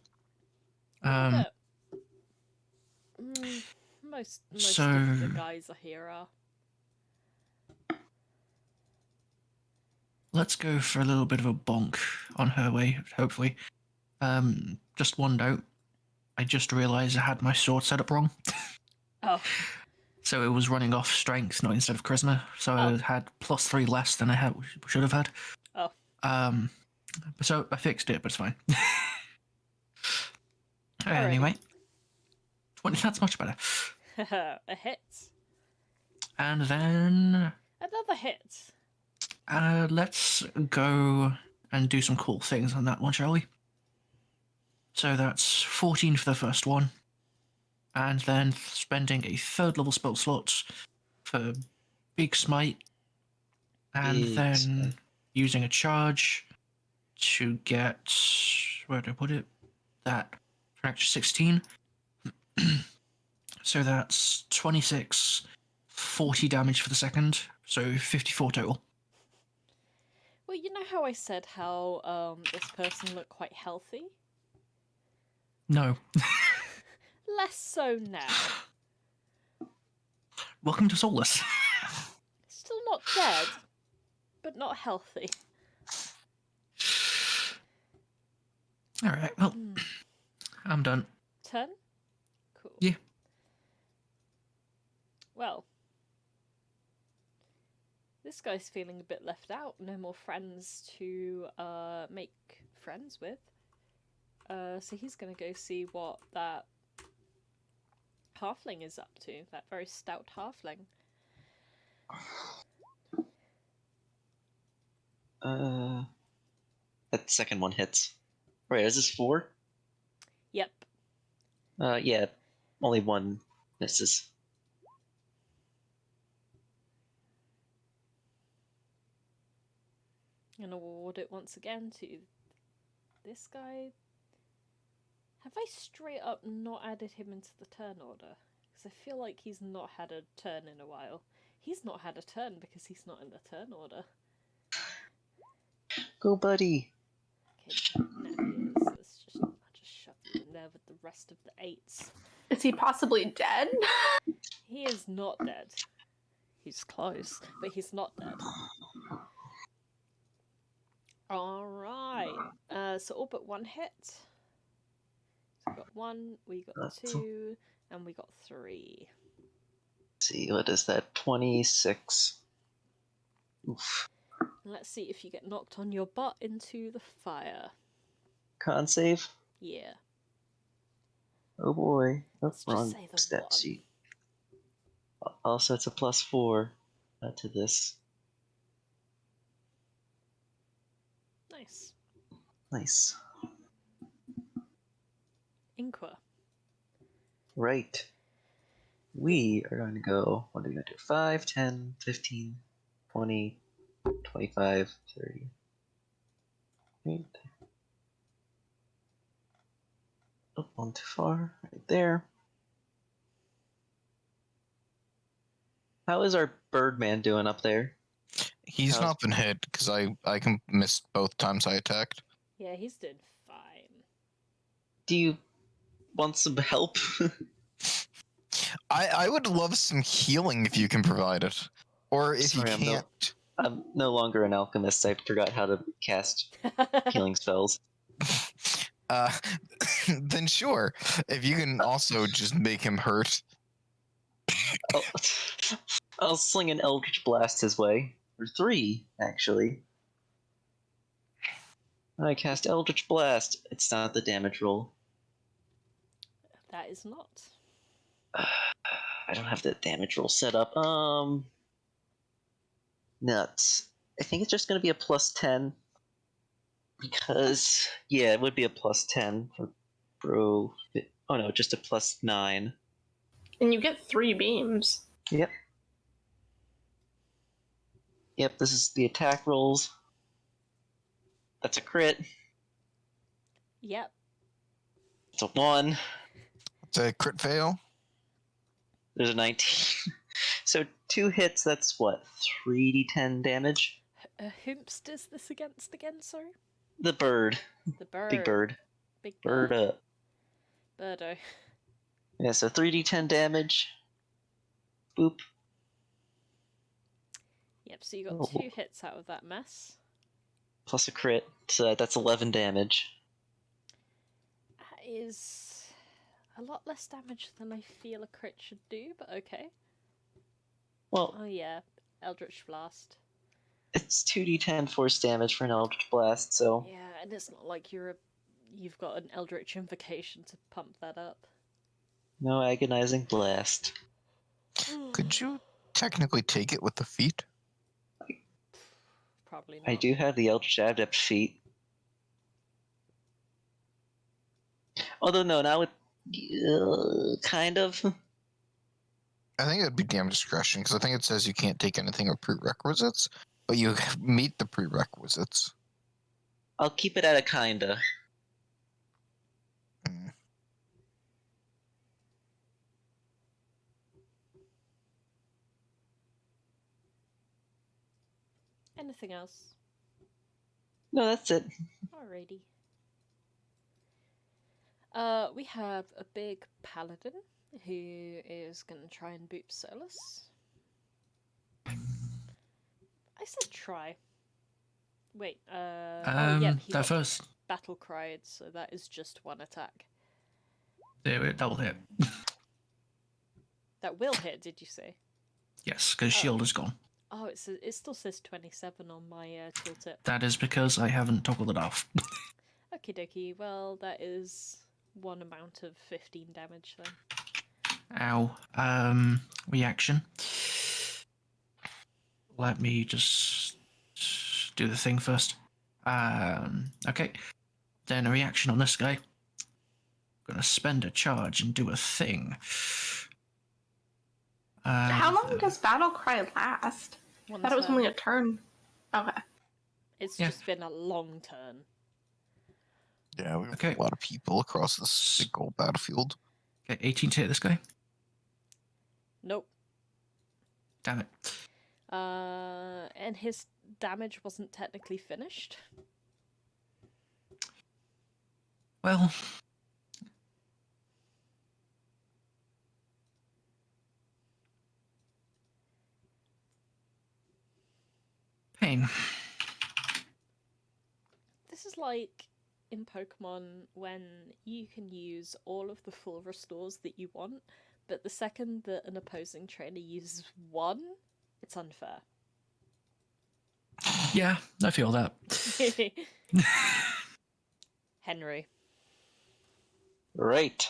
Most So- of the guys are here are. Let's go for a little bit of a bonk on her way, hopefully. Just one note. I just realised I had my sword set up wrong. Oh, So it was running off strength, not instead of charisma. So I had +3 less than I should have had. Oh. So I fixed it, but it's fine. Alrighty. Anyway. 20, that's much better. a hit. And then Another hit. let's go and do some cool things on that one, shall we? So that's 14 for the first one. And then spending a 3rd level spell slot for Big Smite. And Big then Smite. using a charge to get... Where did I put it? That. For an extra 16. So that's 26, 40 damage for the second. So 54 total. Well, you know how I said how this person looked quite healthy? No. Less so now. Welcome to Solas. Still not dead, but not healthy. Alright, well, I'm done. Turn? Cool. Yeah. Well, this guy's feeling a bit left out. No more friends to make friends with. So he's going to go see what that halfling is up to. That very stout halfling. That second one hits. Right, is this 4? Yep. Yeah, only 1 misses. And award it once again to this guy. Have I straight up not added him into the turn order? Because I feel like he's not had a turn in a while. He's not had a turn because he's not in the turn order. Go, buddy! Okay, now he is. Let's just shove him in there with the rest of the 8s. Is he possibly dead? He is not dead. He's close, but he's not dead. Alright. So all but 1 hit. So we got 1, we got 2, and we got 3. Let's see, what is that? 26. Oof. Let's see if you get knocked on your butt into the fire. Con save? Yeah. Oh boy. Let's That's wrong just say the stat 1. sheet. Also, it's a +4 to this. Nice. Nice. Inqua. Right. We are going to go, what are we going to do? 5, 10, 15, 20, 25, 30. Right. Oh, one too far. Right there. How is our Birdman doing up there? He's How's- not been hit because I can miss both times I attacked. Yeah, he's doing fine. Do you want some help? I would love some healing if you can provide it, or if Sorry, you can't. I'm no longer an alchemist. I forgot how to cast healing spells. Uh, then sure. If you can also just make him hurt. I'll sling an Eldritch Blast his way. Or 3, actually. I cast Eldritch Blast. It's not the damage roll. That is not. I don't have the damage roll set up. Nuts. I think it's just going to be a +10. Because, yeah, it would be a +10 for bro. Oh no, just a +9. And you get 3 beams. Yep. Yep, this is the attack rolls. That's a crit. Yep. It's a 1. It's a crit fail. There's a 19. So 2 hits, that's what? 3d10 damage? Whomst is this against again, sorry? The bird. The bird. Big bird. Big Bird bird. up. Birdo. Yeah, so 3d10 damage. Boop. Yep, so you got Oh. 2 hits out of that mess. Plus a crit. So that's 11 damage. That is a lot less damage than I feel a crit should do, but okay. Well, Oh yeah, Eldritch Blast. it's 2d10 force damage for an Eldritch Blast, so... Yeah, and it's not like you've got an Eldritch Invocation to pump that up. No agonizing blast. Could you technically take it with the feet? Probably not. I do have the Eldritch Adept feat. Although, no, now with... kind of. I think it'd be damn discretion because I think it says you can't take anything or prerequisites, but you meet the prerequisites. I'll keep it at a kinda. Mm. Anything else? No, that's it. Alrighty. We have a big paladin who is gonna try and boop Solas. I said try. Wait, oh yeah, he that got first, battle cried, so that is just 1 attack. that will hit. That will hit, did you say? Yes, because shield is gone. Oh, it still says 27 on my tooltip. That is because I haven't toggled it off. Okie dokie, well, that is 1 amount of 15 damage then. Ow. Reaction. Let me just do the thing first. Okay. Then a reaction on this guy. I'm gonna spend a charge and do a thing. How long does Battle Cry last? I 1 thought it was turn. only a turn. Okay. It's Yeah. just been a long turn. Yeah, we have Okay. a lot of people across this big old battlefield. Okay, 18 to hit this guy. Nope. Damn it. And his damage wasn't technically finished. Well. Pain. This is like in Pokemon when you can use all of the full restores that you want, but the second that an opposing trainer uses 1, it's unfair. Yeah, I feel that. Henry. Right.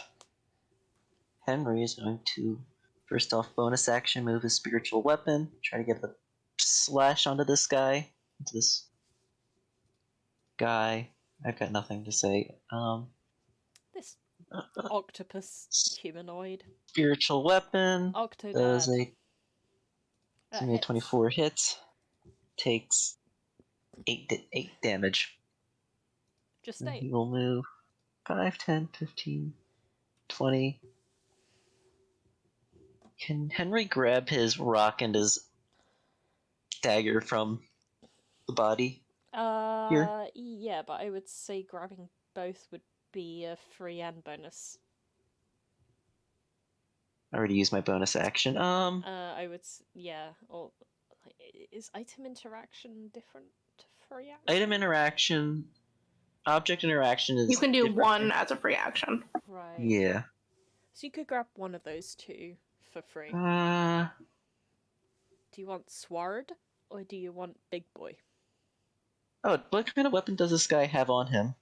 Henry is going to, first off, bonus action move his spiritual weapon. Try to get a slash onto this guy. This guy. I've got nothing to say. This octopus humanoid. Spiritual weapon. Does Octodad. a give me a 24 hits. Takes 8 damage. Just And stay. he will move 5, 10, 15, 20. Can Henry grab his rock and his dagger from the body? Here? Yeah, but I would say grabbing both would be a free and bonus. I already used my bonus action. I would, yeah, or is item interaction different to free action? Item interaction, object interaction is. You can do different. one as a free action. Right. Yeah. So you could grab one of those two for free. Uh, Do you want sword or do you want big boy? oh, what kind of weapon does this guy have on him?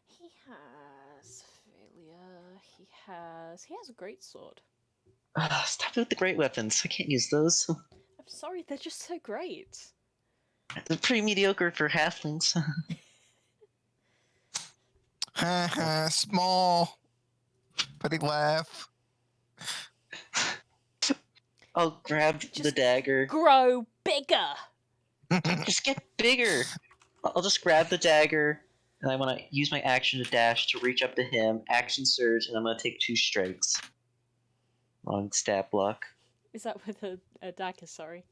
He has failure. He has a great sword. Stop it with the great weapons. I can't use those. I'm sorry, they're just so great. They're pretty mediocre for halflings. Small. Pretty laugh. I'll grab the Just dagger. Grow bigger. Just get bigger. I'll just grab the dagger, and I want to use my action to dash to reach up to him. Action surge, and I'm going to take 2 strikes. Long stab block. Is that with a dagger? Sorry.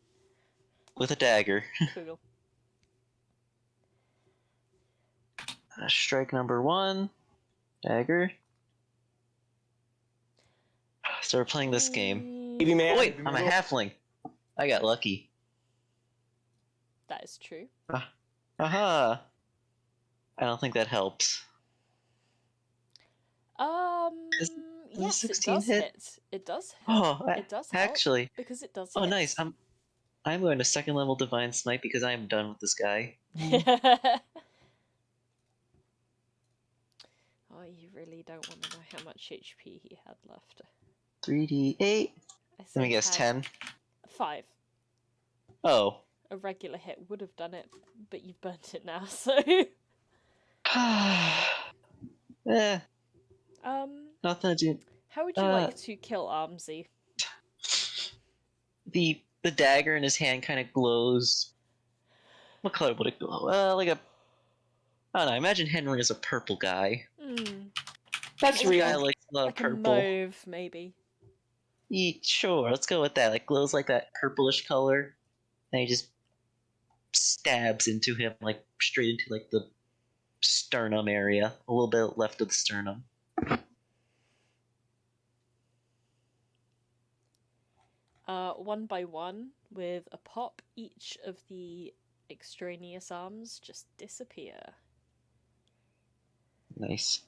With a dagger. Cool. Strike number 1. Dagger. So we're playing this game. Baby man. Oh, wait, I'm a halfling. I got lucky. That is true. Aha! I don't think that helps. Does Yes, it 16 does hit? hit. It does hit. Oh, It does help, actually. because it does Oh, hit. nice. I'm going to 2nd level Divine Smite because I am done with this guy. Oh, you really don't want to know how much HP he had left. 3d8. I Let say me guess, had 10. 5. Oh. A regular hit would have done it, but you've burnt it now, so... Eh, nothing to do. How would you like to kill Armsy? The dagger in his hand kind of glows. What color would it glow? Like a. I don't know. Imagine Henry is a purple guy. That's This guy real. likes a lot Like of a purple. mauve, maybe. Sure, let's go with that. Like glows like that purplish color, and he just stabs into him like straight into like the sternum area, a little bit left of the sternum. One by one, with a pop, each of the extraneous arms just disappear. Nice.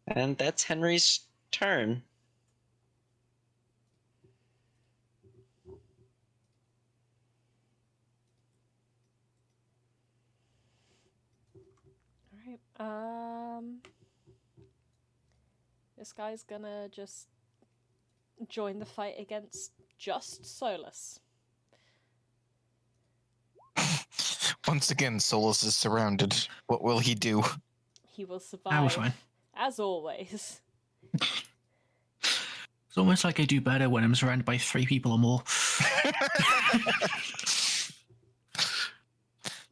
And that's Henry's turn. Alright, this guy's gonna just join the fight against just Solas. Once again, Solas is surrounded. What will he do? He will we're survive, fine. as always. It's almost like I do better when I'm surrounded by 3 people or more.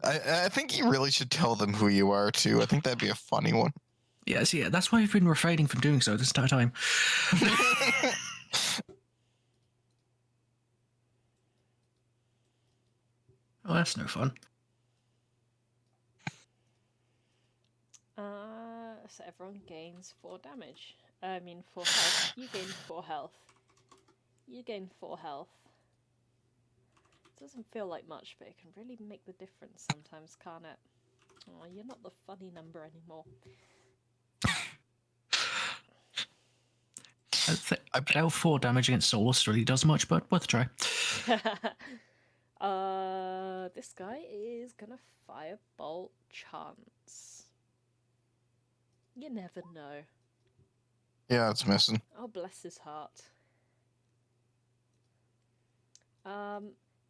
I think you really should tell them who you are, too. I think that'd be a funny one. Yes, yeah, that's why I've been refraining from doing so this entire time. Oh, that's no fun. So everyone gains 4 damage. I mean 4 health. You gain 4 health. You gain 4 health. Doesn't feel like much, but it can really make the difference sometimes, can't it? Oh, you're not the funny number anymore. I doubt 4 damage against Solas really does much, but worth a try. This guy is gonna firebolt chance. You never know. Yeah, it's missing. Oh, bless his heart.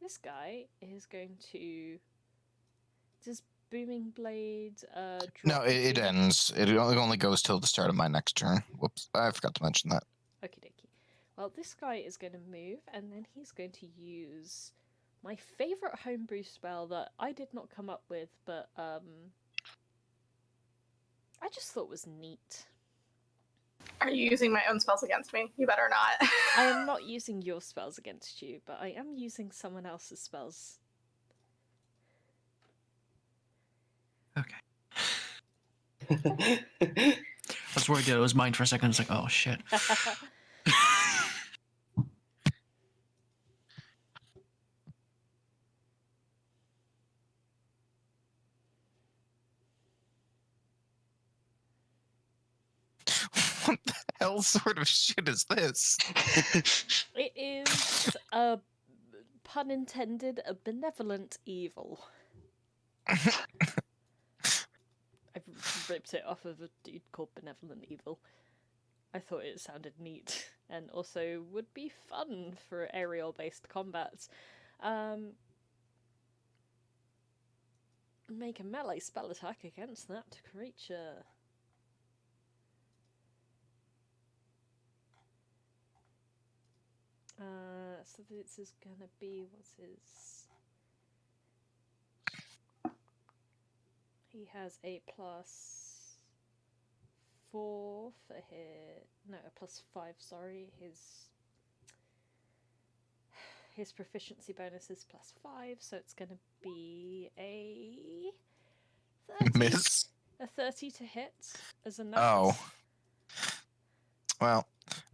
This guy is going to... Does Booming Blade drop? No, it between- ends. It only goes till the start of my next turn. Whoops, I forgot to mention that. Okie dokie. Well, this guy is going to move, and then he's going to use My favourite homebrew spell that I did not come up with, but I just thought was neat. Are you using my own spells against me? You better not. I am not using your spells against you, but I am using someone else's spells. Okay. That's where I did. It was mine for a second. It's like, oh shit. What the hell sort of shit is this? It is a, pun intended, a benevolent evil. I've ripped it off of a dude called Benevolent Evil. I thought it sounded neat, and also would be fun for aerial-based combats. Make a melee spell attack against that creature. So this is gonna be, what's his... He has a +4 for his... No, a +5, sorry. His proficiency bonus is +5, so it's gonna be a 30. Miss? A 30 to hit as a Oh. numbers. Well,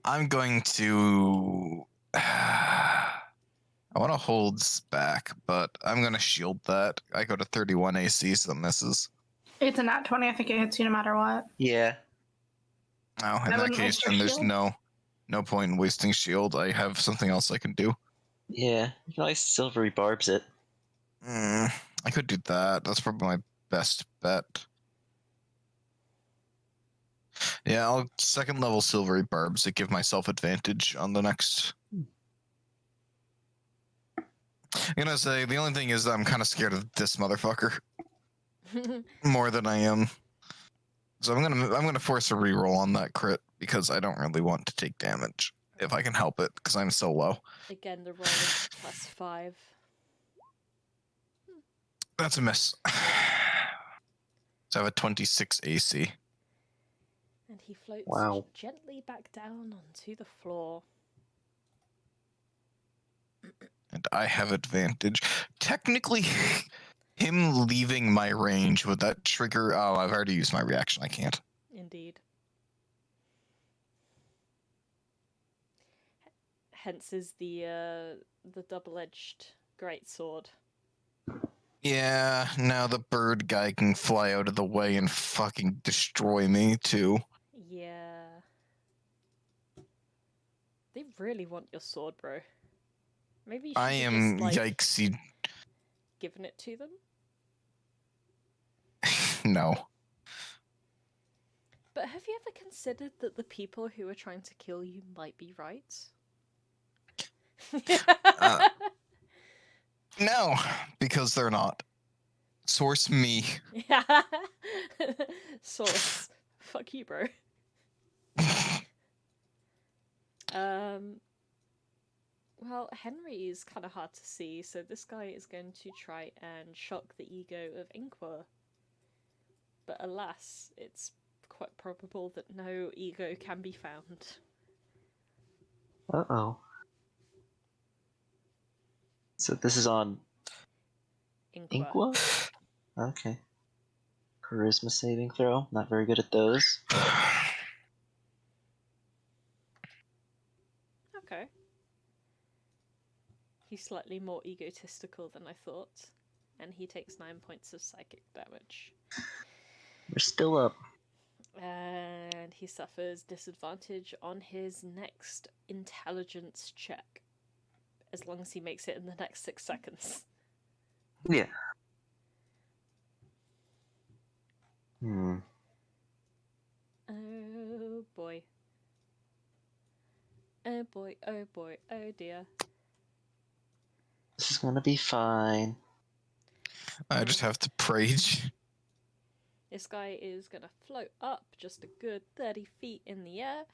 I'm going to... I want to hold back, but I'm going to shield that. I go to 31 AC, so that misses. It's a nat 20. I think it hits you no matter what. Yeah. Oh, in I that wouldn't case, waste your then there's shield. no point in wasting shield. I have something else I can do. Yeah. You can always silvery barbs it. I could do that. That's probably my best bet. Yeah, I'll second level silvery barbs to give myself advantage on the next. I'm gonna say the only thing is I'm kind of scared of this motherfucker more than I am. So I'm gonna force a reroll on that crit because I don't really want to take damage if I can help it because I'm so low. Again, the roll is +5. That's a miss. So I have a 26 AC. And he floats Wow. gently back down onto the floor. And I have advantage. Technically, him leaving my range, would that trigger... Oh, I've already used my reaction. I can't. Indeed. Hence is the double-edged greatsword. Yeah, now the bird guy can fly out of the way and fucking destroy me, too. Yeah. They really want your sword, bro. Maybe you should I have am just, like, yikesy. given it to them? No. But have you ever considered that the people who are trying to kill you might be right? No, because they're not. Source me. Yeah. Solas. Fuck you, bro. Well, Henry is kind of hard to see, so this guy is going to try and shock the ego of Inqua. But alas, it's quite probable that no ego can be found. Uh-oh. So this is on Inqua? Okay. Charisma saving throw. Not very good at those. Okay. He's slightly more egotistical than I thought, and he takes 9 points of psychic damage. We're still up. And he suffers disadvantage on his next intelligence check, as long as he makes it in the next 6 seconds. Yeah. Oh boy. Oh boy, oh boy, oh dear. This is gonna be fine. I just have to rage. This guy is gonna float up just a good 30 feet in the air.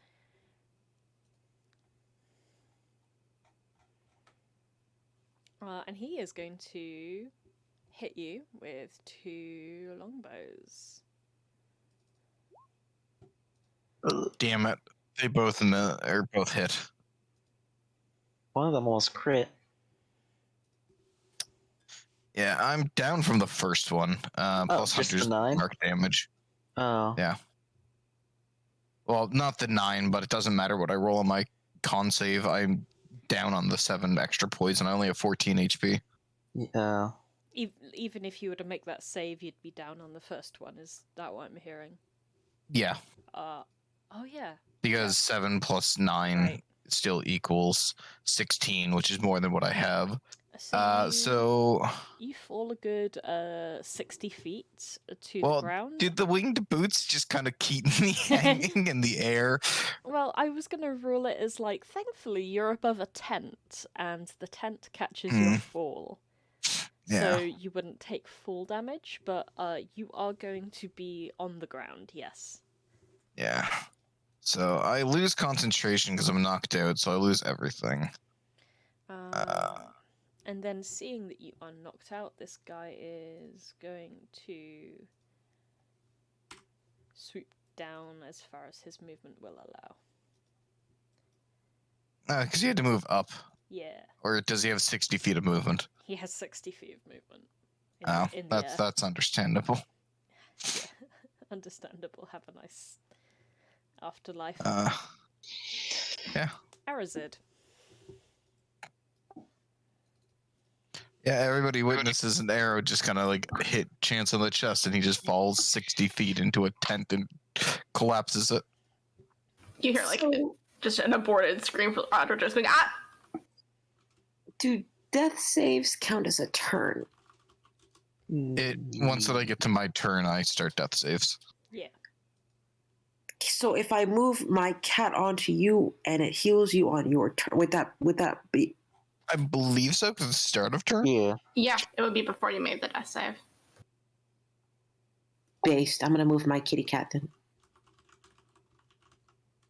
And he is going to hit you with 2 longbows. Damn it! They both both hit. One of them almost crit. Yeah, I'm down from the first one. Plus just the Hunter's 9? mark damage. Oh. Yeah. Well, not the 9, but it doesn't matter what I roll on my con save. I'm down on the 7 extra poison. I only have 14 HP. Yeah. Even if you were to make that save, you'd be down on the first one. Is that what I'm hearing? Yeah. Oh yeah. Because 7 plus 9 Right. still equals 16, which is more than what I have. So, So you fall a good 60 feet to well, the ground. did the winged boots just kind of keep me hanging in the air? Well, I was gonna rule it as like, thankfully you're above a tent, and the tent catches your fall. Yeah. So you wouldn't take full damage, but you are going to be on the ground, yes. Yeah. So I lose concentration because I'm knocked out, so I lose everything. And then seeing that you are knocked out, this guy is going to swoop down as far as his movement will allow. Because he had to move up. Yeah, Or does he have 60 feet of movement? he has 60 feet of movement. In the air. That's understandable. Yeah, understandable. Have a nice afterlife. Yeah. Arazid. Yeah, everybody witnesses an arrow just kind of like hit Chance on the chest, and he just falls 60 feet into a tent and collapses it. You hear like just an aborted scream from Audra just going, ah! Do death saves count as a turn? Once that I get to my turn, I start death saves. Yeah. So if I move my cat onto you and it heals you on your turn, would that be? I believe so, because it's the start of turn. Yeah. Yeah, it would be before you made the death save. Based. I'm gonna move my kitty cat then,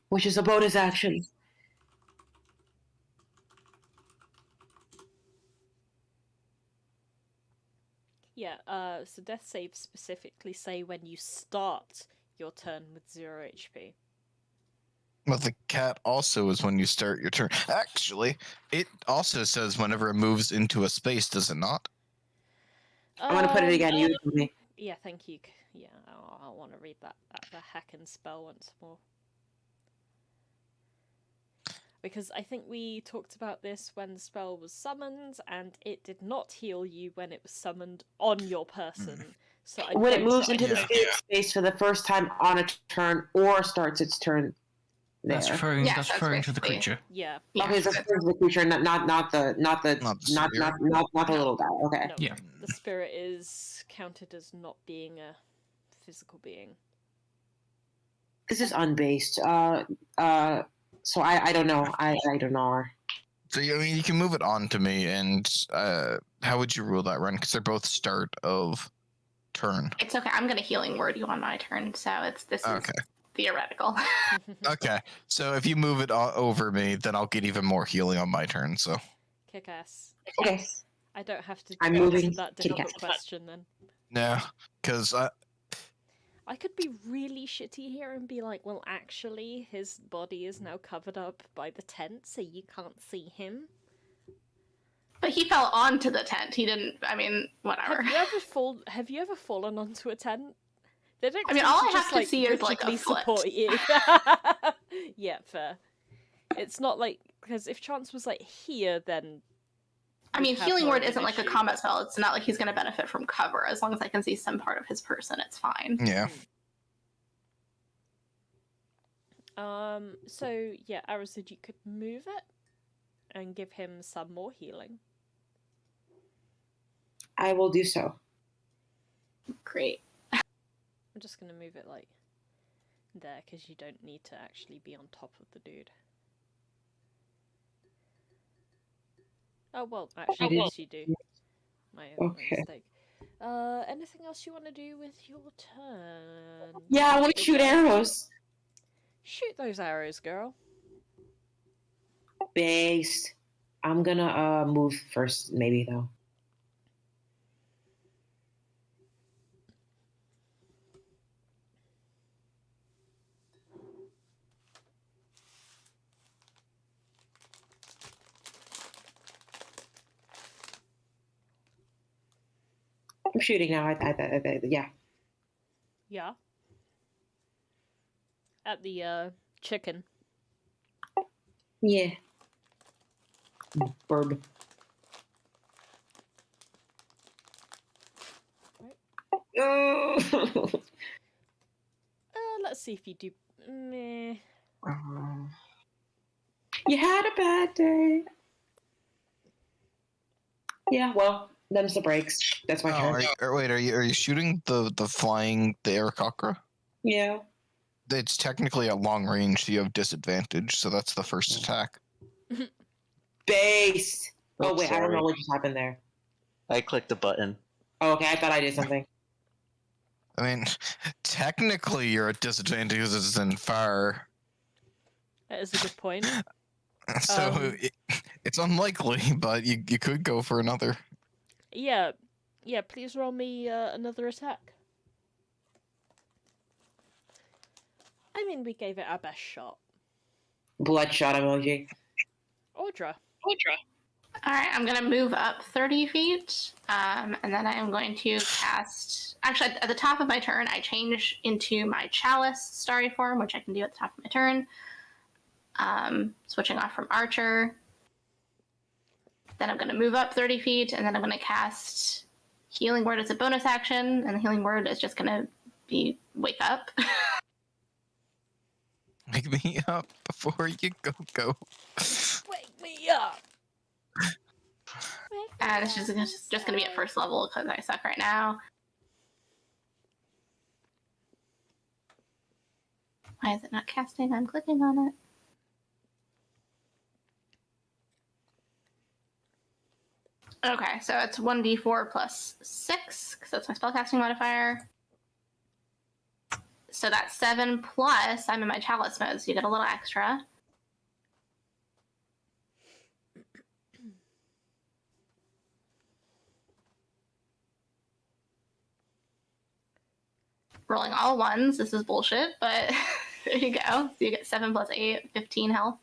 which is a bonus action. Yeah, so death saves specifically say when you start your turn with 0 HP. But the cat also is when you start your turn. Actually, it also says whenever it moves into a space, does it not? I'm gonna put it again. You me. Yeah, thank you. Yeah, I want to read that the hacking spell once more. Because I think we talked about this when the spell was summoned, and it did not heal you when it was summoned on your person. So when it moves into the spirit space for the first time on a turn or starts its turn there. That's referring Yes, that's to the basically- creature. Yeah. Okay, so it's the creature, not the little guy. Okay. No, Yeah. the spirit is counted as not being a physical being. This is unbased. So I don't know. I don't know. So I mean, you can move it on to me, and how would you rule that run? Because they're both start of turn. It's okay. I'm going to healing word you on my turn, so this is Okay. theoretical. Okay. So if you move it over me, then I'll get even more healing on my turn. So. Kick ass. Okay. I don't have to I'm answer moving that kitty difficult cat. question then. Yeah, because I could be really shitty here and be like, well, actually, his body is now covered up by the tent, so you can't see him. But he fell onto the tent. He didn't. I mean, whatever. Have you ever fallen onto a tent? They don't. I mean, tend all to I just, have to see is, like, a rigidly foot. support you. Yeah, fair. It's not like, because if Chance was like here, then. I mean, we'd have healing more word of an isn't like a issue, combat but- spell. It's not like he's going to benefit from cover. As long as I can see some part of his person, it's fine. yeah. So yeah, Arazid, you could move it and give him some more healing. I will do so. Great. I'm just gonna move it like there because you don't need to actually be on top of the dude. Oh well, actually, yes, you do. My Okay. mistake. Anything else you want to do with your turn? Yeah, I want to shoot arrows. Shoot those arrows, girl. Based. I'm gonna move first, maybe though. I'm shooting now. Yeah. Yeah. At the chicken. Yeah. Bird. Right. Let's see if you do. Meh. You had a bad day. Yeah, well, them's the breaks. That's my turn. Wait, are you shooting the flying the Aarakocra? Yeah. It's technically at long range, so you have disadvantage. So that's the first attack. Base. Oh Oops, wait, I don't sorry. know what just happened there. I clicked the button. Oh, okay, I thought I did something. I mean, technically you're at disadvantage because it's in fire. That is a good point. So it's unlikely, but you could go for another. Yeah. Yeah, please roll me another attack. I mean, we gave it our best shot. Bloodshot emoji. Audra. All right, I'm going to move up 30 feet, and then I am going to cast... Actually, at the top of my turn, I change into my chalice starry form, which I can do at the top of my turn. Switching off from archer. Then I'm going to move up 30 feet, and then I'm going to cast healing word as a bonus action, and the healing word is just going to be wake up. Wake me up before you go. Wake me up! And it's just going to be at first level because I suck right now. Why is it not casting? I'm clicking on it. Okay, so it's 1d4 plus 6, because that's my spellcasting modifier. So that's 7 plus, I'm in my chalice mode, so you get a little extra. Rolling all ones, this is bullshit, but there you go. So you get 7 plus 8, 15 health.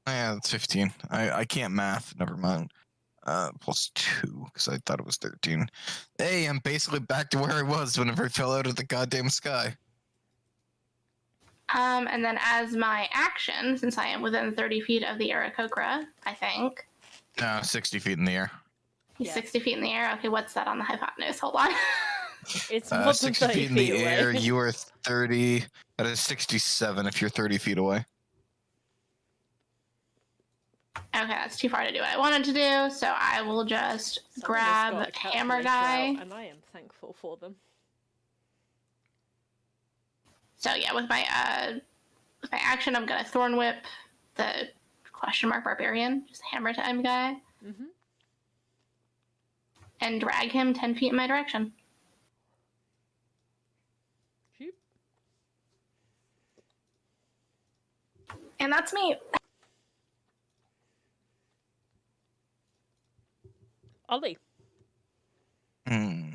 Yeah, it's 15. I can't math. Never mind. Plus 2, because I thought it was 13. Hey, I'm basically back to where I was whenever I fell out of the goddamn sky. And then as my action, since I am within 30 feet of the Aarakocra, I think. 60 feet in the air. He's Yeah. 60 feet in the air. Okay, what's that on the hypotenuse? Hold on. It's more than 60 30 feet in the away. air, you are 30. That is 67 if you're 30 feet away. Okay, that's too far to do what I wanted to do, so I will just Someone has got grab a Hammer calculator Guy. out, and I am thankful for them. So yeah, with my action, I'm gonna Thorn Whip the question mark Barbarian, just Hammer Time guy, Mm-hmm. and drag him 10 feet in my direction. Shoot. And that's me. Ollie. Hmm.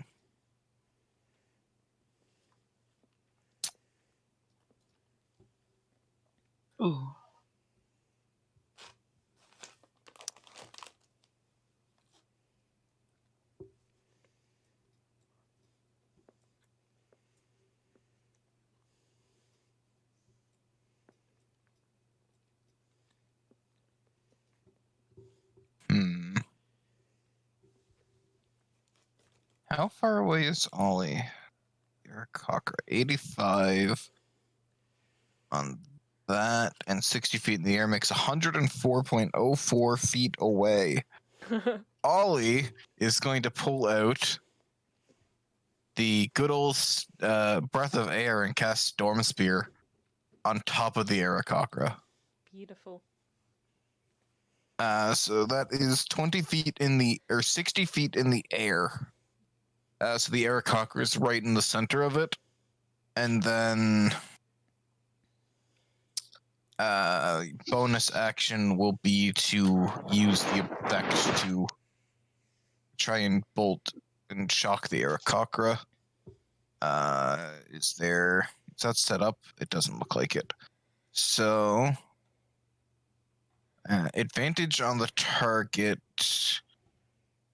Oh. How far away is Ollie? You're a cocker. 85 on that, and 60 feet in the air makes 104.04 feet away. Ollie is going to pull out the good old breath of air and cast Storm Spear on top of the Aarakocra. Beautiful. So that is 20 feet in the, or 60 feet in the air. So the Aarakocra is right in the center of it. And then bonus action will be to use the effect to try and bolt and shock the Aarakocra. Is that set up? It doesn't look like it. So, advantage on the target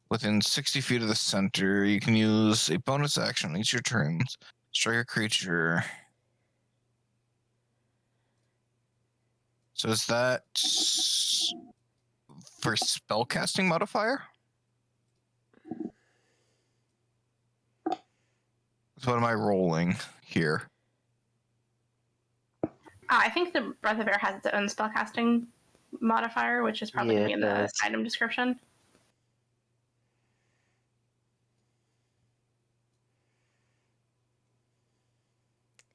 within 60 feet of the center. You can use a bonus action on each of your turns. Strike a creature. So is that for spellcasting modifier? So what am I rolling here? I think the Breath of Air has its own spellcasting modifier, which is probably Yeah, going to be in it the does. item description.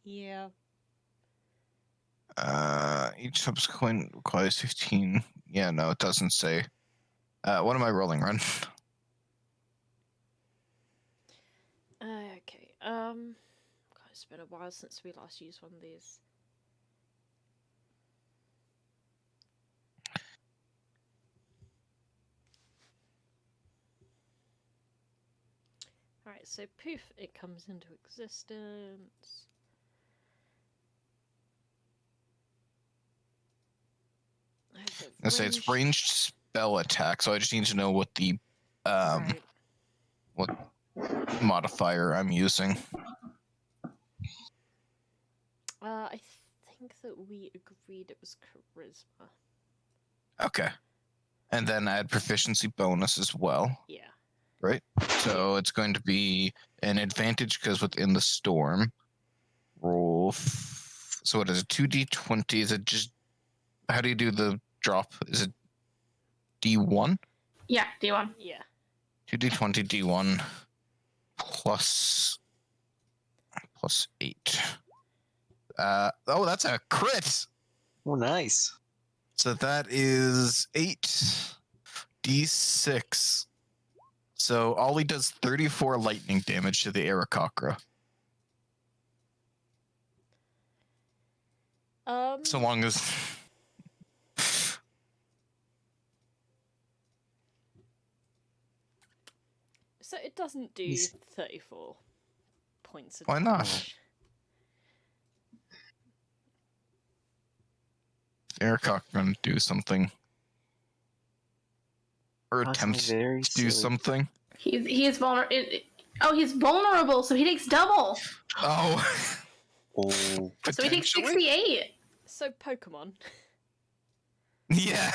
Yeah. Each subsequent requires 15. Yeah, no, it doesn't say. What am I rolling, Run? Okay. God, it's been a while since we last used one of these. Alright, so poof, it comes into existence. I say it's ranged spell attack, so I just need to know what the Right. what modifier I'm using. I think that we agreed it was charisma. Okay. And then add proficiency bonus as well, Yeah. right? So it's going to be an advantage because within the storm. Roll. So what is it? 2d20? Is it just. How do you do the drop? Is it d1? Yeah, D1. Yeah. 2d20 d1 plus 8. Oh, that's a crit. Oh, nice. So that is 8d6. So Ollie does 34 lightning damage to the Aarakocra. So long as. So it doesn't do He's- 34 points of Why not? damage. Aarakocra gonna do something. Or Possibly attempt very to do silly. something. He's vulnerable. He's vulnerable, so he takes double. Oh. Oh, So he takes Potentially? 68. So Pokemon. Yeah.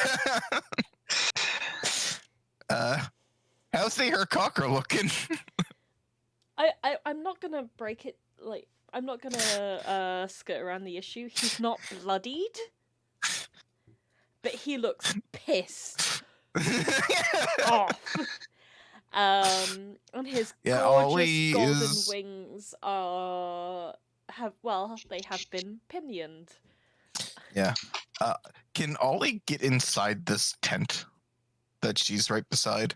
How's the Aarakocra looking? I'm not gonna break it, like, I'm not gonna skirt around the issue. He's not bloodied. But he looks pissed off. And his Yeah, gorgeous Ollie golden is- wings they have been pinioned. Yeah. Can Ollie get inside this tent that she's right beside?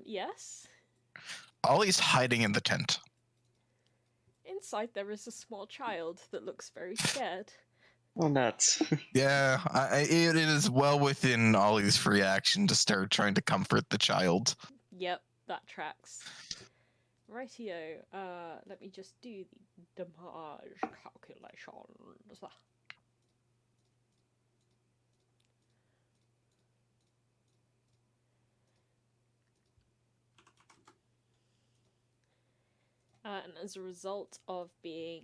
Yes. Ollie's hiding in the tent. Inside there is a small child that looks very scared. oh, nuts. Yeah, it is well within Ollie's free action to start trying to comfort the child. Yep, that tracks. Rightio, let me just do the damage calculations. And as a result of being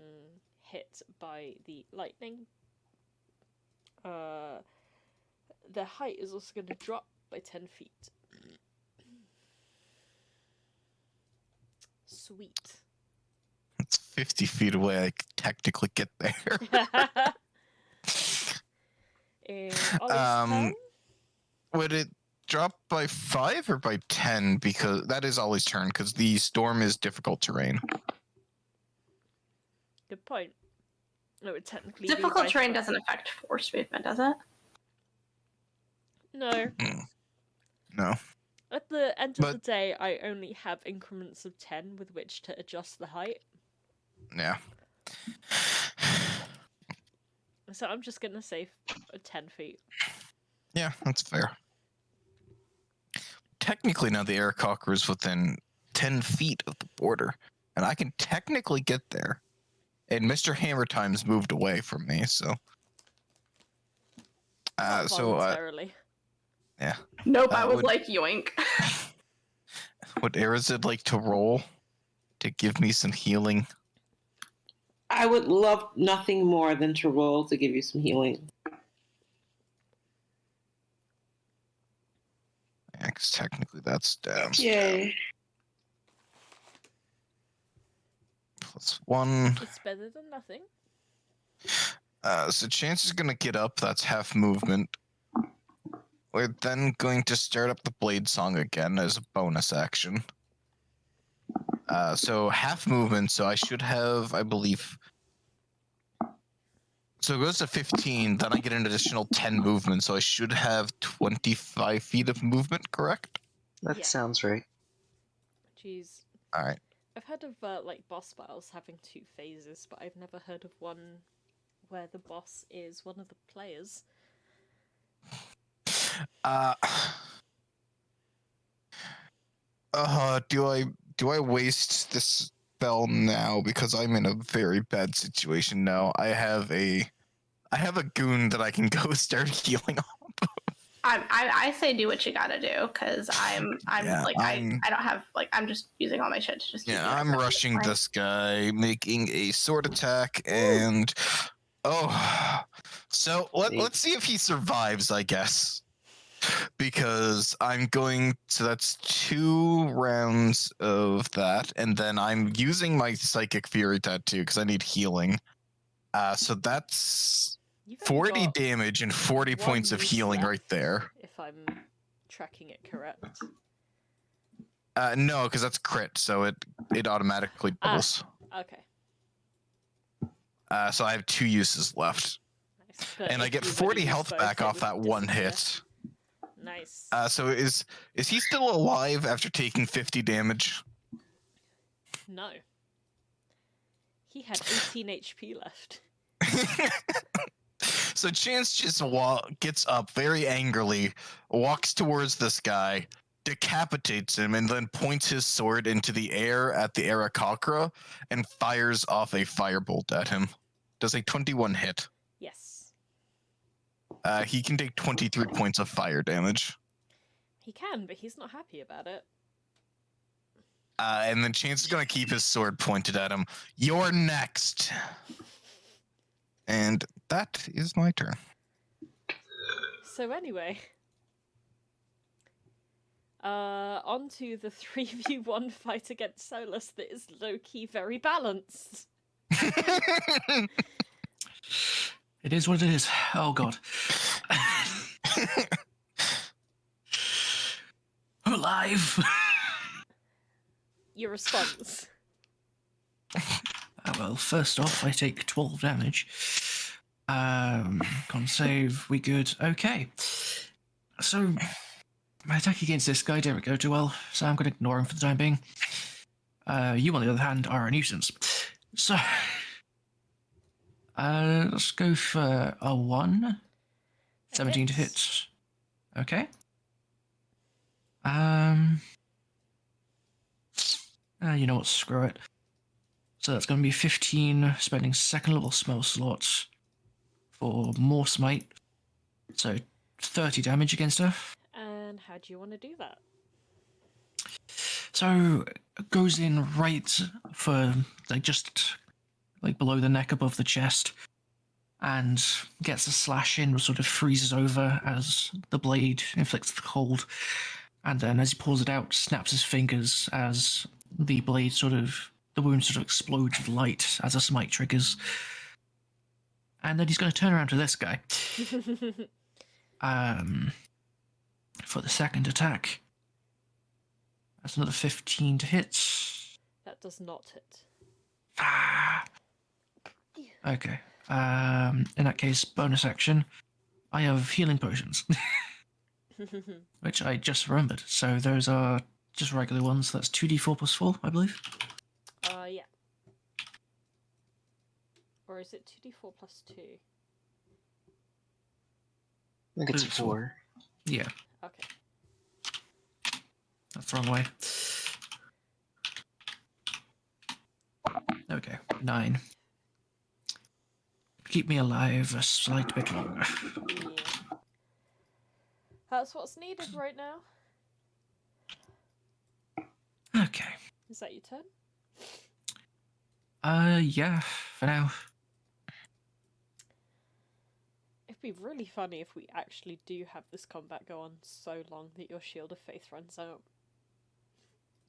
hit by the lightning, their height is also going to drop by 10 feet. Sweet. It's 50 feet away. I could technically get there. In Ollie's turn? Would it drop by 5 or by 10? Because that is Ollie's turn, because the storm is difficult terrain. Good point. It would technically be Difficult by terrain 5. doesn't affect force movement, does it? No. No. At the end of But- the day, I only have increments of 10 with which to adjust the height. Yeah. So I'm just gonna say 10 feet. Yeah, that's fair. Technically, now the Aarakocra is within 10 feet of the border, and I can technically get there. And Mr. Hammer Time's moved away from me, so. Not voluntarily. Yeah. Nope, I would would- like yoink. Would Arazid like to roll to give me some healing? I would love nothing more than to roll to give you some healing. Yeah, because technically that's down. Yay. +1. It's better than nothing. So Chance is going to get up. That's half movement. We're then going to start up the Blade Song again as a bonus action. So half movement, so I should have, I believe... So it goes to 15, then I get an additional 10 movement, so I should have 25 feet of movement, correct? That Yeah. sounds right. Jeez. Alright. I've heard of like boss battles having 2 phases, but I've never heard of one where the boss is one of the players. Do I waste this spell now because I'm in a very bad situation now? I have a goon that I can go start healing on. I say do what you gotta do, because I don't have I'm just using all my shit to just keep Yeah, doing I'm stuff. rushing Fine. this guy, making a sword attack, and so let's see if he survives, I guess. Because I'm going, so that's 2 rounds of that, and then I'm using my Psychic Fury Tattoo because I need healing. So that's You've only 40 got damage and 40 one points of use healing left, right there. If I'm tracking it correct. No, because that's crit, so it automatically doubles. Okay. So I have 2 uses left. Nice. But And I if get you were to 40 use health both, back it off would that one disappear. hit. Nice. So is he still alive after taking 50 damage? No. He had 18 HP left. So Chance just gets up very angrily, walks towards this guy, decapitates him, and then points his sword into the air at the Aarakocra and fires off a firebolt at him. Does a 21 hit? Yes. He can take 23 points of fire damage. He can, but he's not happy about it. And then Chance is going to keep his sword pointed at him. You're next. And that is my turn. So anyway. On to the 3v1 fight against Solas that is low-key very balanced. It is what it is. Oh god. I'm alive. Your response. Well, first off, I take 12 damage. Con save, we good. Okay. So, my attack against this guy didn't go too well, so I'm going to ignore him for the time being. You, on the other hand, are a nuisance. So, let's go for a 1. 17 to hit. Okay. You know what, screw it. So that's going to be 15, spending second level spell slots for more smite. So 30 damage against her. And how do you want to do that? So it goes in right for just below the neck, above the chest, and gets a slash in, sort of freezes over as the blade inflicts the cold. And then as he pulls it out, snaps his fingers as the blade the wound sort of explodes with light as a smite triggers. And then he's going to turn around to this guy. For the second attack. That's another 15 to hit. That does not hit. Ah. Okay. In that case, bonus action. I have healing potions, which I just remembered. So those are just regular ones. That's 2d4 plus 4, I believe. Yeah. Or is it 2d4 plus 2? think it's It's 4. Yeah, Okay. that's the wrong way. Okay, 9. Keep me alive a slight bit longer. Yeah. That's what's needed right now. Okay. Is that your turn? Yeah, for now. It'd be really funny if we actually do have this combat go on so long that your Shield of Faith runs out.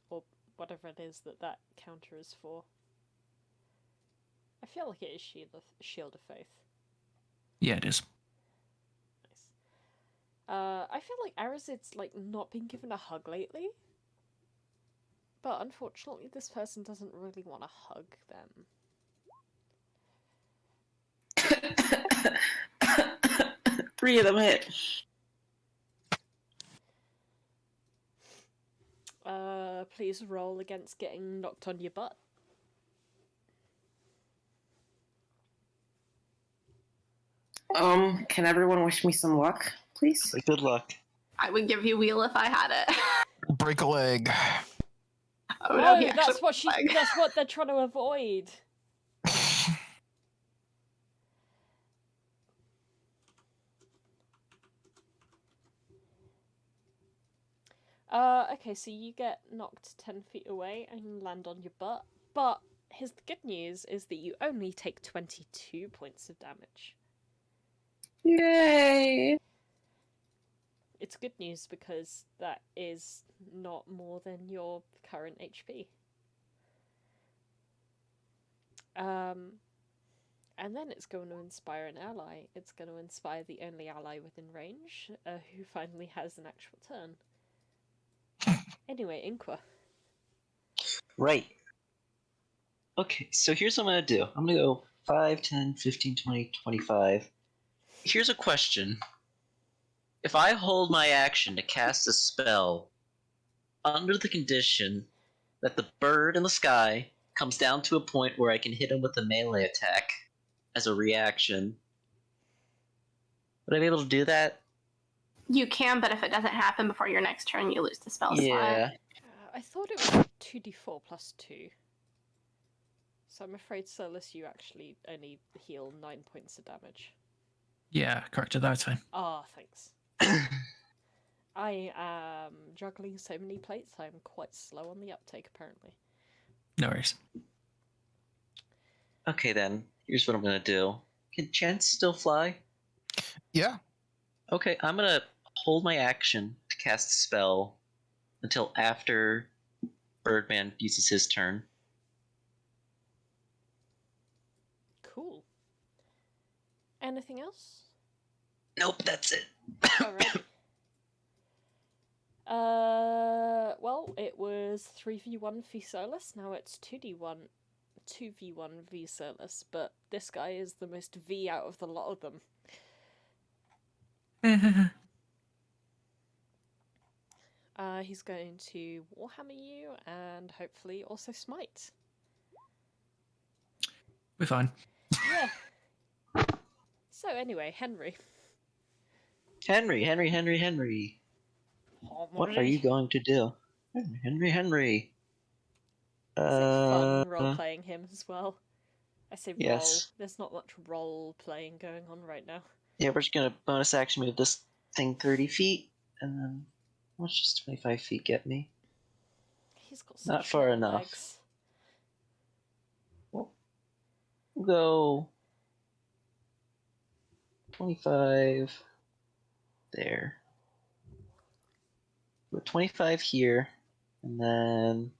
Or whatever it is that counter is for. I feel like it is Shield of Faith. Yeah, it is. Nice. I feel like Arazid's not been given a hug lately. But unfortunately this person doesn't really want to hug them. Three of them hit. Please roll against getting knocked on your butt. Can everyone wish me some luck, please? Good luck. I would give you wheel if I had it. Break a leg. Oh no, he that's actually that's what they're trying to avoid. Okay, so you get knocked 10 feet away and land on your butt. But here's the good news is that you only take 22 points of damage. Yay! It's good news because that is not more than your current HP. And then it's going to inspire an ally. It's going to inspire the only ally within range, who finally has an actual turn. Anyway, Inqua. Right. Okay, so here's what I'm going to do. I'm going to go 5, 10, 15, 20, 25. Here's a question. If I hold my action to cast a spell under the condition that the bird in the sky comes down to a point where I can hit him with a melee attack as a reaction, would I be able to do that? You can, but if it doesn't happen before your next turn, you lose the spell slot. Yeah. I thought it was 2d4 plus 2. So I'm afraid, Solas, you actually only heal 9 points of damage. Yeah, corrected. That's fine. Ah, thanks. I am juggling so many plates, I'm quite slow on the uptake, apparently. No worries. Okay, then. Here's what I'm going to do. Can Chance still fly? Yeah. Okay, I'm going to hold my action to cast a spell until after Birdman uses his turn. Cool. Anything else? Nope, that's it. Alright. Well, it was 3v1 v Solas, now it's 2v1 v Solas, but this guy is the most V out of the lot of them. He's going to Warhammer you and hopefully also smite. We're fine. Yeah. So anyway, Henry. Henry. What are you going to do? Henry. Is it fun role-playing him as well? I say roll. Yes. There's not much role-playing going on right now. Yeah, we're just going to bonus action move this thing 30 feet, and then what's just 25 feet get me? He's got Not such far long enough. legs. We'll go 25 there. We're 25 here, and then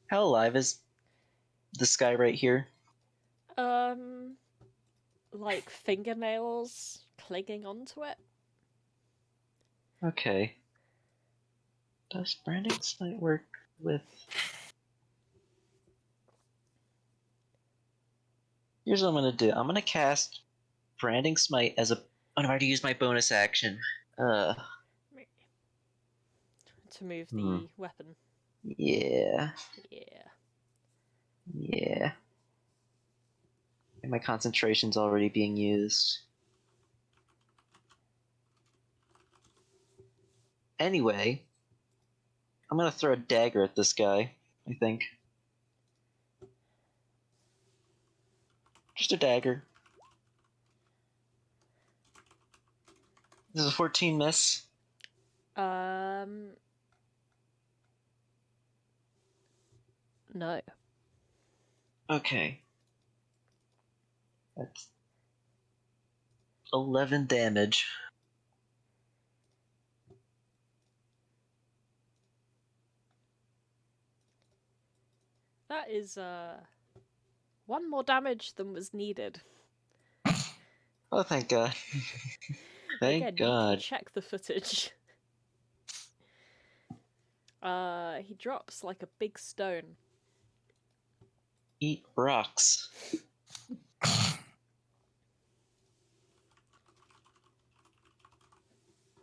how alive is this guy right here? Like fingernails clinging onto it. Okay. Does branding smite work with... Here's what I'm going to do. I'm going to cast branding smite as a... Oh, no, I already used my bonus action. To move the weapon. Yeah. Yeah. And my concentration's already being used. Anyway, I'm gonna throw a dagger at this guy, I think. Just a dagger. This is a 14 miss. No. Okay. That's 11 damage. That is, one more damage than was needed. Oh, thank God. Thank Again, you God. can check the footage. He drops like a big stone. Eat rocks.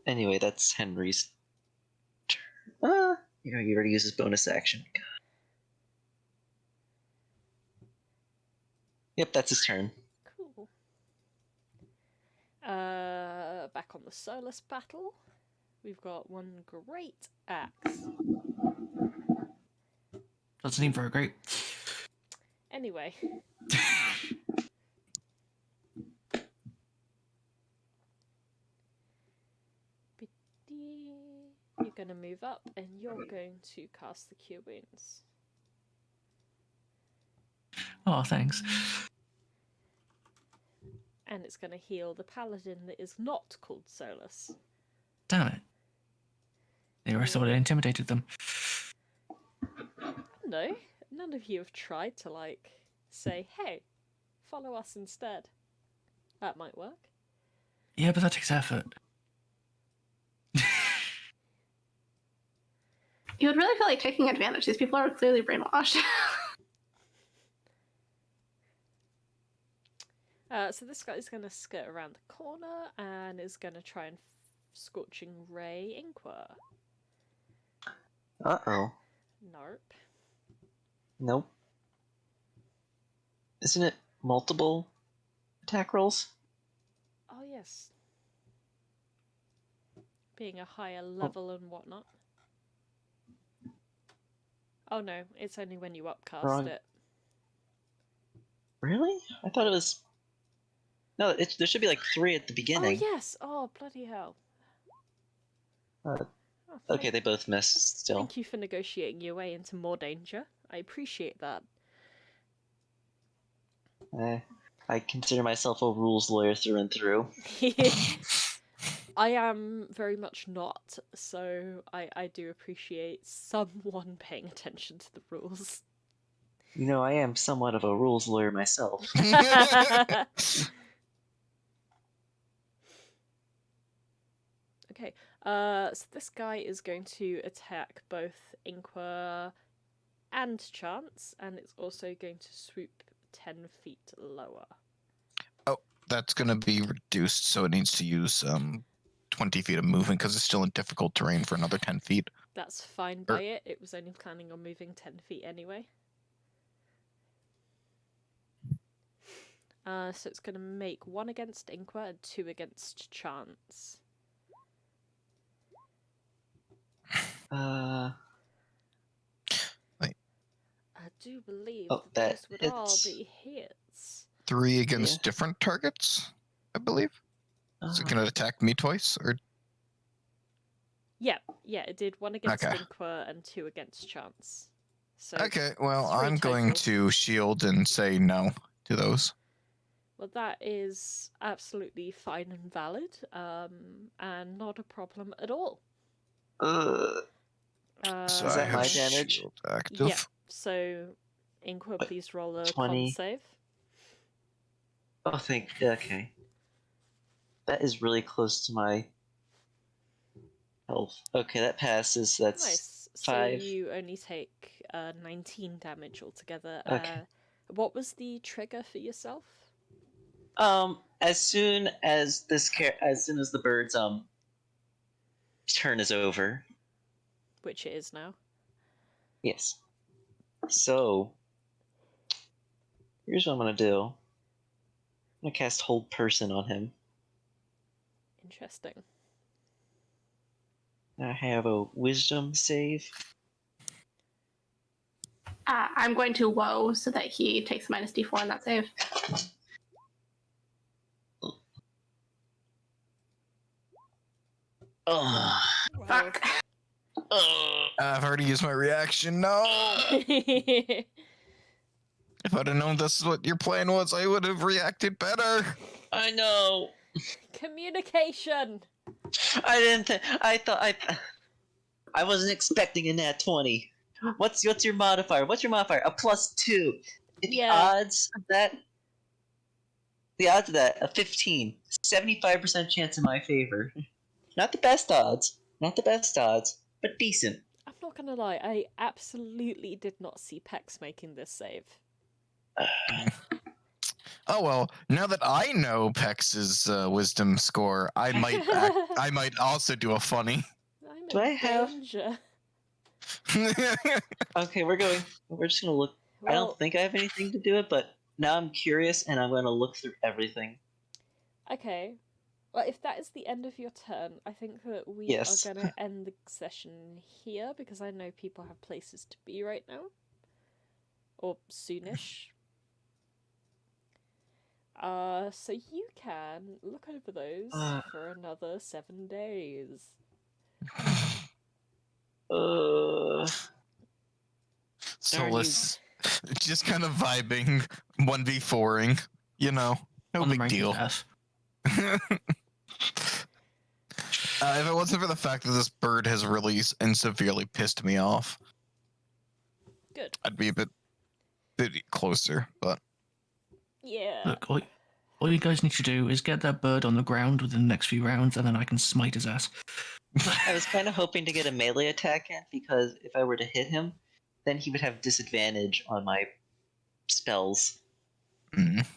Anyway, that's Henry's turn. He already used his bonus action. God. Yep, that's his turn. Cool. Back on the Solas battle. We've got one great axe. Doesn't seem very great. Anyway. You're going to move up and you're going to cast the Cure Wounds. Oh, thanks. And it's going to heal the paladin that is not called Solas. Damn it. They were sort of intimidated them. No, none of you have tried to, like, say, hey, follow us instead. That might work. Yeah, but that takes effort. You would really feel like taking advantage. These people are clearly brainwashed. So this guy is going to skirt around the corner and is going to try and Scorching Ray Inqua. Uh-oh. Nope. Nope. Isn't it multiple attack rolls? Oh, yes. Being a higher level and whatnot. Oh no, it's only when you upcast Wrong. it. Really? I thought it was... No, there should be like 3 at the Oh beginning. yes! Oh, bloody hell. Oh, Oh, okay, they both missed still. Thank you for negotiating your way into more danger. I appreciate that. I consider myself a rules lawyer through and through. I am very much not, so I do appreciate someone paying attention to the rules. You know, I am somewhat of a rules lawyer myself. Okay, so this guy is going to attack both Inqua and Chance, and it's also going to swoop 10 feet lower. Oh, that's going to be reduced, so it needs to use 20 feet of movement because it's still in difficult terrain for another 10 feet. That's fine by it. It was only planning on moving 10 feet anyway. So it's going to make 1 against Inqua and 2 against Chance. Wait. I do believe Oh, that that those would all hits. be hits. 3 against different targets, I believe. So can it attack me twice, or? Yeah, it did 1 against Okay. Inqua and 2 against Chance. So Okay, well, 3 I'm going total. to shield and say no to those. Well, that is absolutely fine and valid, and not a problem at all. So Is I that have my damage? shield active. Yeah, so Inqua, please roll a 20. con save. Oh, okay. That is really close to my health. Okay, that passes. That's Nice. 5. So you only take 19 damage altogether. Okay. What was the trigger for yourself? As soon as the bird's turn is over. Which it is now. Yes. So here's what I'm gonna do. I'm gonna cast Hold Person on him. Interesting. I have a wisdom save. I'm going to woe so that he takes minus d4 on that save. Ugh. Fuck. Ugh. I've already used my reaction. No. If I'd have known this is what your plan was, I would have reacted better. I know. Communication. I didn't. I thought I wasn't expecting a nat 20. What's your modifier? What's your modifier? A +2. The odds of that. The odds of that, a 15. 75% chance in my favor. Not the best odds. Not the best odds, but decent. I'm not gonna lie, I absolutely did not see Pex making this save. Oh well, now that I know Pex's wisdom score, I might also do a funny. I'm Do in I have- danger. Okay, we're just gonna look. I Well, don't think I have anything to do it, but now I'm curious and I'm gonna look through everything. okay. Well, if that is the end of your turn, I think that we Yes. are going to end the session here because I know people have places to be right now. Or soonish. So you can look over those for another 7 days. Solas, just kind of vibing, 1v4ing, you know, no On the big ranker's deal. ass. If it wasn't for the fact that this bird has really and severely pissed me off, Good. I'd be a bit closer, but Yeah. Look, all you guys need to do is get that bird on the ground within the next few rounds, and then I can smite his ass. I was kind of hoping to get a melee attack in because if I were to hit him, then he would have disadvantage on my spells.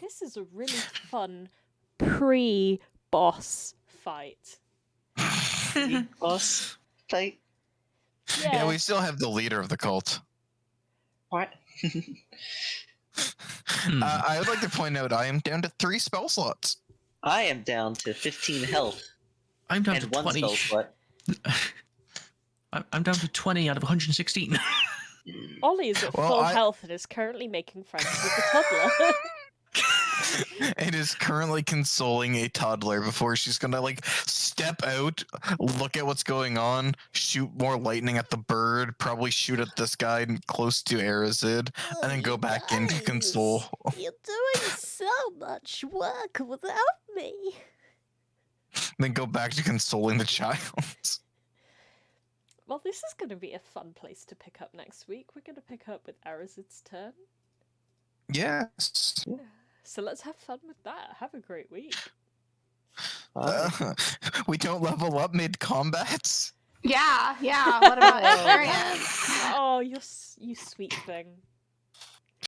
This is a really fun pre-boss fight. Boss fight? yeah, we still have the leader of the cult. What? I would like to point out I am down to 3 spell slots. I am down to 15 health I'm down and to 1 20. spell slot. I'm down to 20 out of 116. Ollie is at full health and is currently making friends with the toddler. It is currently consoling a toddler before she's gonna step out, look at what's going on, shoot more lightning at the bird, probably shoot at this guy close to Arazid, and then go back in to console. You're doing so much work without me. Then go back to consoling the child. Well, this is going to be a fun place to pick up next week. We're going to pick up with Arazid's turn. Yes. So let's have fun with that. Have a great week. We don't level up mid-combat? Yeah. What about experience? Oh, you sweet thing.